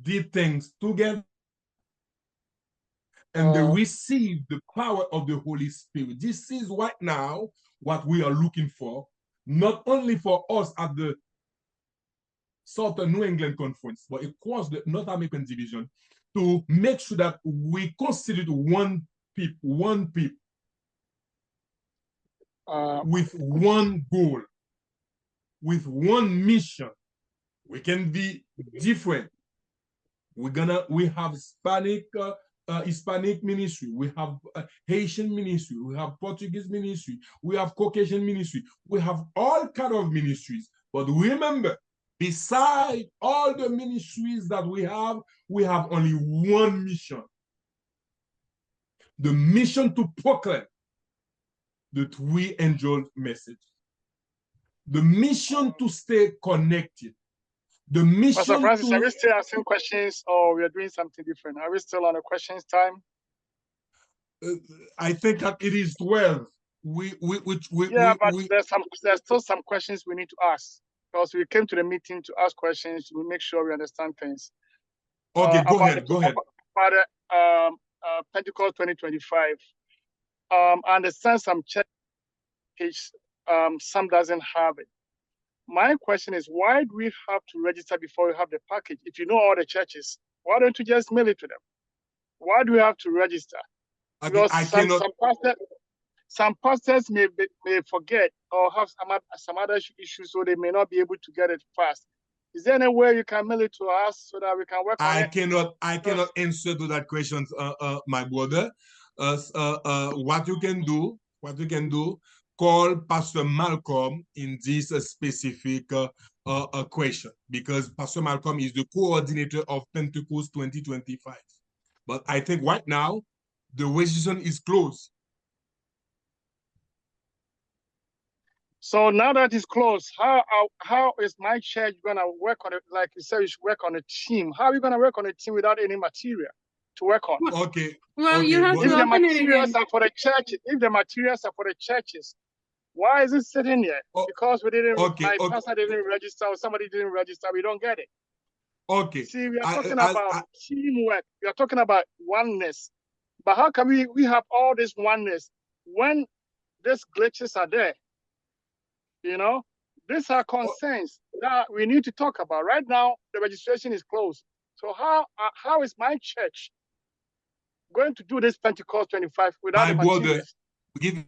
[SPEAKER 2] did things together, and they received the power of the Holy Spirit. This is right now what we are looking for, not only for us at the Southern New England Conference, but across the North American division, to make sure that we constitute one people, with one goal, with one mission, We can be different. We have Hispanic ministry, we have Haitian ministry, we have Portuguese ministry, we have Caucasian ministry, we have all kind of ministries. But remember, beside all the ministries that we have only one mission. The mission to proclaim the three-angel message. The mission to stay connected. The mission
[SPEAKER 5] Pastor Francis, are we still asking questions or we are doing something different? Are we still on the questions time?
[SPEAKER 2] I think that it is 12.
[SPEAKER 5] There's still some questions we need to ask because we came to the meeting to ask questions. We make sure we understand things.
[SPEAKER 2] Okay, go ahead.
[SPEAKER 5] About Pentecost 2025. I understand some church, some doesn't have it. My question is, why do we have to register before we have the package? If you know all the churches, why don't you just mail it to them? Why do we have to register? Because some pastors may forget or have some other issues, so they may not be able to get it fast. Is there any way you can mail it to us so that we can work on it?
[SPEAKER 2] I cannot answer to that question, my brother. What you can do, call Pastor Malcolm in this specific question, because Pastor Malcolm is the coordinator of Pentecost 2025. But I think right now, the registration is closed.
[SPEAKER 5] So now that it's closed, how is my church gonna work on it? Like you said, you should work on a team. How are you gonna work on a team without any material to work on?
[SPEAKER 2] Okay.
[SPEAKER 12] Well, you have to open it again.
[SPEAKER 5] For the churches, if the materials are for the churches, why is it sitting there? Because we didn't. Pastor didn't register, or somebody didn't register. We don't get it.
[SPEAKER 2] Okay.
[SPEAKER 5] See, we are talking about teamwork. We are talking about oneness. But how can we have all this oneness when these glitches are there? You know, these are concerns that we need to talk about. Right now, the registration is closed. So how is my church going to do this Pentecost 25 without the materials?
[SPEAKER 2] Give me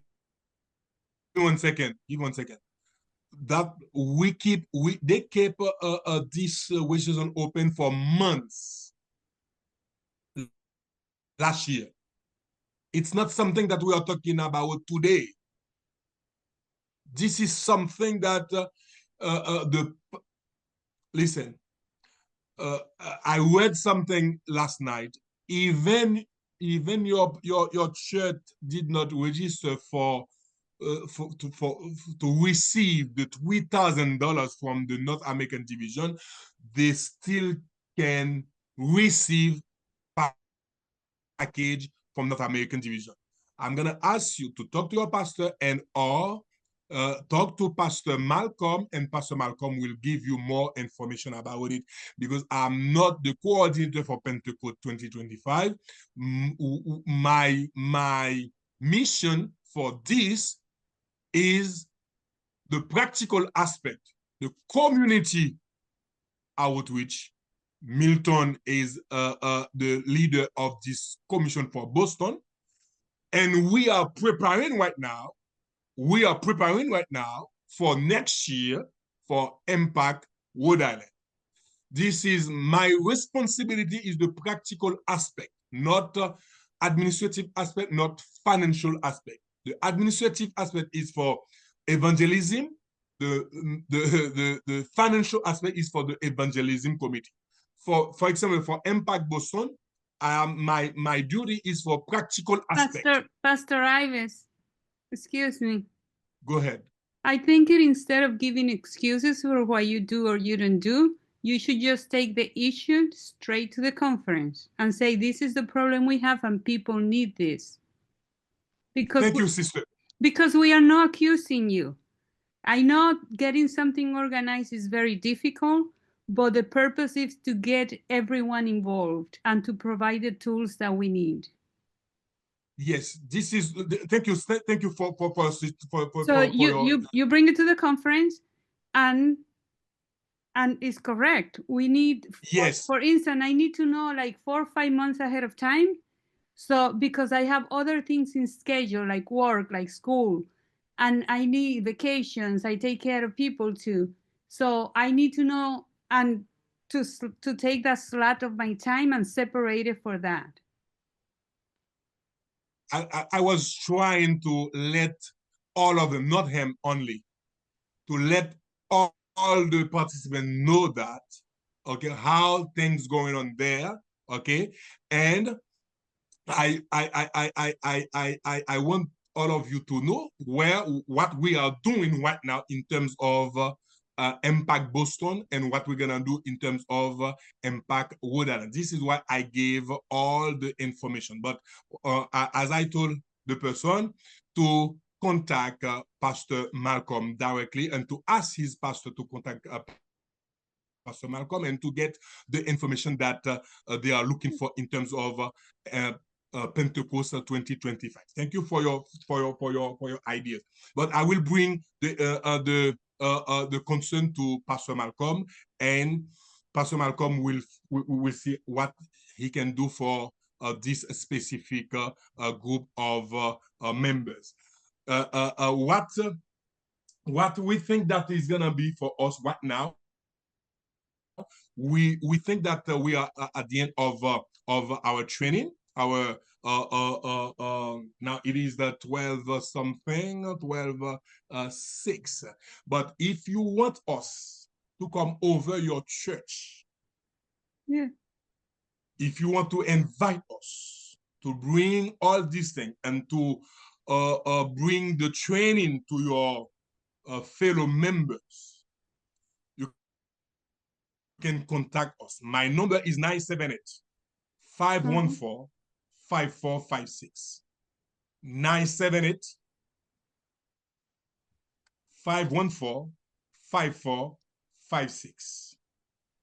[SPEAKER 2] 1 second. Give 1 second. That they kept this registration open for months last year. It's not something that we are talking about today. This is something that listen. I read something last night. Even your church did not register to receive the $3,000 from the North American division. They still can receive package from North American division. I'm gonna ask you to talk to your pastor or talk to Pastor Malcolm, and Pastor Malcolm will give you more information about it, because I'm not the coordinator for Pentecost 2025. My mission for this is the practical aspect, the community outreach. Milton is the leader of this commission for Boston, and we are preparing right now for next year for Impact Rhode Island. This is my responsibility, is the practical aspect, not administrative aspect, not financial aspect. The administrative aspect is for evangelism. The financial aspect is for the evangelism committee. For example, for Impact Boston, my duty is for practical aspect.
[SPEAKER 12] Pastor Yves, excuse me.
[SPEAKER 2] Go ahead.
[SPEAKER 12] I think instead of giving excuses for what you do or you don't do, you should just take the issue straight to the conference and say, this is the problem we have and people need this.
[SPEAKER 2] Thank you, sister.
[SPEAKER 12] Because we are not accusing you. I know getting something organized is very difficult, but the purpose is to get everyone involved and to provide the tools that we need.
[SPEAKER 2] Yes, this is. Thank you for
[SPEAKER 12] So you bring it to the conference, and it's correct. We need.
[SPEAKER 2] Yes.
[SPEAKER 12] For instance, I need to know like 4 or 5 months ahead of time. So because I have other things in schedule, like work, like school, and I need vacations. I take care of people too. So I need to know and to take that slot of my time and separate it for that.
[SPEAKER 2] I was trying to let all of them, not him only, to let all the participants know that, okay, how things going on there, okay, and I want all of you to know what we are doing right now in terms of Impact Boston and what we're gonna do in terms of Impact Rhode Island. This is why I gave all the information. But as I told the person to contact Pastor Malcolm directly and to ask his pastor to contact Pastor Malcolm and to get the information that they are looking for in terms of Pentecost 2025. Thank you for your ideas. But I will bring the concern to Pastor Malcolm, and Pastor Malcolm will see what he can do for this specific group of members. What we think that is gonna be for us right now. We think that we are at the end of our training. Our now it is the 12 something, 12:06. But if you want us to come over your church,
[SPEAKER 12] yeah,
[SPEAKER 2] if you want to invite us to bring all these things and to bring the training to your fellow members, you can contact us. My number is 978-514-5456. 978-514-5456.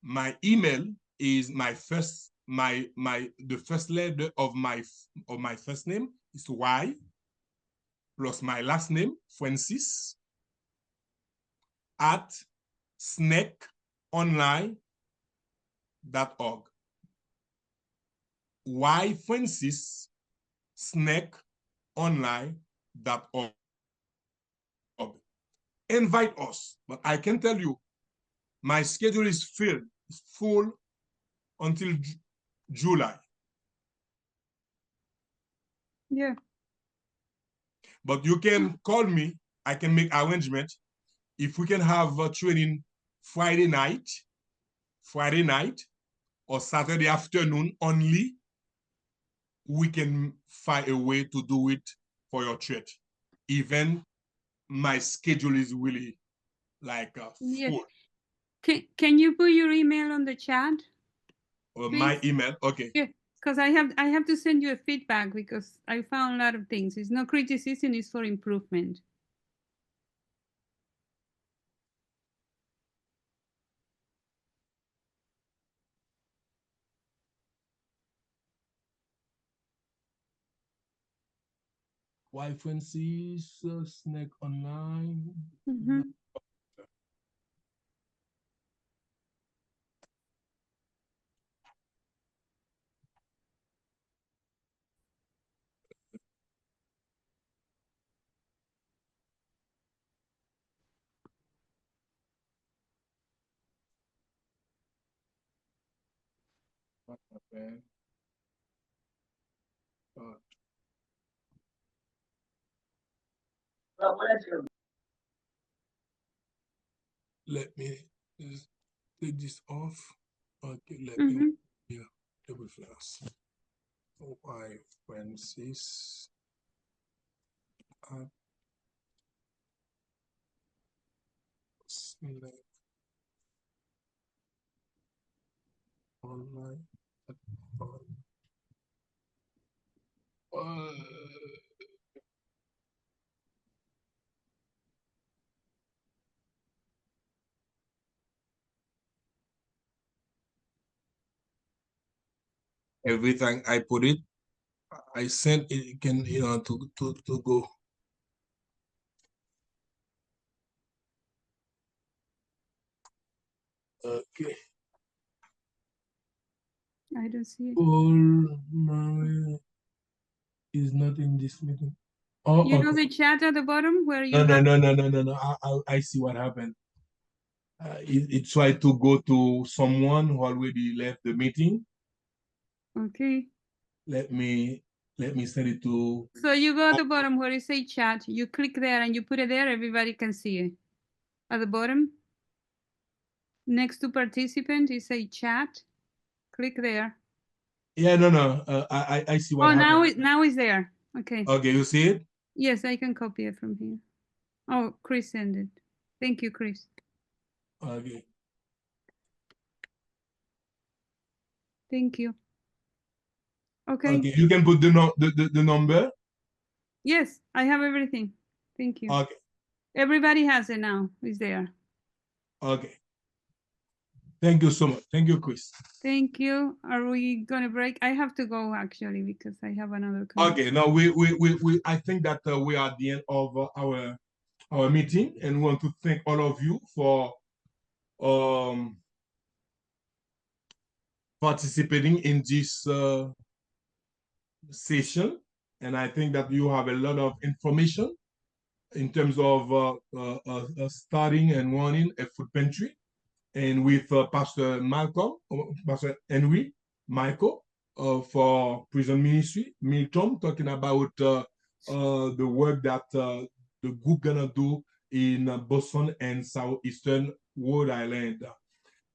[SPEAKER 2] My email is the first letter of my first name is Y plus my last name, Francis, at SNEConline.org. Y Francis, SNEConline.org. Invite us, but I can tell you, my schedule is full until July.
[SPEAKER 12] Yeah.
[SPEAKER 2] But you can call me. I can make arrangement. If we can have a training Friday night or Saturday afternoon only, we can find a way to do it for your church. Even my schedule is really like full.
[SPEAKER 12] Yeah. Can you put your email on the chat?
[SPEAKER 2] My email, okay.
[SPEAKER 12] Yeah, because I have to send you a feedback because I found a lot of things. It's not criticism, it's for improvement.
[SPEAKER 2] Y Francis, SNEC Online.
[SPEAKER 12] Mm-hmm.
[SPEAKER 2] What happened? Let me just take this off. Okay, let me double flash. Y Francis at SNEC Online. Everything I put it, I sent it can to go. Okay.
[SPEAKER 12] I don't see it.
[SPEAKER 2] Paul Maria is not in this meeting. Oh,
[SPEAKER 12] You
[SPEAKER 2] okay.
[SPEAKER 12] know the chat at the bottom where you
[SPEAKER 2] No. I see what happened. it tried to go to someone who already left the meeting.
[SPEAKER 12] Okay.
[SPEAKER 2] Let me send it to.
[SPEAKER 12] So you go at the bottom where it say chat, you click there and you put it there, everybody can see it. At the bottom, next to participant, it say chat. Click there.
[SPEAKER 2] Yeah, no. I see what happened.
[SPEAKER 12] Oh, now it's there. Okay.
[SPEAKER 2] Okay, you see it?
[SPEAKER 12] Yes, I can copy it from here. Oh, Chris sent it. Thank you, Chris.
[SPEAKER 2] Okay.
[SPEAKER 12] Thank you. Okay.
[SPEAKER 2] Okay, you can put the number.
[SPEAKER 12] Yes, I have everything. Thank you.
[SPEAKER 2] Okay.
[SPEAKER 12] Everybody has it now. It's there.
[SPEAKER 2] Okay. Thank you so much. Thank you, Chris.
[SPEAKER 12] Thank you. Are we gonna break? I have to go actually because I have another.
[SPEAKER 2] Okay. Now we I think that we are at the end of our meeting, and we want to thank all of you for participating in this session. And I think that you have a lot of information in terms of starting and running a food pantry, and with Pastor Malcolm, Pastor Henry Michael for Prison Ministry, Milton talking about the work that the group gonna do in Boston and Southeastern Rhode Island,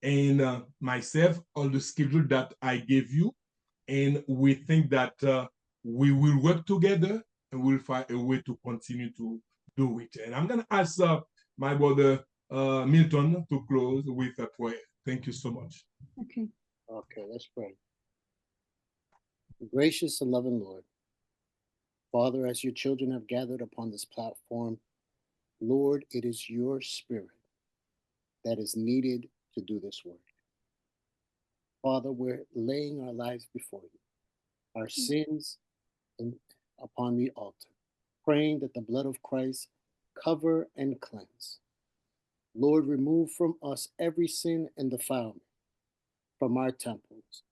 [SPEAKER 2] and myself, all the schedule that I gave you, and we think that we will work together and we'll find a way to continue to do it. And I'm gonna ask my brother Milton to close with a prayer. Thank you so much.
[SPEAKER 12] Okay.
[SPEAKER 1] Okay, let's pray. Gracious and loving Lord, Father, as your children have gathered upon this platform, Lord, it is your spirit that is needed to do this work. Father, we're laying our lives before you, our sins upon the altar, praying that the blood of Christ cover and cleanse. Lord, remove from us every sin and defilement from our temples,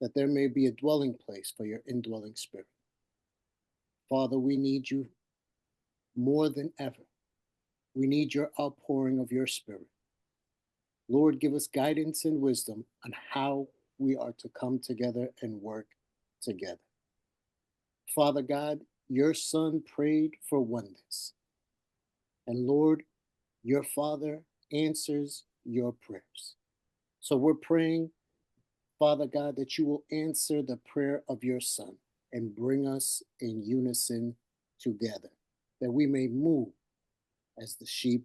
[SPEAKER 1] that there may be a dwelling place for your indwelling spirit. Father, we need you more than ever. We need your outpouring of your spirit. Lord, give us guidance and wisdom on how we are to come together and work together. Father God, your Son prayed for oneness. And Lord, your Father answers your prayers. So we're praying, Father God, that you will answer the prayer of your Son and bring us in unison together, that we may move as the sheep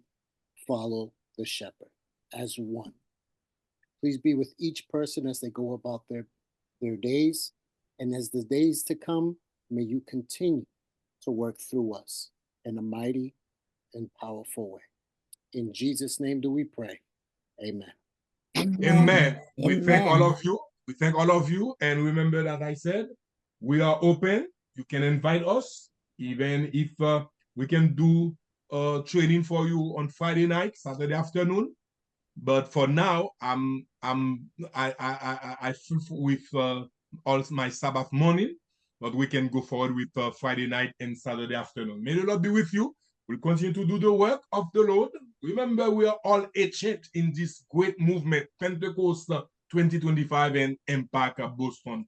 [SPEAKER 1] follow the shepherd, as one. Please be with each person as they go about their days, and as the days to come, may you continue to work through us in a mighty and powerful way. In Jesus' name do we pray. Amen.
[SPEAKER 2] Amen. We thank all of you. We thank all of you. And remember that I said, we are open. You can invite us, even if we can do training for you on Friday night, Saturday afternoon. But for now, I feel with all my Sabbath morning, but we can go forward with Friday night and Saturday afternoon. May the Lord be with you. We'll continue to do the work of the Lord. Remember, we are all agents in this great movement, Pentecost 2025 and Impact Boston.